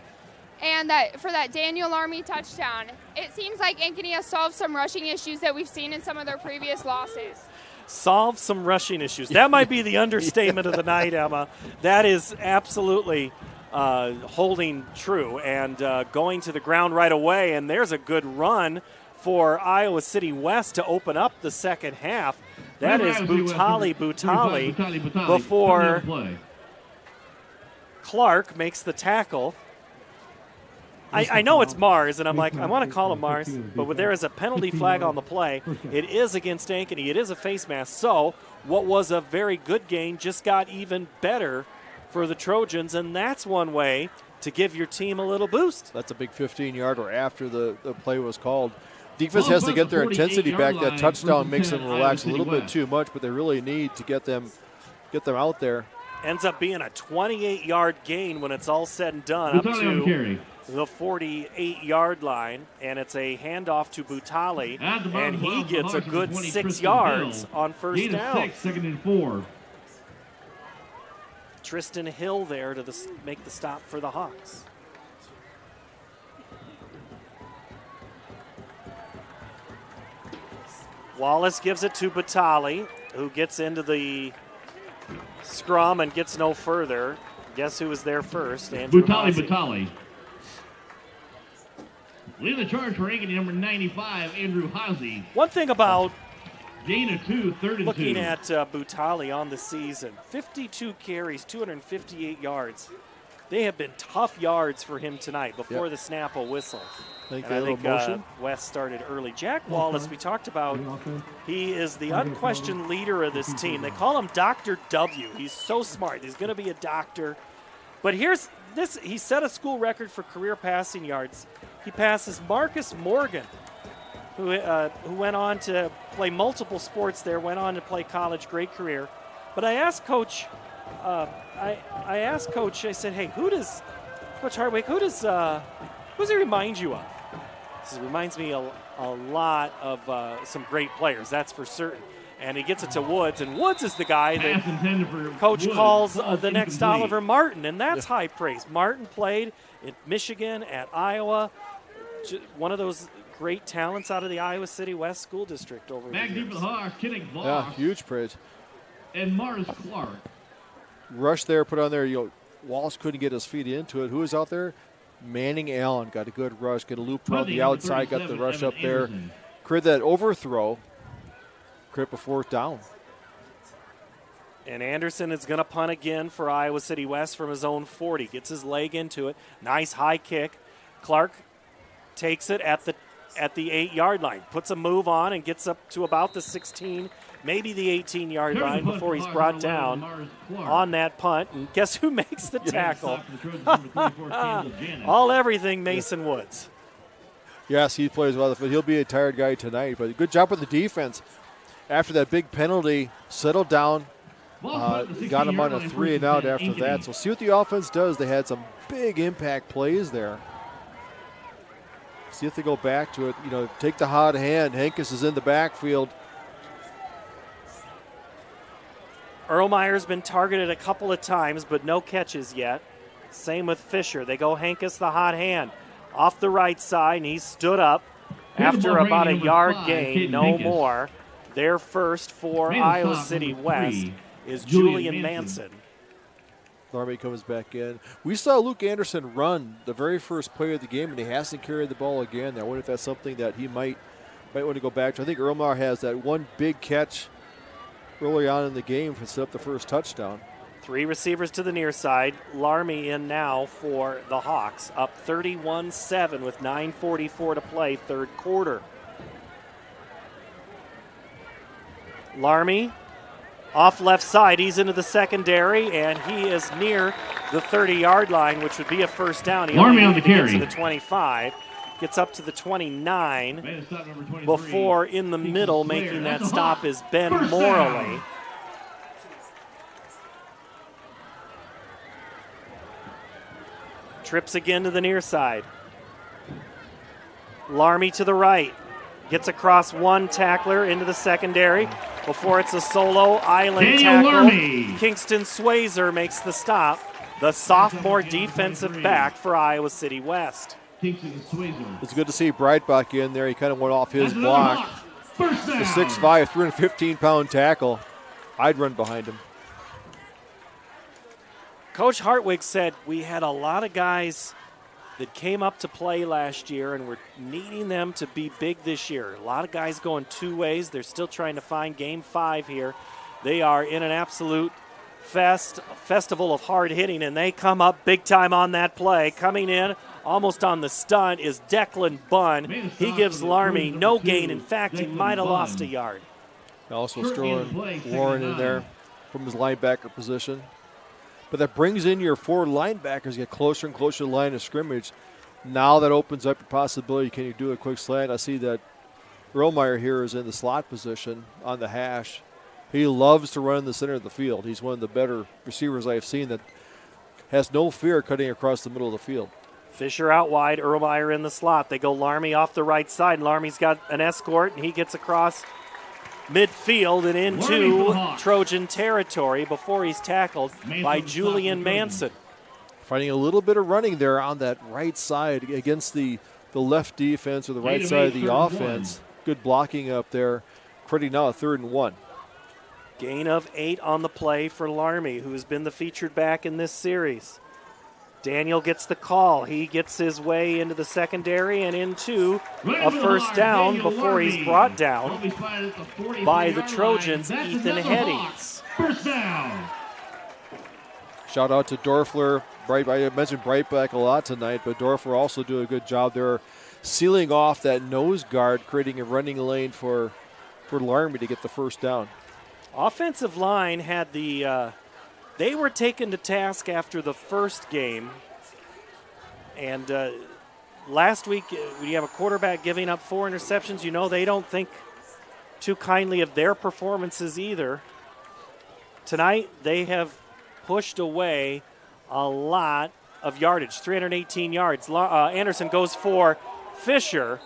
And for that Daniel Larmy touchdown. It seems like Ankeny has solved some rushing issues that we've seen in some of their previous losses. Solve some rushing issues. That might be the understatement of the night, Emma. That is absolutely holding true and going to the ground right away. And there's a good run for Iowa City West to open up the second half. That is Butali before Clark makes the tackle. I know it's Mars, and I'm like, I want to call him Mars, but there is a penalty flag on the play. It is against Ankeny. It is a face mask. So what was a very good game just got even better for the Trojans, and that's one way to give your team a little boost. That's a big 15-yarder after the play was called. Defense has to get their intensity back. That touchdown makes them relax a little bit too much, but they really need to get them get them out there. Ends up being a 28-yard gain when it's all said and done, up to the 48-yard line, and it's a handoff to Butali, and he gets a good 6 yards on first down. 6, 2nd and 4. Tristan Hill there to make the stop for the Hawks. Wallace gives it to Butali, who gets into the scrum and gets no further. Guess who was there first? Andrew Butali. Leading the charge for Ankeny, number 95, Andrew Hazy. One thing about gain of 2, 3rd and 2. Looking at Butali on the season, 52 carries, 258 yards. They have been tough yards for him tonight before the snap will whistle. I think West started early. Jack Wallace, we talked about, he is the unquestioned leader of this team. They call him Dr. W. He's so smart. He's going to be a doctor. But here's this. He set a school record for career passing yards. He passes Marcus Morgan, who went on to play multiple sports there, went on to play college, great career. But I asked Coach, I said, hey, Coach Hartwig, who does he remind you of? He says, reminds me a lot of some great players, that's for certain. And he gets it to Woods, and Woods is the guy that Coach calls the next incomplete. Oliver Martin, and that's high praise. Martin played in Michigan, at Iowa, one of those great talents out of the Iowa City West School District over Back the deep years. for the Hawks, Kenny Voss. Yeah, huge praise. And Mars Clark. Rush there, put on there. Wallace couldn't get his feet into it. Who was out there? Manning Allen got a good rush, get a loop around the outside, got the rush up there. Created that overthrow. Create a 4th down. And Anderson is going to punt again for Iowa City West from his own 40. Gets his leg into it. Nice high kick. Clark takes it at the 8-yard line. Puts a move on and gets up to about the 16, maybe the 18-yard line before he's brought down on that punt. And guess who makes the tackle? Everything Mason Woods. Yes, he plays well. He'll be a tired guy tonight, but good job with the defense. After that big penalty, settled down, got him on a 3 and out after that. So see what the offense does. They had some big impact plays there. See if they go back to it. Take the hot hand. Hankins is in the backfield. Erlmeyer's been targeted a couple of times, but no catches yet. Same with Fisher. They go Hankins the hot hand off the right side, and he stood up after about a yard gain, no more. Their first for Iowa City West is Julian Manson. Larmy comes back in. We saw Luke Anderson run the very first play of the game, and he hasn't carried the ball again. I wonder if that's something that he might want to go back to. I think Erlmeyer has that one big catch early on in the game to set up the first touchdown. 3 receivers to the near side. Larmy in now for the Hawks, up 31-7 with 9:44 to play, third quarter. Larmy off left side. He's into the secondary, and he is near the 30-yard line, which would be a first down. He Larmy only on the gets carry. to the 25. Gets up to the 29 before in the middle making that stop is Ben Morley. Trips again to the near side. Larmy to the right. Gets across one tackler into the secondary before it's a solo island tackle. Larmy. Kingston Swazer makes the stop. The sophomore defensive back for Iowa City West. It's good to see Breitbach in there. He kind of went off his block. The 6'5", 315-pound tackle. I'd run behind him. Coach Hartwig said we had a lot of guys that came up to play last year, and we're needing them to be big this year. A lot of guys going 2 ways. They're still trying to find game 5 here. They are in an absolute festival of hard hitting, and they come up big time on that play. Coming in almost on the stunt is Declan Bunn. He gives Larmy no gain. In fact, he might have lost a yard. Also throwing Warren in there from his linebacker position. But that brings in your 4 linebackers, get closer and closer to the line of scrimmage. Now that opens up your possibility. Can you do a quick slant? I see that Erlmeyer here is in the slot position on the hash. He loves to run in the center of the field. He's one of the better receivers I've seen that has no fear cutting across the middle of the field. Fisher out wide, Erlmeyer in the slot. They go Larmy off the right side. Larmy's got an escort, and he gets across midfield and into Trojan territory before he's tackled by Julian Manson. Finding a little bit of running there on that right side against the left defense or the right side of the offense. Good blocking up there. Creating now a 3rd and 1. Gain of 8 on the play for Larmy, who's been the featured back in this series. Daniel gets the call. He gets his way into the secondary and into a first down before he's brought down by the Trojans, Ethan Headings. First down. Shout out to Dorfler. I mentioned Brightback a lot tonight, but Dorfler also do a good job there sealing off that nose guard, creating a running lane for Larmy to get the first down. Offensive line had they were taken to task after the first game. And last week, when you have a quarterback giving up 4 interceptions, you know they don't think too kindly of their performances either. Tonight, they have pushed away a lot of yardage, 318 yards. Anderson goes for Fisher.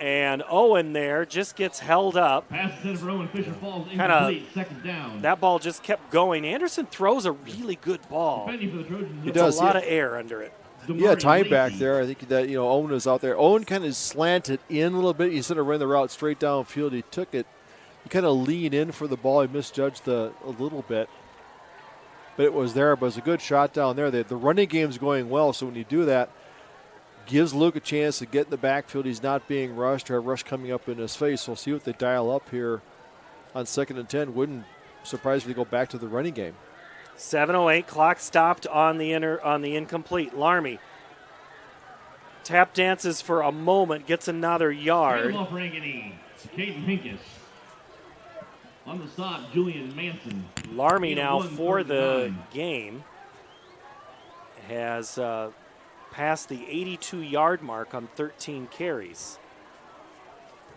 And Owen there just gets held up. Pass intended for Owen. Fisher falls incomplete. Second down. That ball just kept going. Anderson throws a really good ball. For the Trojans, He does. A lot of air under it. Yeah, time back there. I think that Owen was out there. Owen kind of slanted in a little bit instead of running the route straight downfield. He took it. He kind of leaned in for the ball. He misjudged a little bit, but it was there. But it was a good shot down there. The running game's going well, so when you do that, gives Luke a chance to get in the backfield. He's not being rushed or a rush coming up in his face. We'll see what they dial up here on 2nd and 10. Wouldn't surprise if they go back to the running game. 7:08, clock stopped on the incomplete. Larmy tap dances for a moment, gets another yard. Off for Ankeny. Caden Hinkes. On the stop, Julian Manson. Larmy now for the game has passed the 82-yard mark on 13 carries.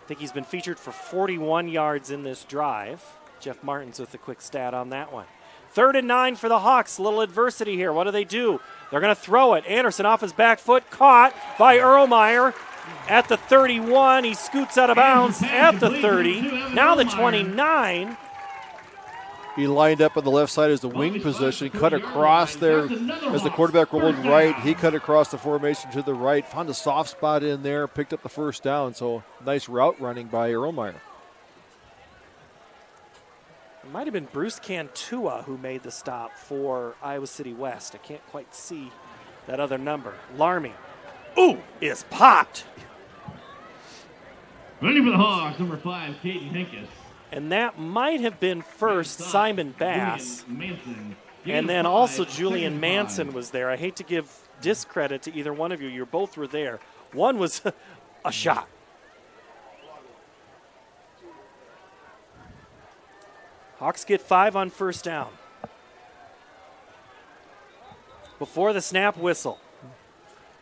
I think he's been featured for 41 yards in this drive. Jeff Martins with a quick stat on that one. 3rd and 9 for the Hawks. A little adversity here. What do? They're going to throw it. Anderson off his back foot, caught by Erlmeyer at the 31. He scoots out of bounds at the 30. Now the 29. He lined up on the left side as the wing position, cut across there as the quarterback rolled right. He cut across the formation to the right, found a soft spot in there, picked up the first down. So nice route running by Erlmeyer. It might have been Bruce Cantua who made the stop for Iowa City West. I can't quite see that other number. Larmy. Ooh, is popped. Ready for the Hawks, number 5, Caden Hinkes. And that might have been first Simon Bass. And then also Julian Manson was there. I hate to give discredit to either one of you. You both were there. One was a shot. Hawks get 5 on first down. Before the snap whistle.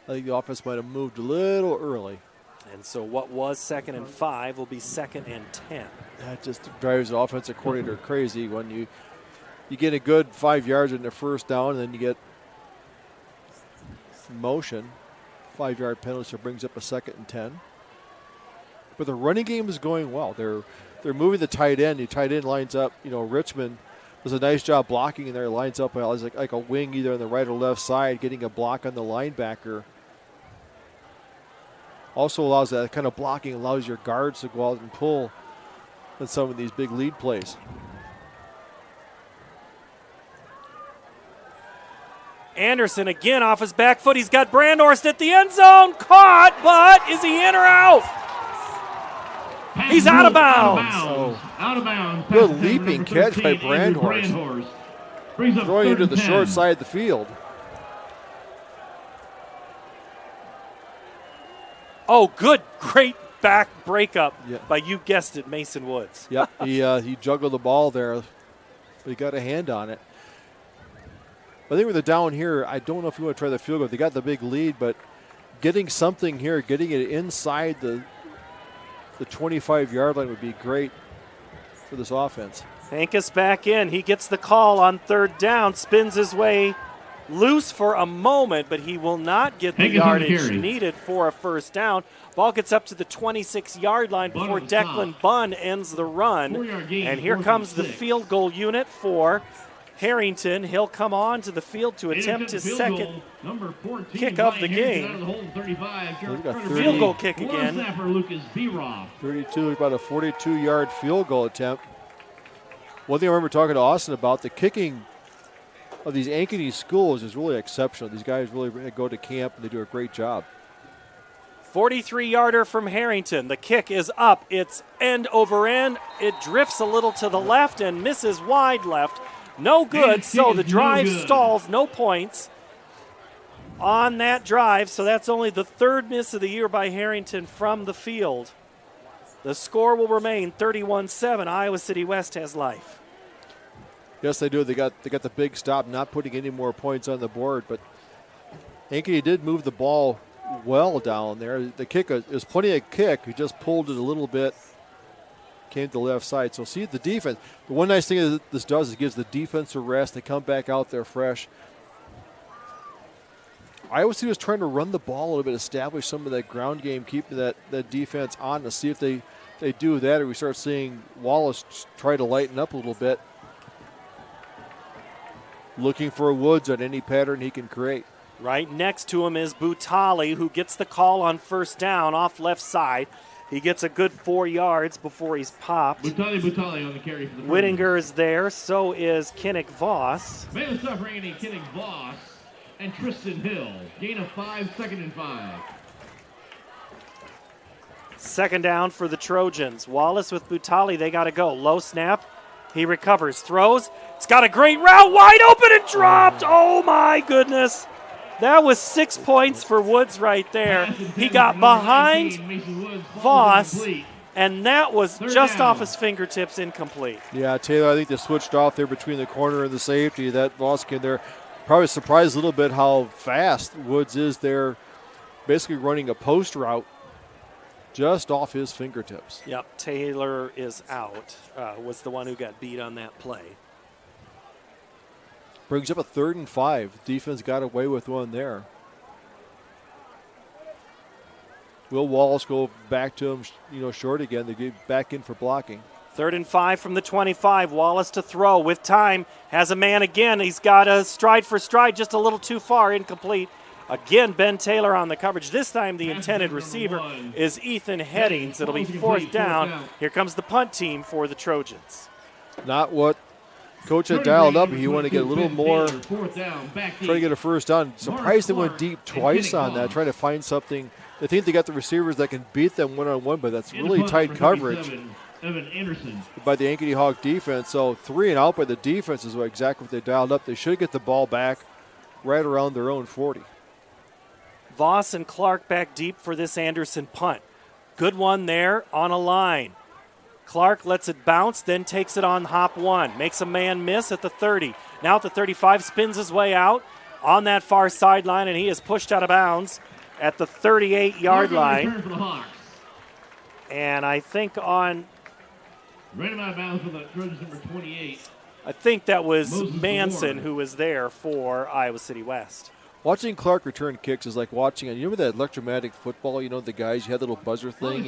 I think the offense might have moved a little early. And so what was 2nd and 5 will be 2nd and 10. That just drives the offensive coordinator crazy when you get a good 5 yards in the first down and then you get motion. 5-yard penalty, so brings up a 2nd and 10. But the running game is going well. They're moving the tight end. The tight end lines up. Richmond does a nice job blocking in there. Lines up as like a wing either on the right or left side, getting a block on the linebacker. Also allows that kind of blocking, allows your guards to go out and pull on some of these big lead plays. Anderson again off his back foot. He's got Brandhorst at the end zone. Caught, but is he in or out? He's out of bounds. Out of bounds. Good leaping catch by Brandhorst. Throwing into the short side of the field. Oh, good, great back breakup by, you guessed it, Mason Woods. Yep, he juggled the ball there, but he got a hand on it. I think with the down here, I don't know if you want to try the field goal. They got the big lead, but getting something here, getting it inside the 25-yard line would be great for this offense. Hankus back in. He gets the call on third down, spins his way loose for a moment, but he will not get the yardage needed for a first down. Ball gets up to the 26-yard line before Declan Bunn ends the run. And here comes the field goal unit for Harrington. He'll come on to the field to attempt his second kick of the game. Field goal kick again. 32, about a 42-yard field goal attempt. One thing I remember talking to Austin about, the kicking of these Ankeny schools is really exceptional. These guys really go to camp and they do a great job. 43-yarder from Harrington. The kick is up. It's end over end. It drifts a little to the left and misses wide left. No good, so the drive stalls. No points on that drive, so that's only the third miss of the year by Harrington from the field. The score will remain 31-7. Iowa City West has life. Yes, they do. They got the big stop, not putting any more points on the board, but Ankeny did move the ball well down there. The kick is plenty of kick. He just pulled it a little bit, came to the left side. So see the defense. The one nice thing that this does is it gives the defense a rest. They come back out there fresh. Iowa City was trying to run the ball a little bit, establish some of that ground game, keeping that defense on to see if they do that, or we start seeing Wallace try to lighten up a little bit. Looking for Woods on any pattern he can create. Right next to him is Butali, who gets the call on first down off left side. He gets a good 4 yards before he's popped. Butali on the carry for the Whittinger is there. So is Kinnick Voss. Baylor Suffering and Kinnick Voss and Tristan Hill. Gain of 5, 2nd and 5. Second down for the Trojans. Wallace with Butali. They got to go. Low snap. He recovers. Throws. It's got a great route. Wide open and dropped. Oh, my goodness. That was 6 points for Woods right there. He got behind Voss, and that was just off his fingertips, incomplete. Yeah, Taylor, I think they switched off there between the corner and the safety. That Voss came there. Probably surprised a little bit how fast Woods is there, basically running a post route just off his fingertips. Yep, Taylor is out, was the one who got beat on that play. Brings up a 3rd and 5. Defense got away with one there. Will Wallace go back to him, short again? They get back in for blocking. 3rd and 5 from the 25. Wallace to throw with time. Has a man again. He's got a stride for stride, just a little too far, incomplete. Again, Ben Taylor on the coverage. This time the intended receiver is Ethan Headings. It'll be 4th down. Here comes the punt team for the Trojans. Not what Coach had dialed up. He wanted to get a little more, try to get a first down. Surprised they went deep twice on that, trying to find something. They think they got the receivers that can beat them one-on-one, but that's really tight coverage by the Ankeny Hawk defense. So 3 and out by the defense is exactly what they dialed up. They should get the ball back right around their own 40. Voss and Clark back deep for this Anderson punt. Good one there on a line. Clark lets it bounce, then takes it on hop 1. Makes a man miss at the 30. Now at the 35, spins his way out on that far sideline, and he is pushed out of bounds at the 38-yard line. And I think on... Right out of bounds for the Trojans, number 28. I think that was Manson who was there for Iowa City West. Watching Clark return kicks is like watching, you remember that electromagnetic football, the guys, you had the little buzzer thing,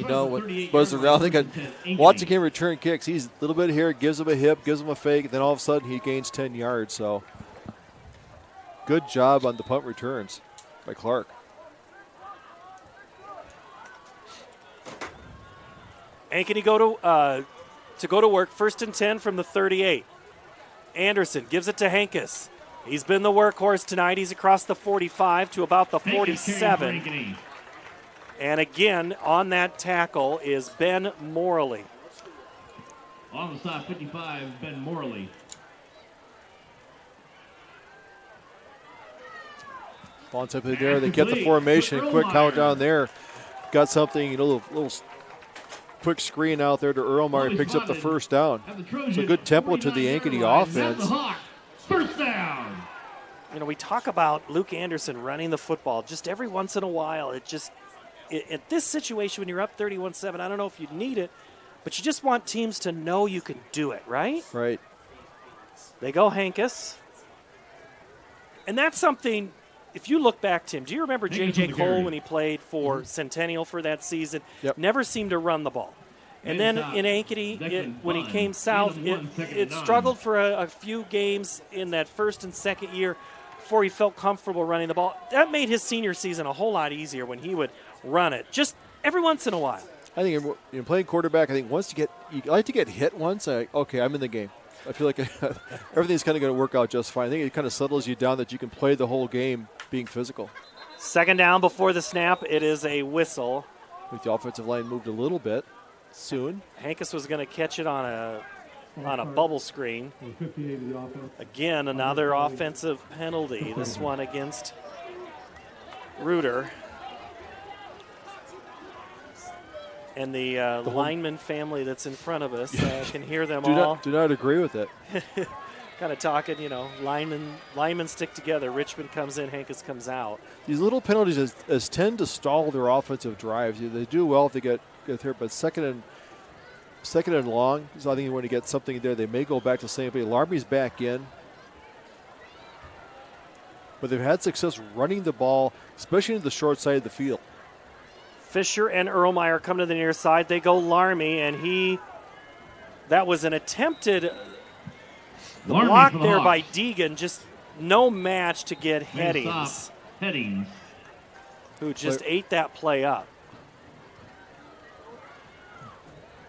buzz around. Watching him return kicks, he's a little bit here, gives him a hip, gives him a fake, then all of a sudden he gains 10 yards. So good job on the punt returns by Clark. Ankeny go to work, 1st and 10 from the 38. Anderson gives it to Hankus. He's been the workhorse tonight. He's across the 45 to about the 47. And again, on that tackle is Ben Morley. On the side, 55, Ben Morley. On top of there, they kept the formation. Quick countdown there. Got something, little quick screen out there to Erlmeyer. Picks up the first down. So good tempo to the Ankeny offense. First down. We talk about Luke Anderson running the football just every once in a while. At this situation, when you're up 31-7, I don't know if you need it, But you just want teams to know you can do it, right? Right. They go Hankus. And that's something, if you look back, Tim, do you remember J.J. Cole when he played for Centennial for that season? Yep. Never seemed to run the ball. And then in Ankeny, when he came south, it struggled for a few games in that first and second year before he felt comfortable running the ball. That made his senior season a whole lot easier when he would run it, just every once in a while. I think playing quarterback, I think once you like to get hit once, okay, I'm in the game. I feel like everything's kind of going to work out just fine. I think it kind of settles you down that you can play the whole game being physical. Second down before the snap, it is a whistle. I think the offensive line moved a little bit soon. Hankus was going to catch it on a bubble screen. Again, another offensive penalty, this one against Reuter. And the lineman family that's in front of us can hear them all. Do not agree with it. Kind of talking, linemen stick together. Richmond comes in, Hankus comes out. These little penalties tend to stall their offensive drives. They do well if they get hurt, but second and long, so I think you want to get something there. They may go back to the same play. Larby's back in. But they've had success running the ball, especially in the short side of the field. Fisher and Erlmeyer come to the near side. They go Larmy, and that was an attempted block there by Deegan. Just no match to get Headings, who just ate that play up.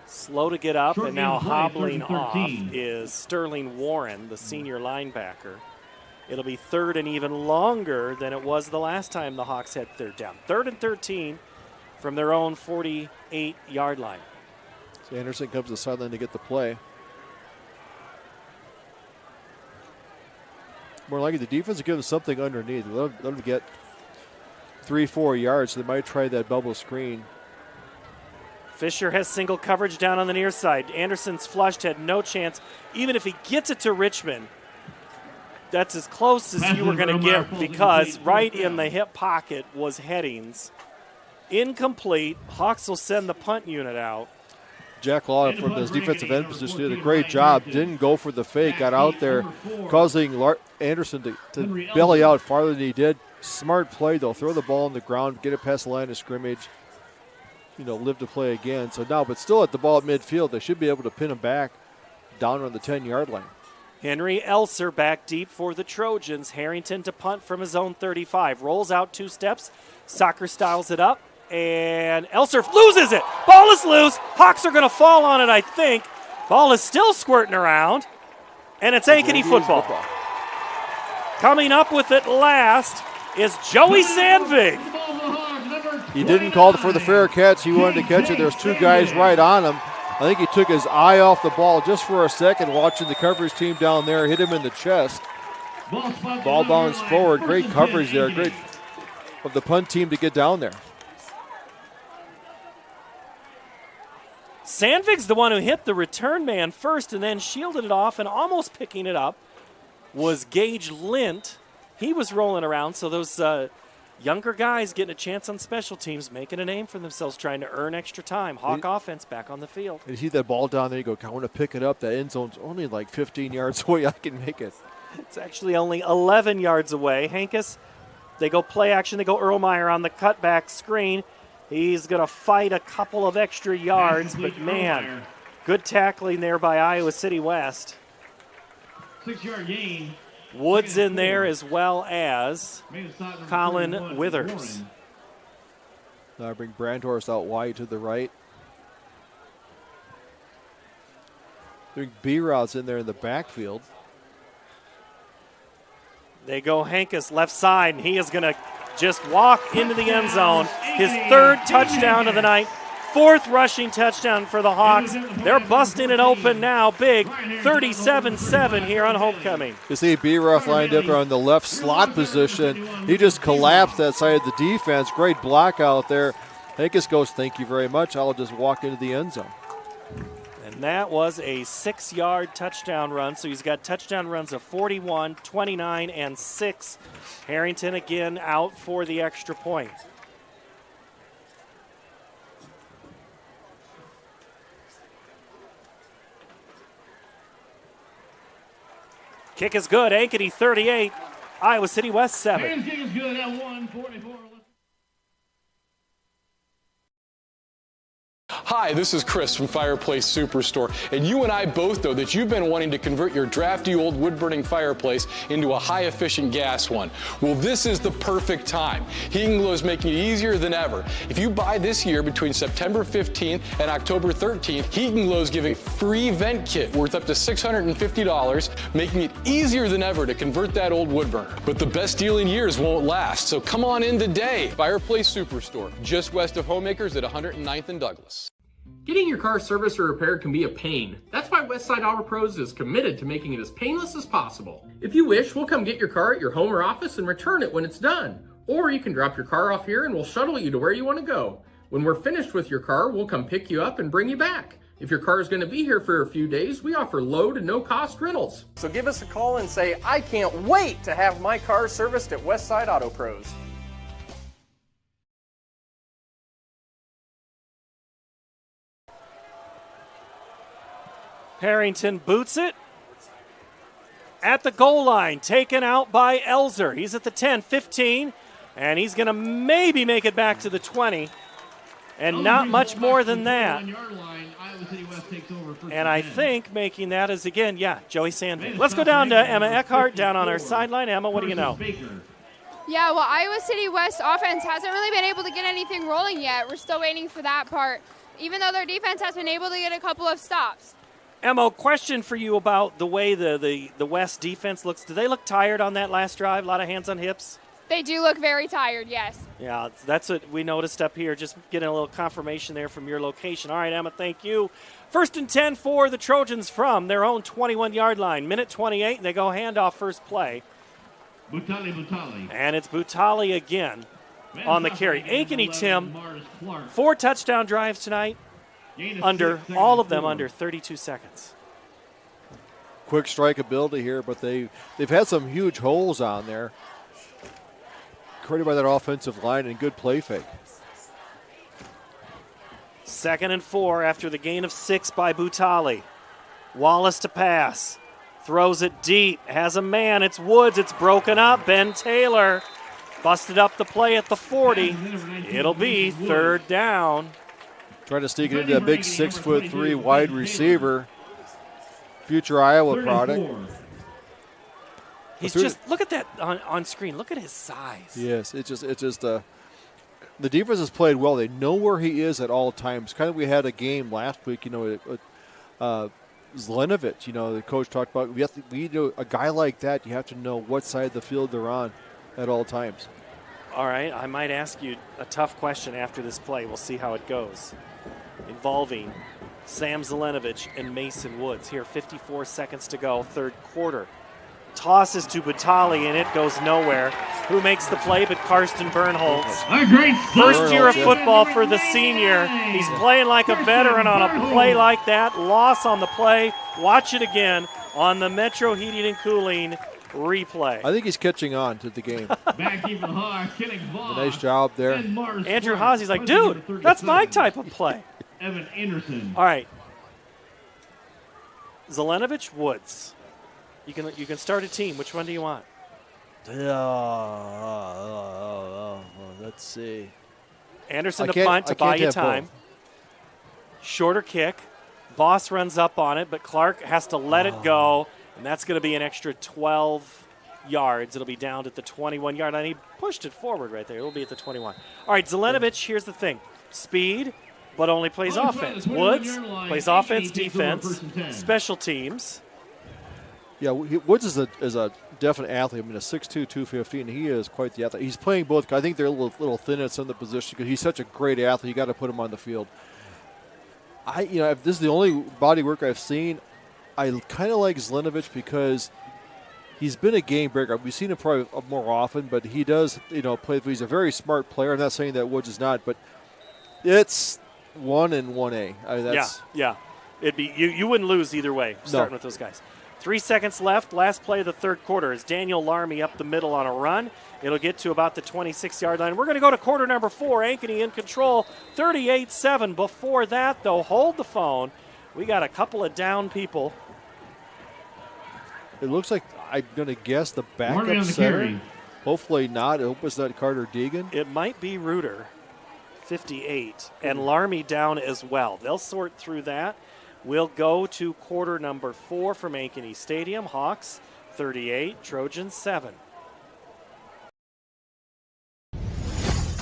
Slow to get up, and now hobbling off is Sterling Warren, the senior linebacker. It'll be third and even longer than it was the last time the Hawks had third down. 3rd and 13 from their own 48-yard line. So Anderson comes to the sideline to get the play. More likely the defense will give them something underneath. Let them get 3-4 yards. So they might try that bubble screen. Fisher has single coverage down on the near side. Anderson's flushed, had no chance. Even if he gets it to Richmond, that's as close as you were going to get, because right in the hip pocket was Headings. Incomplete. Hawks will send the punt unit out. Jack Law from his defensive end position did a great job. Didn't go for the fake. Got out there, causing Anderson to belly out farther than he did. Smart play, though. Throw the ball on the ground, get it past the line of scrimmage. Live to play again. So now, but still at the ball at midfield, they should be able to pin him back down on the 10-yard line. Henry Elser back deep for the Trojans. Harrington to punt from his own 35. Rolls out 2 steps. Soccer styles it up. And Elser loses it. Ball is loose. Hawks are going to fall on it, I think. Ball is still squirting around. And it's Ankeny football. Coming up with it last is Joey Sandvig. He didn't call for the fair catch. He wanted to catch it. There's 2 guys right on him. I think he took his eye off the ball just for a second, watching the coverage team down there hit him in the chest. Ball bounced forward. Great coverage there. Great of the punt team to get down there. Sandvig's the one who hit the return man first and then shielded it off, and almost picking it up was Gage Lint. He was rolling around, so those younger guys getting a chance on special teams, making a name for themselves, trying to earn extra time. Hawk offense back on the field. You see that ball down there, you go, I want to pick it up. That end zone's only like 15 yards away. I can make it. It's actually only 11 yards away. Hankus, they go play action. They go Erlmeyer on the cutback screen. He's going to fight a couple of extra yards, but man, good tackling there by Iowa City West. 6-yard gain. Woods in there as well as Colin Withers. Now I bring Brandhorst out wide to the right. I think B-Rod's in there in the backfield. They go Hankus left side, and he is going to just walk into the end zone. His 3rd touchdown of the night, 4th rushing touchdown for the Hawks. They're busting it open now, big 37-7 here on homecoming. You see B-Ruff lined up on the left slot position. He just collapsed that side of the defense. Great block out there. Hankus goes, thank you very much. I'll just walk into the end zone. And that was a 6-yard touchdown run. So he's got touchdown runs of 41, 29, and 6. Harrington again out for the extra point. Kick is good. Ankeny 38, Iowa City West 7. Hands kick is good at 144. Hi, this is Chris from Fireplace Superstore, and you and I both know that you've been wanting to convert your drafty old wood-burning fireplace into a high-efficient gas one. Well, this is the perfect time. Heating Glow is making it easier than ever. If you buy this year between September 15th and October 13th, Heating Glow is giving a free vent kit worth up to $650, making it easier than ever to convert that old wood burner. But the best deal in years won't last, so come on in today. Fireplace Superstore, just west of Homemakers at 109th and Douglas. Getting your car serviced or repaired can be a pain. That's why Westside Auto Pros is committed to making it as painless as possible. If you wish, we'll come get your car at your home or office and return it when it's done. Or you can drop your car off here and we'll shuttle you to where you want to go. When we're finished with your car, we'll come pick you up and bring you back. If your car is going to be here for a few days, we offer low to no cost rentals. So give us a call and say, I can't wait to have my car serviced at Westside Auto Pros. Harrington boots it at the goal line, taken out by Elzer. He's at the 10, 15, and he's going to maybe make it back to the 20, and not much more than that. And I think making that is, again, Joey Sandvik. Let's go down to Emma Eckhart down on our sideline. Emma, what do you know? Yeah, well, Iowa City West offense hasn't really been able to get anything rolling yet. We're still waiting for that part, even though their defense has been able to get a couple of stops. Emma, question for you about the way the West defense looks. Do they look tired on that last drive? A lot of hands on hips? They do look very tired, yes. Yeah, that's what we noticed up here, just getting a little confirmation there from your location. All right, Emma, thank you. 1st and 10 for the Trojans from their own 21-yard line. Minute 28, they go handoff first play. Butali. And it's Butali again on the carry. Ankeny, Tim, 4 touchdown drives tonight. All of them under 32 seconds. Quick strike ability here, but they've had some huge holes on there, created by that offensive line, and good play fake. 2nd and 4 after the gain of 6 by Butali. Wallace to pass. Throws it deep. Has a man. It's Woods. It's broken up. Ben Taylor busted up the play at the 40. It'll be 3rd down. Trying to sneak it into that big 6'3" wide receiver. Future Iowa product. He's just, look at that on screen. Look at his size. Yes, it's just the defense has played well. They know where he is at all times. Kind of, we had a game last week, Zelenovich, the coach talked about, a guy like that, you have to know what side of the field they're on at all times. All right, I might ask you a tough question after this play. We'll see how it goes. Involving Sam Zelenovich and Mason Woods. Here, 54 seconds to go, 3rd quarter. Tosses to Butali, and it goes nowhere. Who makes the play but Karsten Bernholtz? First year of football for the senior. He's playing like a veteran on a play like that. Loss on the play. Watch it again on the Metro Heating and Cooling replay. I think he's catching on to the game. A nice job there. Andrew Haasey's like, dude, that's my type of play. Evan Anderson. All right. Zelenovich, Woods. You can start a team. Which one do you want? Let's see. Anderson to punt to buy you time. Both. Shorter kick. Voss runs up on it, but Clark has to let it go, and that's going to be an extra 12 yards. It'll be down at the 21-yard line. He pushed it forward right there. It'll be at the 21. All right, Zelenovich, here's the thing. Speed, but only plays offense. Woods plays offense, defense, special teams. Yeah, Woods is a definite athlete. I mean, a 6'2", 215. He is quite the athlete. He's playing both. I think they're a little thin at some of the positions because he's such a great athlete. You got to put him on the field. If this is the only body work I've seen, I kind of like Zelenovich because he's been a game breaker. We've seen him probably more often, but he does, play. He's a very smart player. I'm not saying that Woods is not, but it's 1 and 1A. Yeah. It'd be you wouldn't lose either way starting with those guys. 3 seconds left. Last play of the 3rd quarter is Daniel Larmy up the middle on a run. It'll get to about the 26-yard line. We're going to go to quarter number 4. Ankeny in control, 38-7. Before that, though, hold the phone. We got a couple of down people. It looks like I'm going to guess the Larmy backup on the center. carry. Hopefully not. I hope it's not Carter Deegan. It might be Reuter, 58, and Larmy down as well. They'll sort through that. We'll go to quarter number 4 from Ankeny Stadium. Hawks 38, Trojans 7.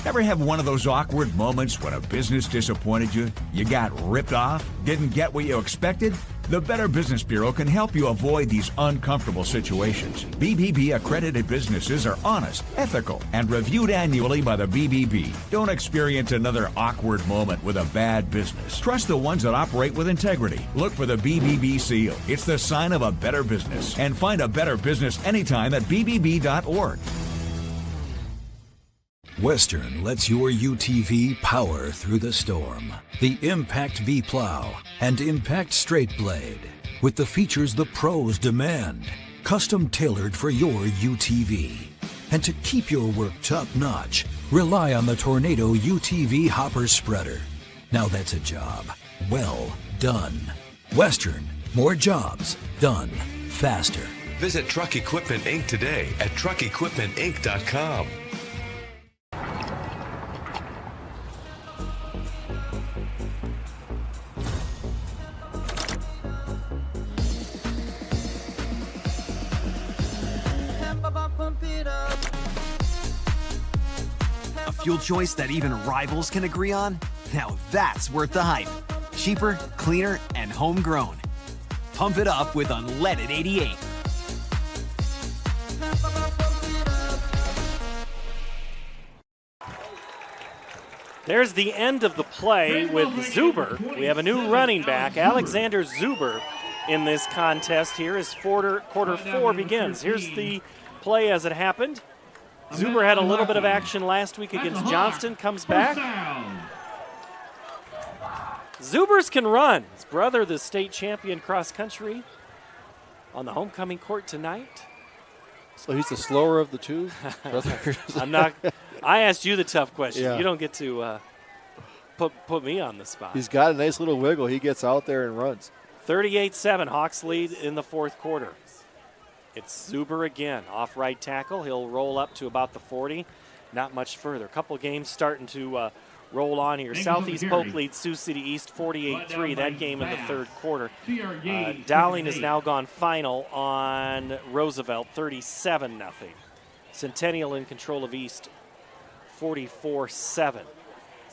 Ever have one of those awkward moments when a business disappointed you? You got ripped off? Didn't get what you expected? The Better Business Bureau can help you avoid these uncomfortable situations. BBB accredited businesses are honest, ethical, and reviewed annually by the BBB. Don't experience another awkward moment with a bad business. Trust the ones that operate with integrity. Look for the BBB seal. It's the sign of a better business. And find a better business anytime at bbb.org. Western lets your UTV power through the storm. The Impact V Plow and Impact Straight Blade, with the features the pros demand, custom tailored for your UTV. And to keep your work top notch, rely on the Tornado UTV Hopper Spreader. Now that's a job well done. Western, more jobs done faster. Visit Truck Equipment Inc. today at truckequipmentinc.com. A fuel choice that even rivals can agree on? Now that's worth the hype. Cheaper, cleaner, and homegrown. Pump it up with unleaded 88. There's the end of the play with Zuber. We have a new running back, Alexander Zuber, in this contest here as quarter 4 begins. Here's the play as it happened. Zuber had a little bit of action last week against Johnston, comes back. Zubers can run. His brother, the state champion cross country, on the homecoming court tonight. So he's the slower of the two? I asked you the tough question. Yeah. You don't get to put me on the spot. He's got a nice little wiggle. He gets out there and runs. 38-7, Hawks lead in the fourth quarter. It's Zuber again, off right tackle. He'll roll up to about the 40, not much further. A couple games starting to roll on here. Southeast Polk leads Sioux City East 48-3, that game in the third quarter. Dowling has now gone final on Roosevelt, 37-0. Centennial in control of East, 44-7.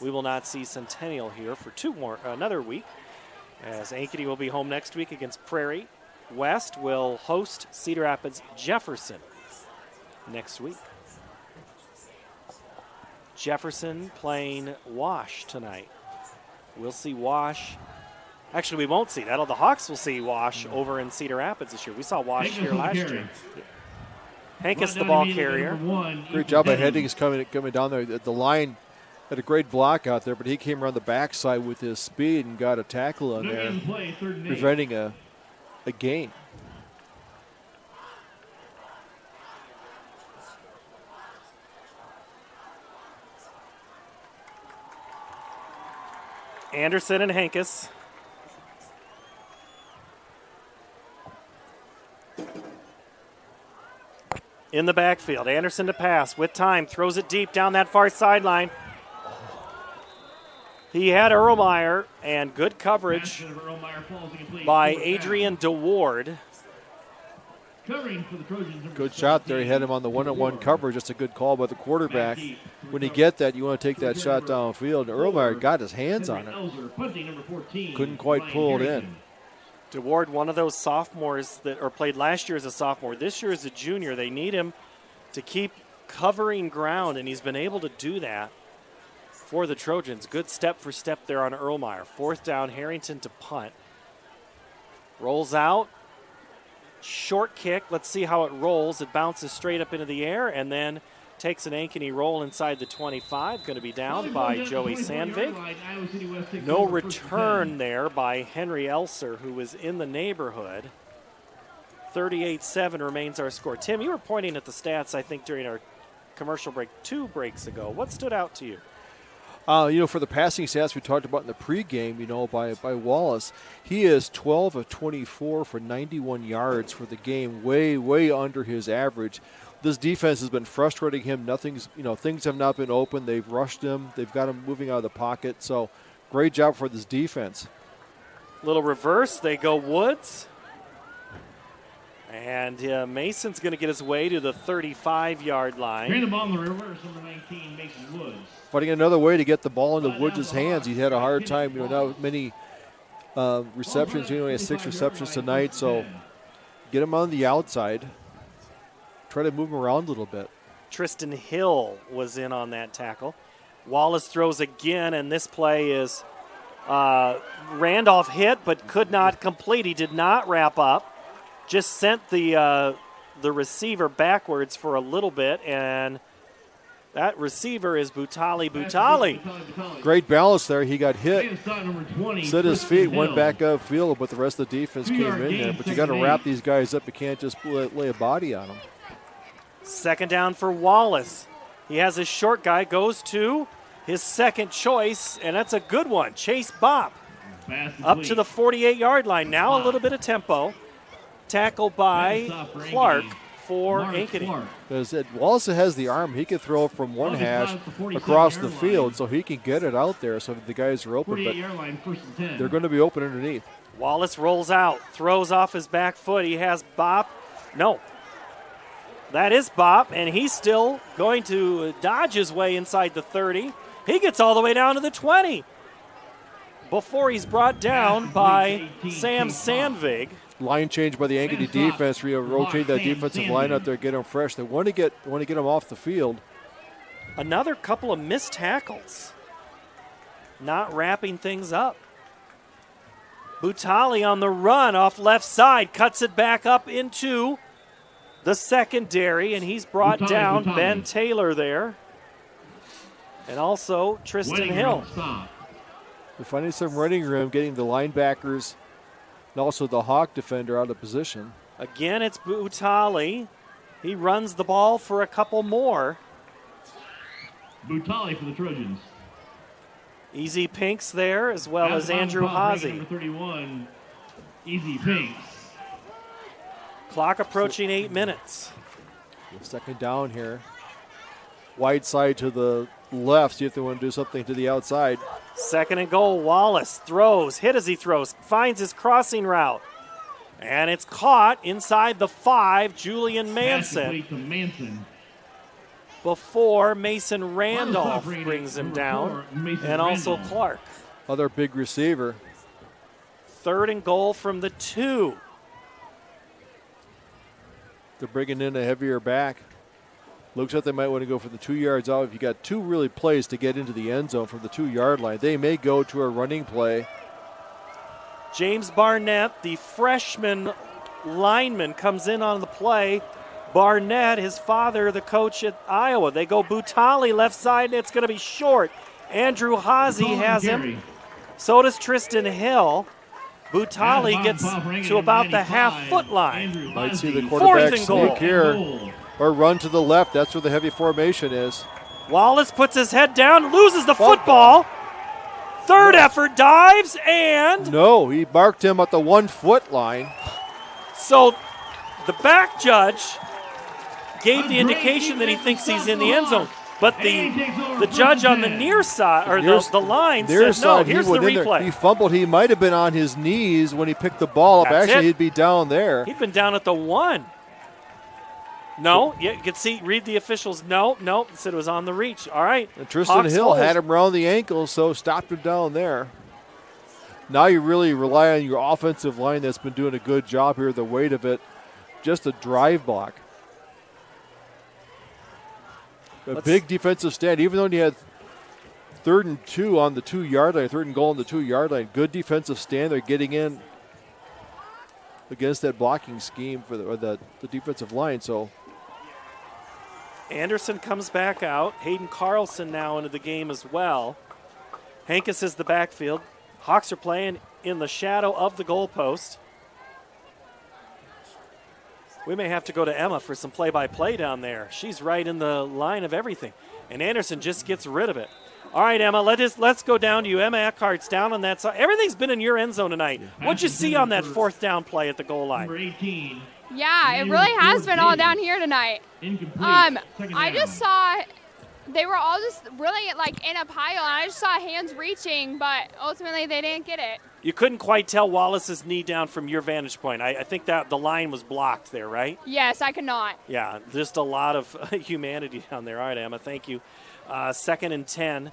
We will not see Centennial here for another week, as Ankeny will be home next week against Prairie. West will host Cedar Rapids Jefferson next week. Jefferson playing Wash tonight. We'll see Wash. Actually, we won't see that. The Hawks will see Wash over in Cedar Rapids this year. We saw Wash here last year. Hankus, the ball carrier. Great job by Headings coming down there. The line had a great block out there, but he came around the backside with his speed and got a tackle on there, preventing a gain. Anderson and Hankus. In the backfield, Anderson to pass with time, throws it deep down that far sideline. He had Erlmeyer, and good coverage by Adrian DeWard. Good shot there. He had him on the one-on-one coverage. Just a good call by the quarterback. When you get that, you want to take that shot downfield. Erlmeyer got his hands on it. Couldn't quite pull it in. DeWard, one of those sophomores that played last year as a sophomore. This year as a junior. They need him to keep covering ground, and he's been able to do that for the Trojans. Good step for step there on Erlmeyer. Fourth down, Harrington to punt. Rolls out. Short kick. Let's see how it rolls. It bounces straight up into the air and then takes an Ankeny roll inside the 25. Going to be down by Joey Sandvig. No return there by Henry Elser, who was in the neighborhood. 38-7 remains our score. Tim, you were pointing at the stats, I think, during our commercial break 2 breaks ago. What stood out to you? For the passing stats we talked about in the pregame, by Wallace, he is 12 of 24 for 91 yards for the game, way, way under his average. This defense has been frustrating him. Things have not been open. They've rushed him. They've got him moving out of the pocket. So, great job for this defense. Little reverse. They go Woods. And Mason's going to get his way to the 35-yard line. Bring the ball in the reverse, number 19, Mason Woods. Finding another way to get the ball into Woods' hands. He had a hard time. Not many receptions. He only has 6 receptions tonight. So get him on the outside. Try to move him around a little bit. Tristan Hill was in on that tackle. Wallace throws again, and this play is Randolph hit but could not complete. He did not wrap up. Just sent the receiver backwards for a little bit, and that receiver is Butali. Great balance there. He got hit, set his feet, went back upfield, but the rest of the defense came in there. But you got to wrap these guys up. You can't just lay a body on them. Second down for Wallace. He has his short guy, goes to his second choice, and that's a good one. Chase Bopp up to the 48-yard line. Now a little bit of tempo. Tackle by Clark for Ankeny. Because Wallace has the arm. He can throw from one hash across the field, so he can get it out there so the guys are open. But they're going to be open underneath. Wallace rolls out, throws off his back foot. He has Bopp. No. That is Bopp, and he's still going to dodge his way inside the 30. He gets all the way down to the 20 before he's brought down by Sam Sandvig. Line change by the Ankeny defense. Rotate that defensive line out there, get them fresh. They want to get them off the field. Another couple of missed tackles. Not wrapping things up. Butali on the run off left side, cuts it back up into the secondary, and he's brought down Ben Taylor there. And also Tristan Hill. They're finding some running room, getting the linebackers and also the Hawk defender out of position. Again, it's Butali. He runs the ball for a couple more. Butali for the Trojans. Easy Pinks there, as well as Andrew Haase. Number 31, Easy Pinks. Clock approaching 8 minutes. Second down here. Wide side to the left, see if they want to do something to the outside. Second and goal. Wallace throws, hit as he throws, finds his crossing route. And it's caught inside the 5, Julian Manson. Before Mason Randolph brings him down, and also Clark. Other big receiver. Third and goal from the 2. They're bringing in a heavier back. Looks like they might want to go for the 2 yards out. If you got 2 really plays to get into the end zone from the 2-yard line, they may go to a running play. James Barnett, the freshman lineman, comes in on the play. Barnett, his father, the coach at Iowa. They go Butali left side, and it's going to be short. Andrew Haase has him. So does Tristan Hill. Butali gets to about the half-foot line. Might see the quarterback sneak here. Or run to the left. That's where the heavy formation is. Wallace puts his head down, loses the football. Third effort, dives, and... No, he marked him at the 1-foot line. So the back judge gave the indication that he thinks he's in the end zone. But the judge on the near side, or the line, says no, here's the replay. He fumbled. He might have been on his knees when he picked the ball up. Actually, he'd be down there. He'd been down at the 1. No, you can see, read the officials. No, it said it was on the reach. All right. And Tristan Hill had him around the ankle, so stopped him down there. Now you really rely on your offensive line that's been doing a good job here, the weight of it. Just a drive block. A big defensive stand, even though you had 3rd and 2 on the 2-yard line, 3rd and goal on the 2-yard line. Good defensive stand. They're getting in against that blocking scheme for the defensive line. So Anderson comes back out. Hayden Carlson now into the game as well. Hankus is the backfield. Hawks are playing in the shadow of the goalpost. We may have to go to Emma for some play-by-play down there. She's right in the line of everything. And Anderson just gets rid of it. All right, Emma, let's go down to you. Emma Eckhart's down on that side. Everything's been in your end zone tonight. What'd you see on that fourth down play at the goal line? Number 18. Yeah, it really has been all down here tonight. I just saw they were all just really like in a pile, and I just saw hands reaching, but ultimately they didn't get it. You couldn't quite tell Wallace's knee down from your vantage point. I think that the line was blocked there, right? Yes, I could not. Yeah, just a lot of humanity down there. All right, Emma, thank you. 2nd and 10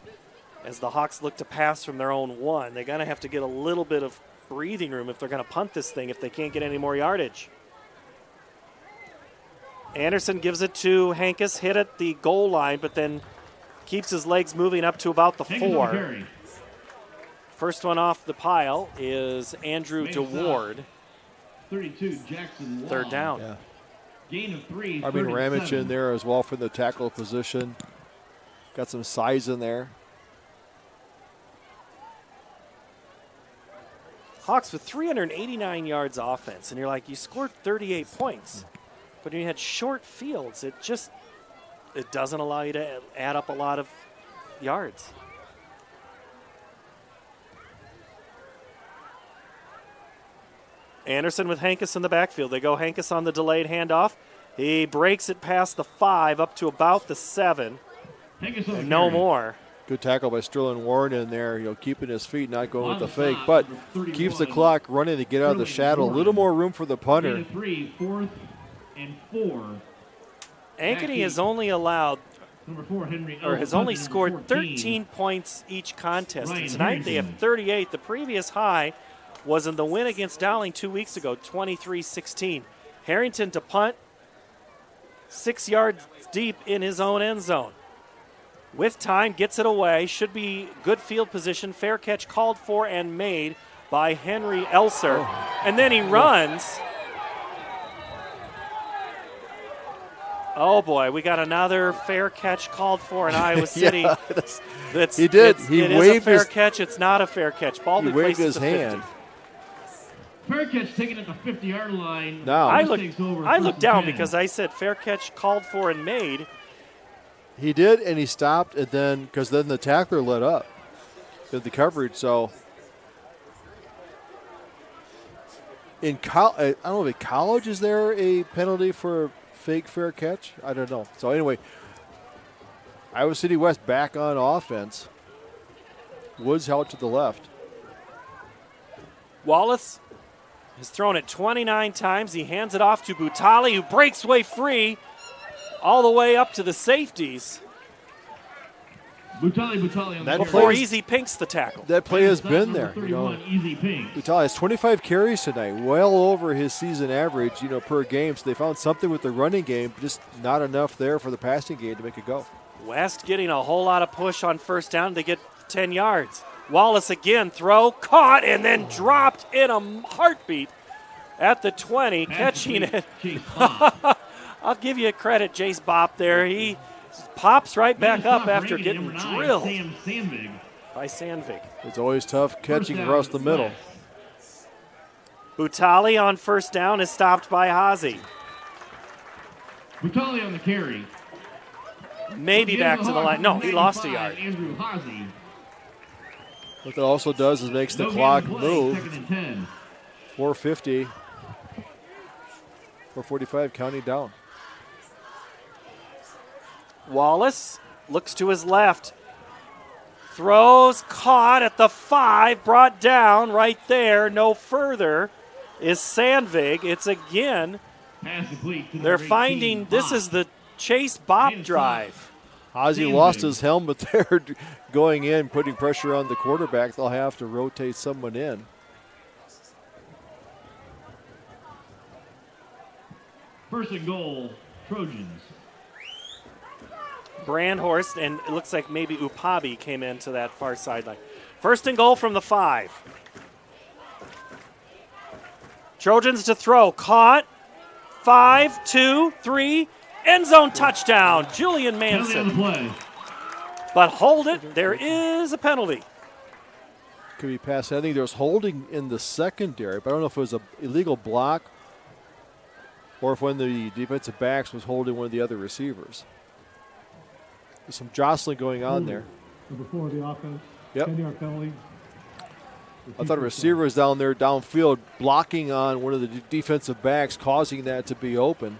as the Hawks look to pass from their own 1. They're going to have to get a little bit of breathing room if they're going to punt this thing, if they can't get any more yardage. Anderson gives it to Hankus, hit at the goal line, but then keeps his legs moving up to about the 4. First one off the pile is Andrew DeWard. 32, Jackson Wall. 3rd down. Yeah. Gain of 3. I mean, Ramich in there as well for the tackle position. Got some size in there. Hawks with 389 yards offense, and you're like, you scored 38 points. But when you had short fields, it doesn't allow you to add up a lot of yards. Anderson with Hankus in the backfield. They go Hankus on the delayed handoff. He breaks it past the 5 up to about the 7. And no more. Good tackle by Sterling Warren in there, keeping his feet, not going with the fake, but keeps the clock running to get out of the shadow. A little more room for the punter. 3, 4th and 4. Ankeny has only allowed, Number 4, Henry. or has only scored 13 points each contest. And tonight they have 38. The previous high was in the win against Dowling 2 weeks ago, 23-16. Harrington to punt, 6 yards deep in his own end zone. With time, gets it away. Should be good field position. Fair catch called for and made by Henry Elser. And then he runs. Oh, boy, we got another fair catch called for in Iowa City. He did. He it waved is a fair his catch. It's not a fair catch. Ball He waved his hand. Fair catch taken at the 50-yard line. Now I looked down because I said fair catch called for and made. He did, and he stopped, and then because then the tackler let up in the coverage. So I don't know if in college is there a penalty for a fake fair catch? I don't know. So anyway, Iowa City West back on offense. Woods held to the left. Wallace has thrown it 29 times. He hands it off to Butali, who breaks way free all the way up to the safeties. Butali on That the Before Easy Pinks the tackle. That play has been there. 31, Easy Pink. Butali has 25 carries tonight, well over his season average, per game. So they found something with the running game, just not enough there for the passing game to make it go. West getting a whole lot of push on first down to get 10 yards. Wallace again, throw, caught, and then dropped in a heartbeat at the 20, catching it. I'll give you credit, Jace Bopp there. He pops right back up after getting drilled by Sandvig. It's always tough catching across the middle. Butali on first down is stopped by Hazy. Butali on the carry. Maybe back to the line. No, he lost a yard. Andrew Hazy. What that also does is makes the clock move. 4:50, 4:45 counting down. Wallace looks to his left. Throws, caught at the 5, brought down right there. No further is Sandvig. It's again, they're finding, this is the Chase Bopp drive. Hazy lost his helmet there going in, putting pressure on the quarterback. They'll have to rotate someone in. First and goal, Trojans. Brandhorst, and it looks like maybe Upabi came into that far sideline. First and goal from the 5. Trojans to throw, caught. 5, 2, 3, end zone touchdown, Julian Manson. But hold it, there is a penalty. Could be passed. I think there was holding in the secondary, but I don't know if it was an illegal block or if when the defensive backs was holding one of the other receivers. There's some jostling going on there. Number 4 of the offense. Yep. 10-yard penalty. I thought a receiver was down there downfield blocking on one of the defensive backs, causing that to be open.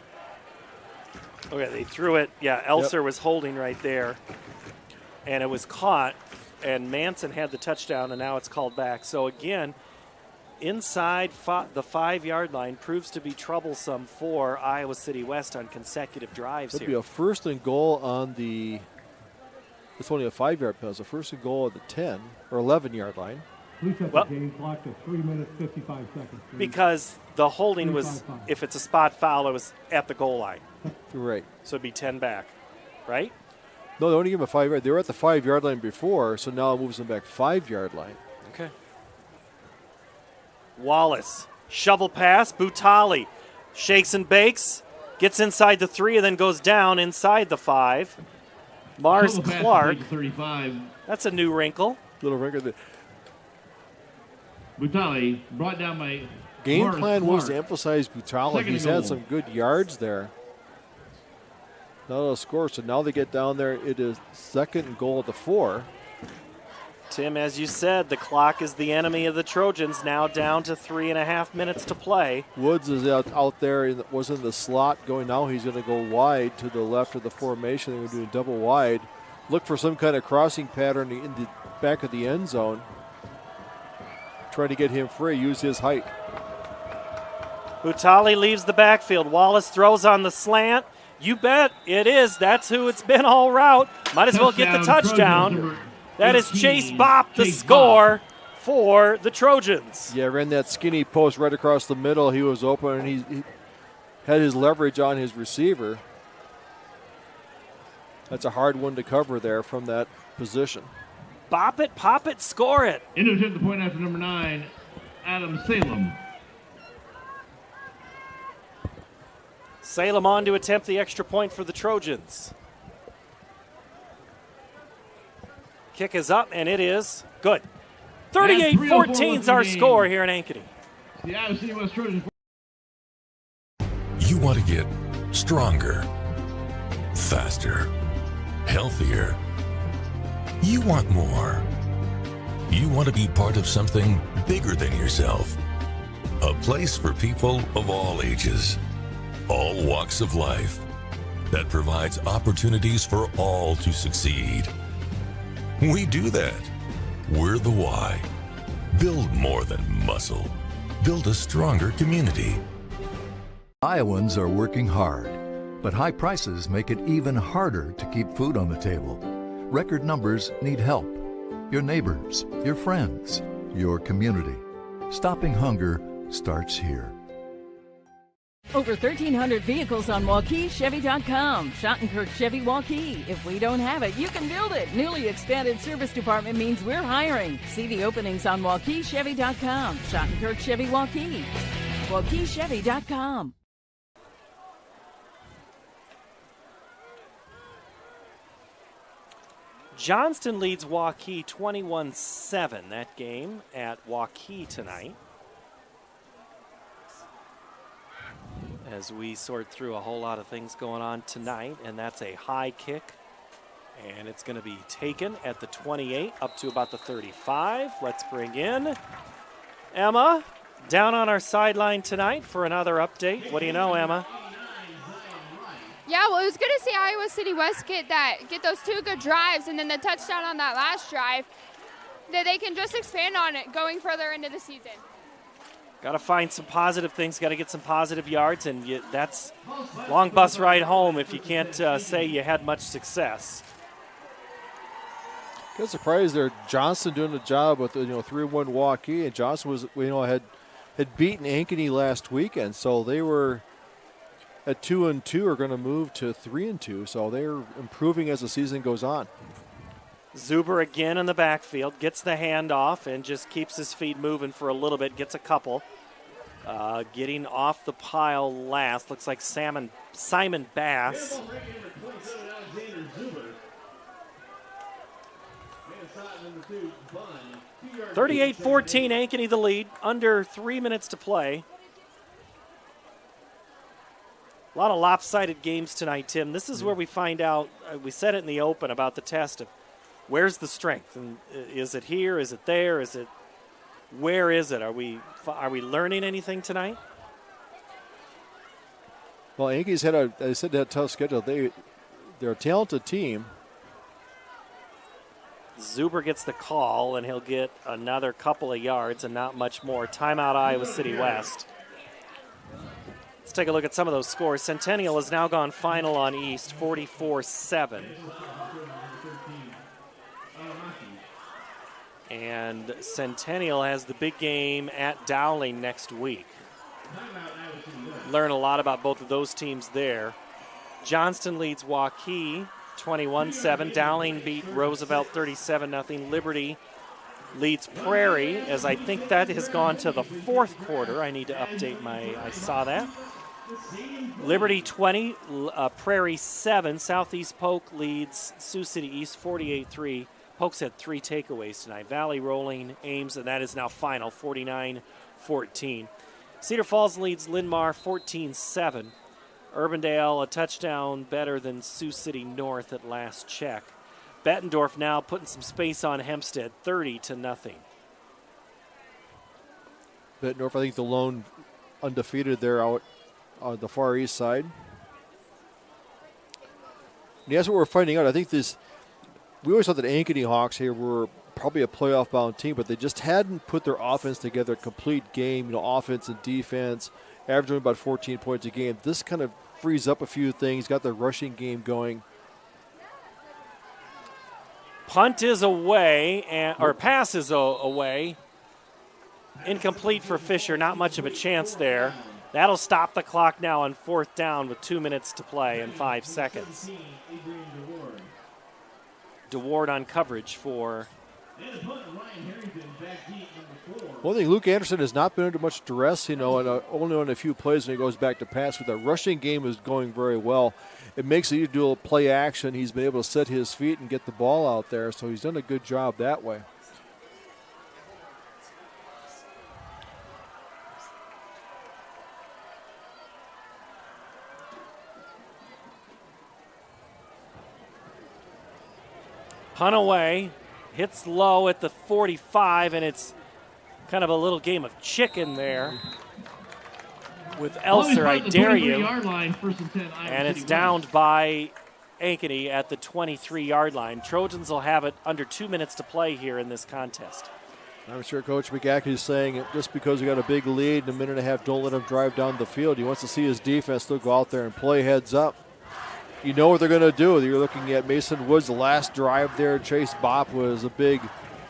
Okay, they threw it. Yeah, Elser was holding right there, and it was caught, and Manson had the touchdown, and now it's called back. So again, inside the 5-yard line proves to be troublesome for Iowa City West on consecutive drives It'll here. be a first and goal on the, it's only a 5-yard penalty, so first and goal at the 10 or 11-yard line. Please set the game clock to 3 minutes, 55 seconds. Please. Because the holding was, if it's a spot foul, it was at the goal line. Right. So it'd be 10 back, right? No, they only give them a 5-yard. They were at the 5-yard line before, so now it moves them back 5-yard line. Okay. Wallace, shovel pass, Butali shakes and bakes, gets inside the 3 and then goes down inside the 5. Mars Clark, 35. That's a new wrinkle. Little wrinkle. Butali brought down by Game Mars plan Clark. was to emphasize Butali. Second He's and had goal. some good yards there. Not a score, so now they get down there. It is second and goal at the 4. Tim, as you said, the clock is the enemy of the Trojans, now down to 3.5 minutes to play. Woods is out there, was in the slot going now. He's going to go wide to the left of the formation. They're doing double wide. Look for some kind of crossing pattern in the back of the end zone. Trying to get him free, use his height. Butali leaves the backfield. Wallace throws on the slant. You bet it is. That's who it's been all route. Might as well get the touchdown. That is Chase Bopp, the score for the Trojans. Yeah, ran that skinny post right across the middle. He was open, and he had his leverage on his receiver. That's a hard one to cover there from that position. Bop it, pop it, score it. Intercept the point after number 9, Adam Salem. Salem on to attempt the extra point for the Trojans. Kick is up, and it is good. 38-14 is our score here in Ankeny. The Iowa City West Trojans. You want to get stronger, faster, healthier. You want more. You want to be part of something bigger than yourself. A place for people of all ages, all walks of life, that provides opportunities for all to succeed. We do that. We're the why. Build more than muscle. Build a stronger community. Iowans are working hard, but high prices make it even harder to keep food on the table. Record numbers need help. Your neighbors, your friends, your community. Stopping hunger starts here. Over 1,300 vehicles on WaukeeChevy.com. Schottenkirk Chevy Waukee. If we don't have it, you can build it. Newly expanded service department means we're hiring. See the openings on WaukeeChevy.com. Schottenkirk Chevy Waukee. WaukeeChevy.com. Johnston leads Waukee 21-7 that game at Waukee tonight. As we sort through a whole lot of things going on tonight, and that's a high kick, and it's going to be taken at the 28 up to about the 35. Let's bring in Emma down on our sideline tonight for another update. What do you know, Emma? Yeah, well, it was good to see Iowa City West get those 2 good drives and then the touchdown on that last drive, that they can just expand on it going further into the season. Got to find some positive things, got to get some positive yards, and that's long bus ride home if you can't say you had much success. Kind of surprised there. Johnson doing the job with 3-1 Waukee, and Johnson was had beaten Ankeny last weekend, so they were at 2-2 are going to move to 3-2, so they're improving as the season goes on. Zuber again in the backfield, gets the handoff and just keeps his feet moving for a little bit, gets a couple. Getting off the pile last, looks like Simon Bass. 38-14, Ankeny the lead, under 3 minutes to play. A lot of lopsided games tonight, Tim. This is where we find out, we said it in the open about the test of Where's the strength? And is it here? Is it there? Where is it? Are we learning anything tonight? Well, Ankeny's had a tough schedule. They're a talented team. Zuber gets the call, and he'll get another couple of yards and not much more. Timeout, Iowa City West. Let's take a look at some of those scores. Centennial has now gone final on East, 44-7. And Centennial has the big game at Dowling next week. Learn a lot about both of those teams there. Johnston leads Waukee 21-7. Dowling beat Roosevelt 37-0. Liberty leads Prairie, as I think that has gone to the fourth quarter. I need to update I saw that. Liberty 20, Prairie 7. Southeast Polk leads Sioux City East 48-3. Polk's had 3 takeaways tonight. Valley rolling Ames, and that is now final, 49-14. Cedar Falls leads Linn-Mar 14-7. Urbandale a touchdown better than Sioux City North at last check. Bettendorf now putting some space on Hempstead, 30-0. Bettendorf, I think, the lone undefeated there out on the far east side. And that's what we're finding out. I think we always thought that Ankeny Hawks here were probably a playoff-bound team, but they just hadn't put their offense together, a complete game, offense and defense, averaging about 14 points a game. This kind of frees up a few things, got the rushing game going. Punt is away, or pass is away. Incomplete for Fisher, not much of a chance there. That'll stop the clock now on 4th down with 2 minutes to play and 5 seconds. DeWard on coverage for. One thing, Luke Anderson has not been under much duress, and only on a few plays when he goes back to pass. But the rushing game is going very well. It makes it easy to do a play action. He's been able to set his feet and get the ball out there, so he's done a good job that way. Punt away, hits low at the 45, and it's kind of a little game of chicken there with Elser, I dare you. And it's downed by Ankeny at the 23-yard line. Trojans will have it under 2 minutes to play here in this contest. I'm sure Coach McGackey is saying just because we got a big lead in a minute and a half, don't let him drive down the field. He wants to see his defense still go out there and play heads up. You know what they're going to do. You're looking at Mason Woods, the last drive there. Chase Bopp was a big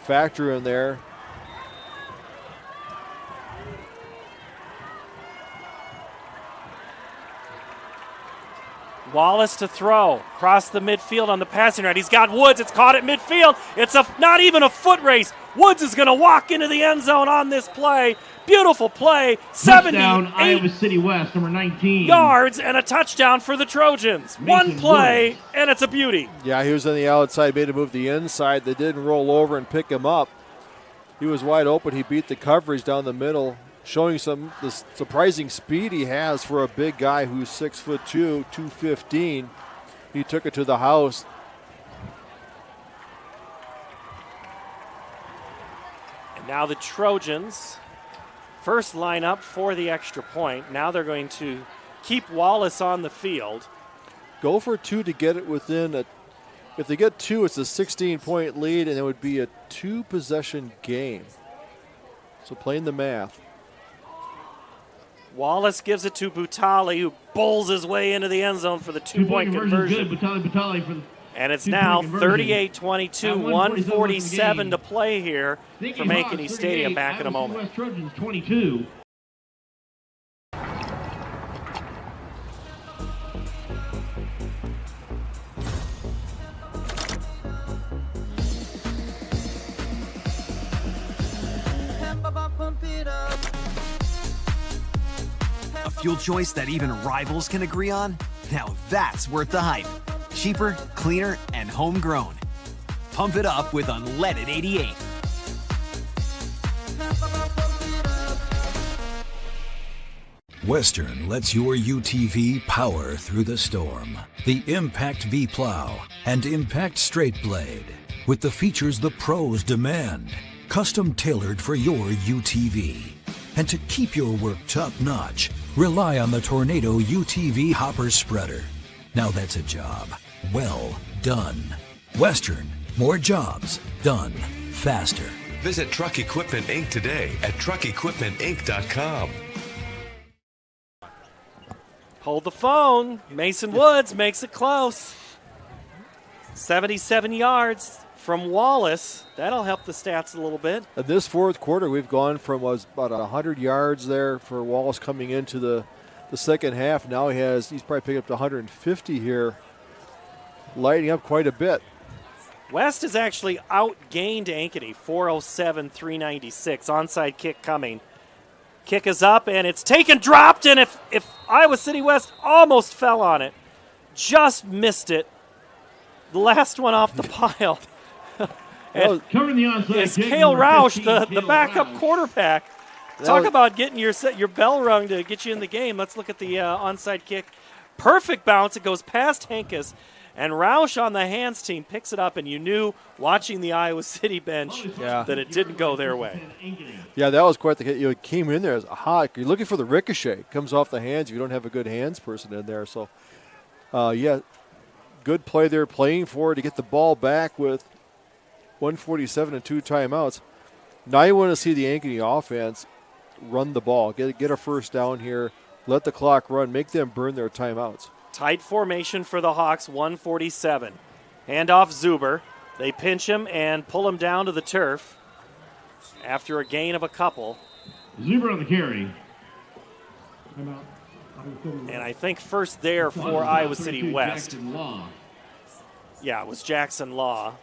factor in there. Wallace to throw. Across the midfield on the passing route. He's got Woods. It's caught at midfield. It's not even a foot race. Woods is going to walk into the end zone on this play. Beautiful play. Touchdown, Iowa City West, number 19. Yards and a touchdown for the Trojans. One play, and it's a beauty. Yeah, he was on the outside, made him move the inside. They didn't roll over and pick him up. He was wide open. He beat the coverage down the middle, showing the surprising speed he has for a big guy who's 6'2", 215. He took it to the house. And now the Trojans first line up for the extra point. Now they're going to keep Wallace on the field. Go for 2 to get it within if they get 2, it's a 16-point lead, and it would be a 2-possession game. So playing the math. Wallace gives it to Butali, who bowls his way into the end zone for the 2-point conversion. Good. Butali for the and it's now 38-22, 147 to play here from Ankeny Stadium. Back in a moment. West Trojans 22. A fuel choice that even rivals can agree on? Now that's worth the hype. Cheaper, cleaner, and homegrown. Pump it up with unleaded 88. Western lets your UTV power through the storm. The Impact V Plow and Impact Straight Blade, with the features the pros demand, custom tailored for your UTV. And to keep your work top-notch, rely on the Tornado UTV Hopper Spreader. Now that's a job well done. Western, more jobs done faster. Visit Truck Equipment Inc. today at truckequipmentinc.com. Hold the phone. Mason Woods makes it close. 77 yards from Wallace. That'll help the stats a little bit. In this fourth quarter, we've gone from about 100 yards there for Wallace coming into the second half. Now he's probably picking up to 150 here, lighting up quite a bit. West has actually outgained Ankeny, 407-396. Onside kick coming. Kick is up, and it's taken, dropped, and if Iowa City West almost fell on it, just missed it. The last one off the pile. And covering the onside is kick, Cale number Roush, 15, the Cale backup Roush. quarterback. Talk about getting your bell rung to get you in the game. Let's look at the onside kick. Perfect bounce. It goes past Henkes. And Roush on the hands team picks it up, and you knew watching the Iowa City bench that it didn't go their way. Yeah, that was quite the hit. You came in there as hot. You're looking for the ricochet. Comes off the hands. You don't have a good hands person in there. So, good play there, playing for it to get the ball back with 1:47 and 2 timeouts. Now you want to see the Ankeny offense run the ball, get a first down here, let the clock run, make them burn their timeouts. Tight formation for the Hawks, 147. Handoff Zuber. They pinch him and pull him down to the turf after a gain of a couple. Zuber on the carry. And I think first there for Iowa City West. Jackson Law. Yeah, it was Jackson Law.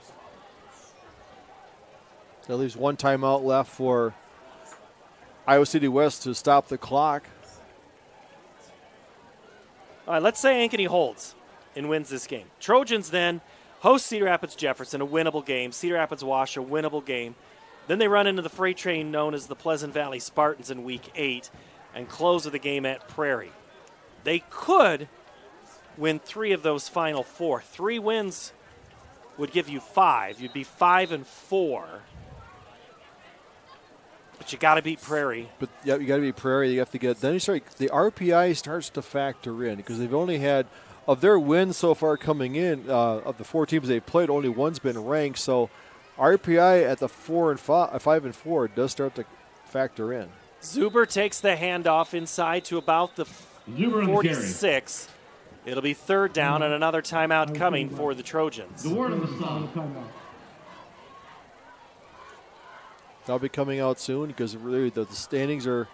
That leaves one timeout left for Iowa City West to stop the clock. All right, let's say Ankeny holds and wins this game. Trojans then host Cedar Rapids Jefferson, a winnable game. Cedar Rapids Wash, a winnable game. Then they run into the freight train known as the Pleasant Valley Spartans in Week 8 and close with a game at Prairie. They could win 3 of those final 4. 3 wins would give you 5. You'd be 5-4. But you got to beat Prairie. But yeah, you got to beat Prairie. You have to get. Then you start. The RPI starts to factor in because they've only had of their wins so far coming in of the 4 teams they've played. Only one's been ranked. So RPI at the 5 and 4 does start to factor in. Zuber takes the handoff inside to about the 46. It'll be third down and another timeout coming for the Trojans. The word on the stop. That'll be coming out soon because really the standings are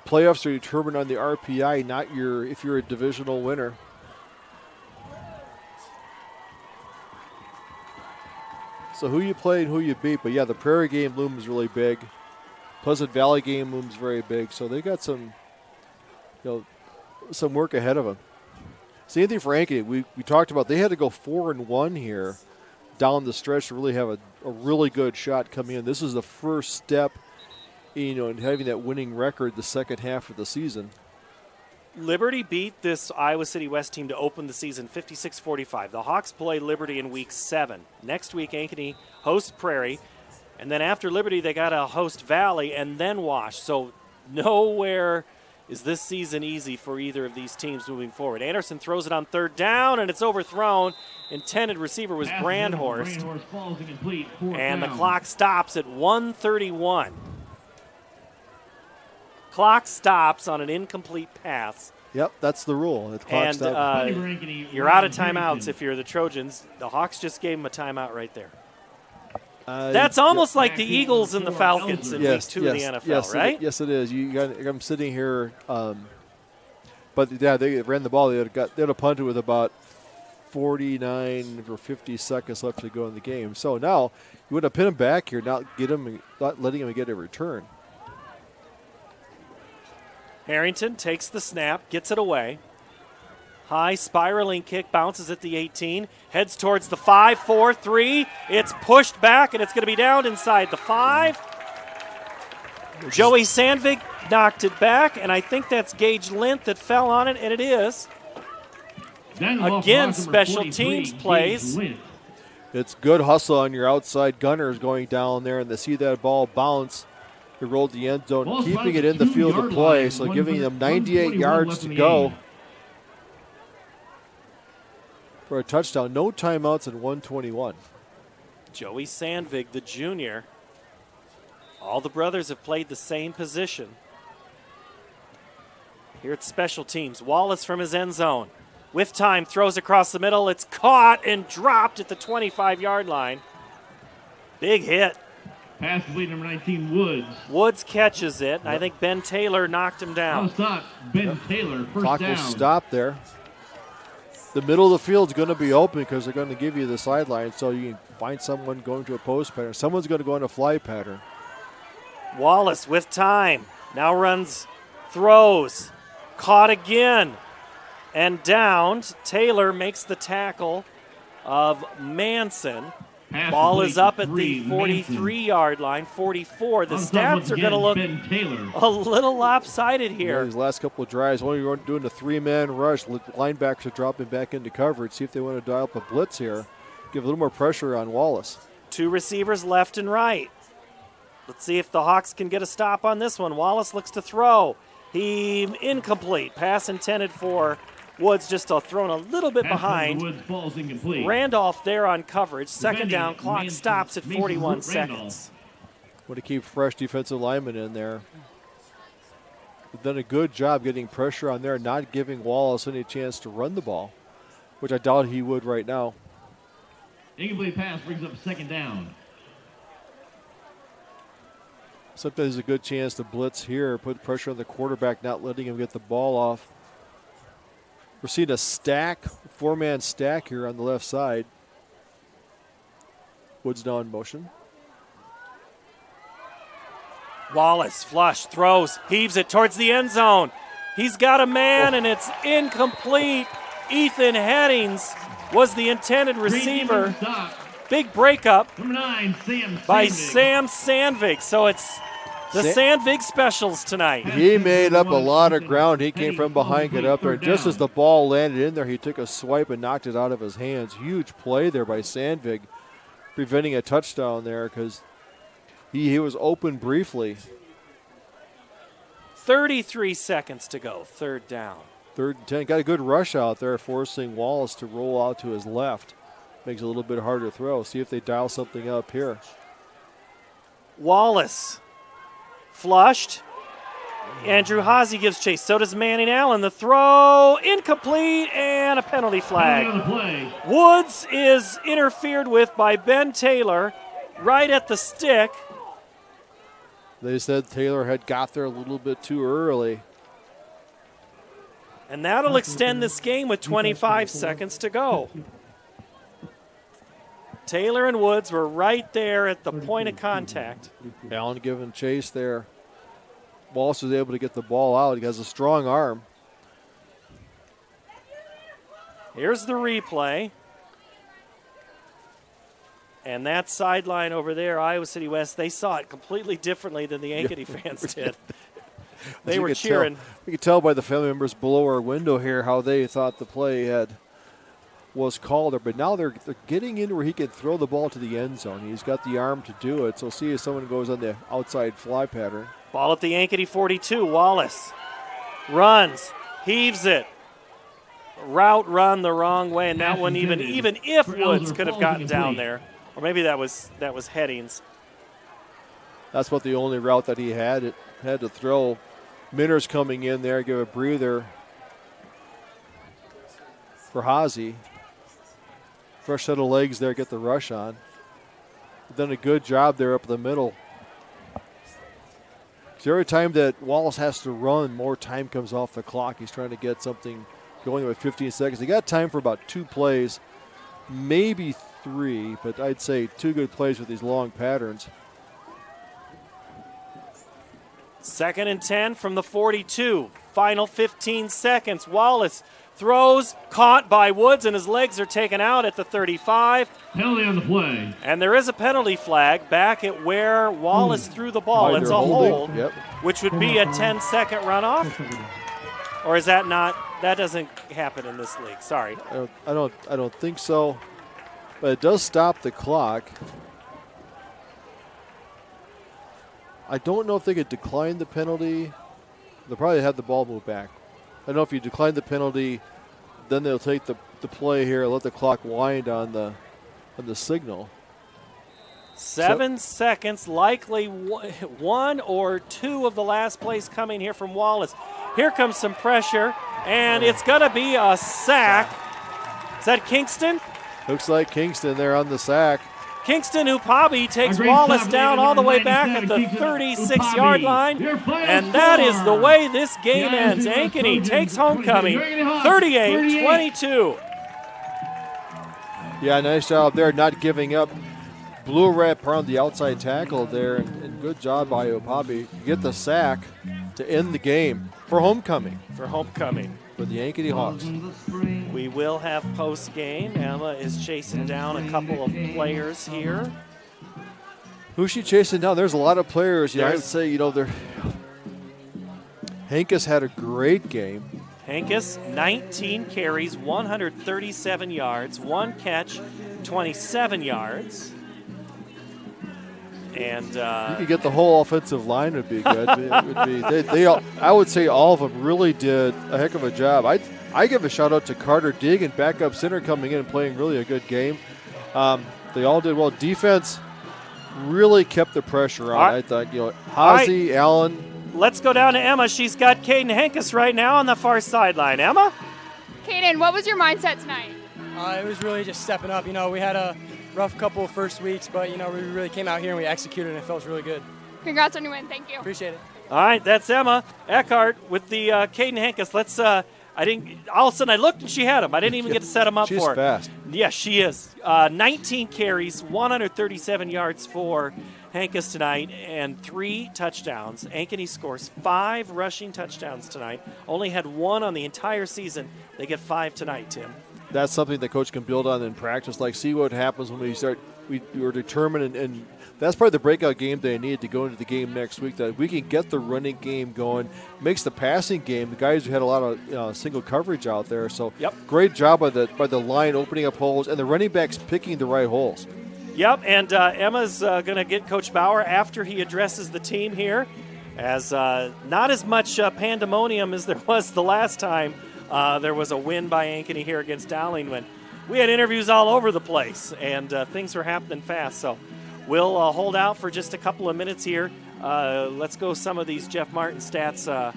playoffs are determined on the RPI, not if you're a divisional winner. So who you play and who you beat, but yeah, the Prairie game looms really big. Pleasant Valley game looms very big, so they got some work ahead of them. Same thing for Ankeny. We talked about they had to go 4-1 here down the stretch to really have a really good shot coming in. This is the first step, in having that winning record the second half of the season. Liberty beat this Iowa City West team to open the season 56-45. The Hawks play Liberty in Week 7. Next week, Ankeny hosts Prairie. And then after Liberty, they got to host Valley and then Wash. So nowhere is this season easy for either of these teams moving forward. Anderson throws it on third down, and it's overthrown. Intended receiver was Brandhorst. Falls incomplete. And the clock stops at 1:31. Clock stops on an incomplete pass. Yep, that's the rule. The clock And stops. you're out of timeouts if you're the Trojans. The Hawks just gave them a timeout right there. That's almost like the Eagles and the Falcons in Week 2 of the NFL, right? Yes, it is. I'm sitting here, but yeah, they ran the ball. They'd have punted with about 49 or 50 seconds left to go in the game. So now you would have pinned him back here, not letting him get a return. Harrington takes the snap, gets it away. High spiraling kick, bounces at the 18, heads towards the 5, 4, 3. It's pushed back, and it's going to be down inside the 5. Joey Sandvig knocked it back, and I think that's Gage Lint that fell on it, and it is. Again, special teams plays. It's good hustle on your outside gunners going down there, and they see that ball bounce. It rolled the end zone, keeping it in the field of play, so giving them 98 yards to go for a touchdown. No timeouts at 1:21. Joey Sandvig, the junior. All the brothers have played the same position. Here at special teams, Wallace from his end zone. With time, throws across the middle. It's caught and dropped at the 25-yard line. Big hit. Pass complete, number 19, Woods. Woods catches it, and I think Ben Taylor knocked him down. Stop. Ben Taylor, first Clock down. will stop there. The middle of the field is going to be open because they're going to give you the sideline, so you can find someone going to a post pattern. Someone's going to go in a fly pattern. Wallace with time. Now runs, throws. Caught again. And downed. Taylor makes the tackle of Manson. Ball is up at the 43-yard line, 44. The stats are going to look a little lopsided here. Yeah, these last couple of drives, when you're doing a three-man rush, linebackers are dropping back into coverage. See if they want to dial up a blitz here. Give a little more pressure on Wallace. Two receivers left and right. Let's see if the Hawks can get a stop on this one. Wallace looks to throw. He incomplete. Pass intended for Woods, just thrown a little bit behind. Woods, ball's incomplete. Randolph there on coverage. Second down, clock stops at 41 seconds. Want to keep fresh defensive linemen in there. They've done a good job getting pressure on there, not giving Wallace any chance to run the ball, which I doubt he would right now. Incomplete pass brings up second down. Sometimes a good chance to blitz here, put pressure on the quarterback, not letting him get the ball off. We're seeing a stack, four-man stack here on the left side. Woods now in motion. Wallace, flush, throws, heaves it towards the end zone. He's got a man, and it's incomplete. Ethan Headings was the intended receiver. Big breakup number 9, by Sam Sandvig. So it's the Sandvig specials tonight. He made up a lot of ground. He came from behind, got up there. Just as the ball landed in there, he took a swipe and knocked it out of his hands. Huge play there by Sandvig, preventing a touchdown there because he was open briefly. 33 seconds to go, third down. 3rd and 10. Got a good rush out there, forcing Wallace to roll out to his left. Makes it a little bit harder to throw. See if they dial something up here. Wallace flushed. Andrew Haase gives chase. So does Manning Allen. The throw incomplete and a penalty flag. Woods is interfered with by Ben Taylor right at the stick. They said Taylor had got there a little bit too early. And that'll extend this game with 25 seconds to go. Taylor and Woods were right there at the point of contact. Allen giving chase there. Wallace was able to get the ball out. He has a strong arm. Here's the replay. And that sideline over there, Iowa City West, they saw it completely differently than the Ankeny fans did. They were cheering. We could tell by the family members below our window here how they thought the play was called there. But now they're getting in where he can throw the ball to the end zone. He's got the arm to do it. So see if someone goes on the outside fly pattern. Ball at the Ankeny 42. Wallace runs, heaves it. Route run the wrong way, and that one even if Woods could have gotten down there, or maybe that was Headings. That's what the only route that he had to throw. Minner's coming in there, give a breather for Haase. Fresh set of legs there, get the rush on. Done a good job there up the middle. So every time that Wallace has to run, more time comes off the clock. He's trying to get something going with 15 seconds. They got time for about 2 plays, maybe 3, but I'd say 2 good plays with these long patterns. 2nd and 10 from the 42. Final 15 seconds. Wallace throws, caught by Woods, and his legs are taken out at the 35. Penalty on the play. And there is a penalty flag back at where Wallace threw the ball. It's a hold, which would be a 10-second runoff. Or is that not? That doesn't happen in this league. Sorry. I don't think so. But it does stop the clock. I don't know if they could decline the penalty. They'll probably have the ball move back. I don't know if you decline the penalty, then they'll take the play here, let the clock wind on the signal. 7 seconds, likely one or two of the last plays coming here from Wallace. Here comes some pressure, and it's going to be a sack. Is that Kingston? Looks like Kingston there on the sack. Kingston Upabi takes Wallace down all the way back at the 36-yard line, and that is the way this game ends. Ankeny takes homecoming, 38-22. Yeah, nice job there, not giving up. Blue wrap around the outside tackle there, and good job by Upabi to get the sack to end the game for homecoming. For homecoming. For the Ankeny Hawks. We will have post-game. Emma is chasing down a couple of players here. Who's she chasing down? There's a lot of players. I would say, Hankus had a great game. Hankus, 19 carries, 137 yards, one catch, 27 yards. And you could get the whole offensive line would be good. I would say all of them really did a heck of a job. I give a shout out to Carter Deegan, backup center, coming in and playing really a good game. They all did well. Defense really kept the pressure on. I thought, Hazy, Allen. Let's go down to Emma. She's got Caden Hankus right now on the far sideline. Emma? Caden, what was your mindset tonight? It was really just stepping up. We had a rough couple of first weeks, but, we really came out here and we executed, and it felt really good. Congrats on your win. Thank you. Appreciate it. All right, that's Emma Eckhart with the Caden Hankus. Let's, all of a sudden I looked and she had him. I didn't even get to set him up for her. She's fast. Yes, she is. 19 carries, 137 yards for Hankus tonight, and 3 touchdowns. Ankeny scores 5 rushing touchdowns tonight. Only had 1 on the entire season. They get 5 tonight, Tim. That's something the coach can build on in practice. See what happens when we're determined, and that's probably the breakout game they need to go into the game next week, that we can get the running game going, makes the passing game. The guys who had a lot of single coverage out there, so great job by the line opening up holes, and the running backs picking the right holes. Yep, and Emma's going to get Coach Bauer after he addresses the team here, as not as much pandemonium as there was the last time. There was a win by Ankeny here against Dowling when we had interviews all over the place, and things were happening fast. So we'll hold out for just a couple of minutes here. Let's go some of these Jeff Martin stats.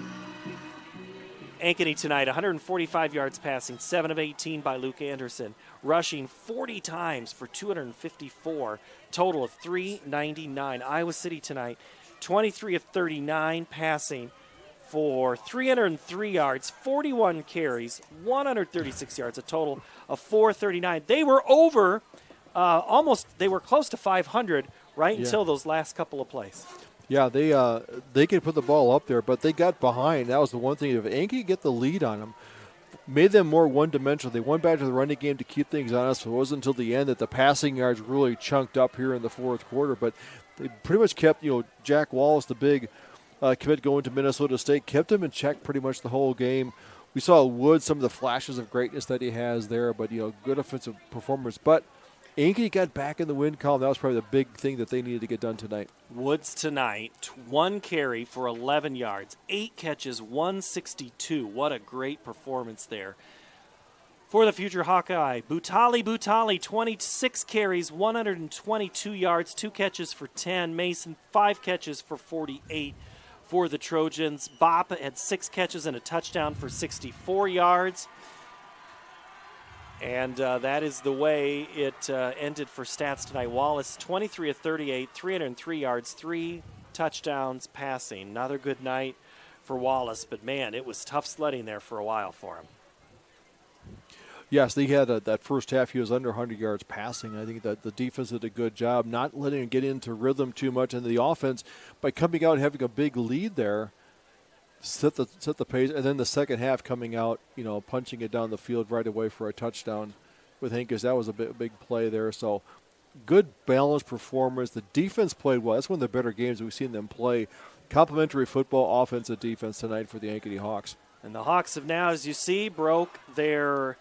Ankeny tonight, 145 yards passing, 7 of 18 by Luke Anderson. Rushing 40 times for 254, total of 399. Iowa City tonight, 23 of 39 passing for 303 yards, 41 carries, 136 yards, a total of 439. They were over they were close to 500 until those last couple of plays. Yeah, they can put the ball up there, but they got behind. That was the one thing. If Ankeny could get the lead on them, made them more one-dimensional. They went back to the running game to keep things honest. It wasn't until the end that the passing yards really chunked up here in the fourth quarter, but they pretty much kept, Jack Wallace, the big commit going to Minnesota State, kept him in check pretty much the whole game. We saw Woods, some of the flashes of greatness that he has there, but, good offensive performance. But Ankeny got back in the win column. That was probably the big thing that they needed to get done tonight. Woods tonight, 1 carry for 11 yards, 8 catches, 162. What a great performance there for the future Hawkeye. Butali, 26 carries, 122 yards, 2 catches for 10. Mason, 5 catches for 48 for the Trojans. Bop had 6 catches and a touchdown for 64 yards. And that is the way it ended for stats tonight. Wallace, 23 of 38, 303 yards, 3 touchdowns passing. Another good night for Wallace, but, man, it was tough sledding there for a while for him. Yes, they had that first half. He was under 100 yards passing. I think that the defense did a good job not letting him get into rhythm too much, and the offense, by coming out and having a big lead there, set the pace, and then the second half coming out, punching it down the field right away for a touchdown with Henkes. That was a big play there. So good balanced performance. The defense played well. That's one of the better games we've seen them play. Complimentary football, offense, and defense tonight for the Ankeny Hawks. And the Hawks have now, as you see, broke their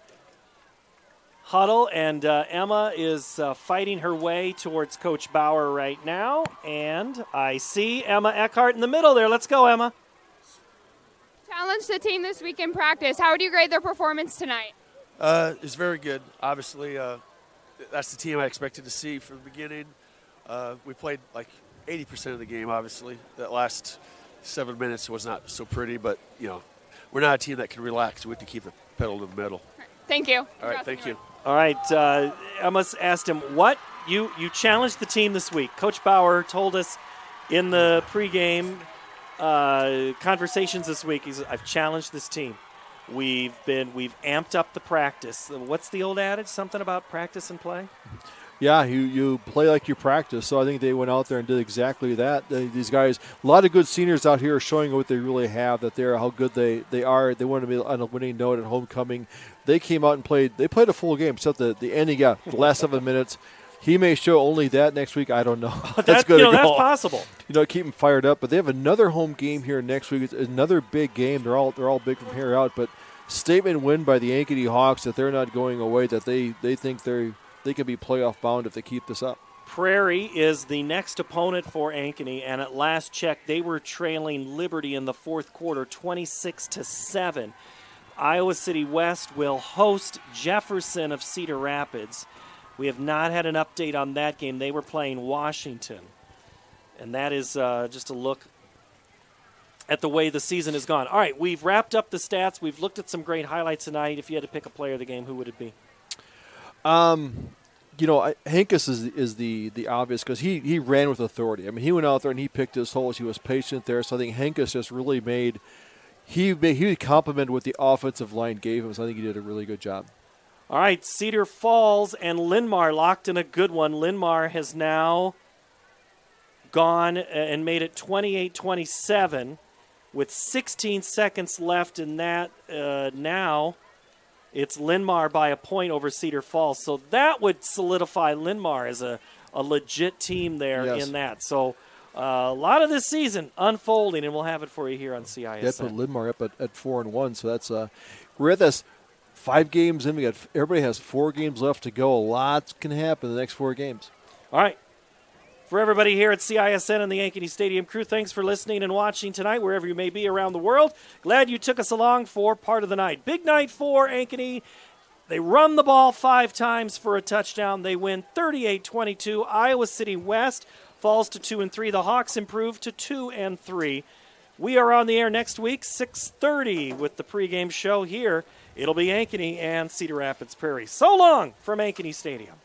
huddle, and Emma is fighting her way towards Coach Bauer right now. And I see Emma Eckhart in the middle there. Let's go, Emma. Challenge the team this week in practice. How would you grade their performance tonight? It's very good. Obviously, that's the team I expected to see from the beginning. We played like 80% of the game, obviously. That last 7 minutes was not so pretty, but, we're not a team that can relax. We have to keep the pedal to the metal. Thank you. All right, thank you. All right, Emma asked him, what? You challenged the team this week. Coach Bauer told us in the pregame conversations this week, he said, I've challenged this team. We've amped up the practice. What's the old adage? Something about practice and play? Yeah, you play like you practice. So I think they went out there and did exactly that. These guys, a lot of good seniors out here showing what they really have, that they're how good they are. They want to be on a winning note at homecoming. They came out and played. They played a full game, except the ending, the last 7 minutes. He may show only that next week. I don't know. That's possible. Keep them fired up. But they have another home game here next week. It's another big game. They're all big from here out. But statement win by the Ankeny Hawks that they're not going away. That they think they could be playoff bound if they keep this up. Prairie is the next opponent for Ankeny, and at last check, they were trailing Liberty in the fourth quarter, 26-7. Iowa City West will host Jefferson of Cedar Rapids. We have not had an update on that game. They were playing Washington. And that is just a look at the way the season has gone. All right, we've wrapped up the stats. We've looked at some great highlights tonight. If you had to pick a player of the game, who would it be? Henkes is the obvious because he ran with authority. I mean, he went out there and he picked his holes. He was patient there. So I think Henkes just really he complimented what the offensive line gave him. So I think he did a really good job. All right, Cedar Falls and Linmar locked in a good one. Linmar has now gone and made it 28-27 with 16 seconds left in that. Now it's Linmar by a point over Cedar Falls. So that would solidify Linmar as a legit team there in that. So a lot of this season unfolding, and we'll have it for you here on CISN. That put Linmar up at 4-1. So that's we're at this 5 games in. Everybody has 4 games left to go. A lot can happen in the next 4 games. All right. For everybody here at CISN and the Ankeny Stadium crew, thanks for listening and watching tonight, wherever you may be around the world. Glad you took us along for part of the night. Big night for Ankeny. They run the ball 5 times for a touchdown. They win 38-22. Iowa City West falls to 2-3. The Hawks improve to 2-3. We are on the air next week, 6:30, with the pregame show here. It'll be Ankeny and Cedar Rapids Prairie. So long from Ankeny Stadium.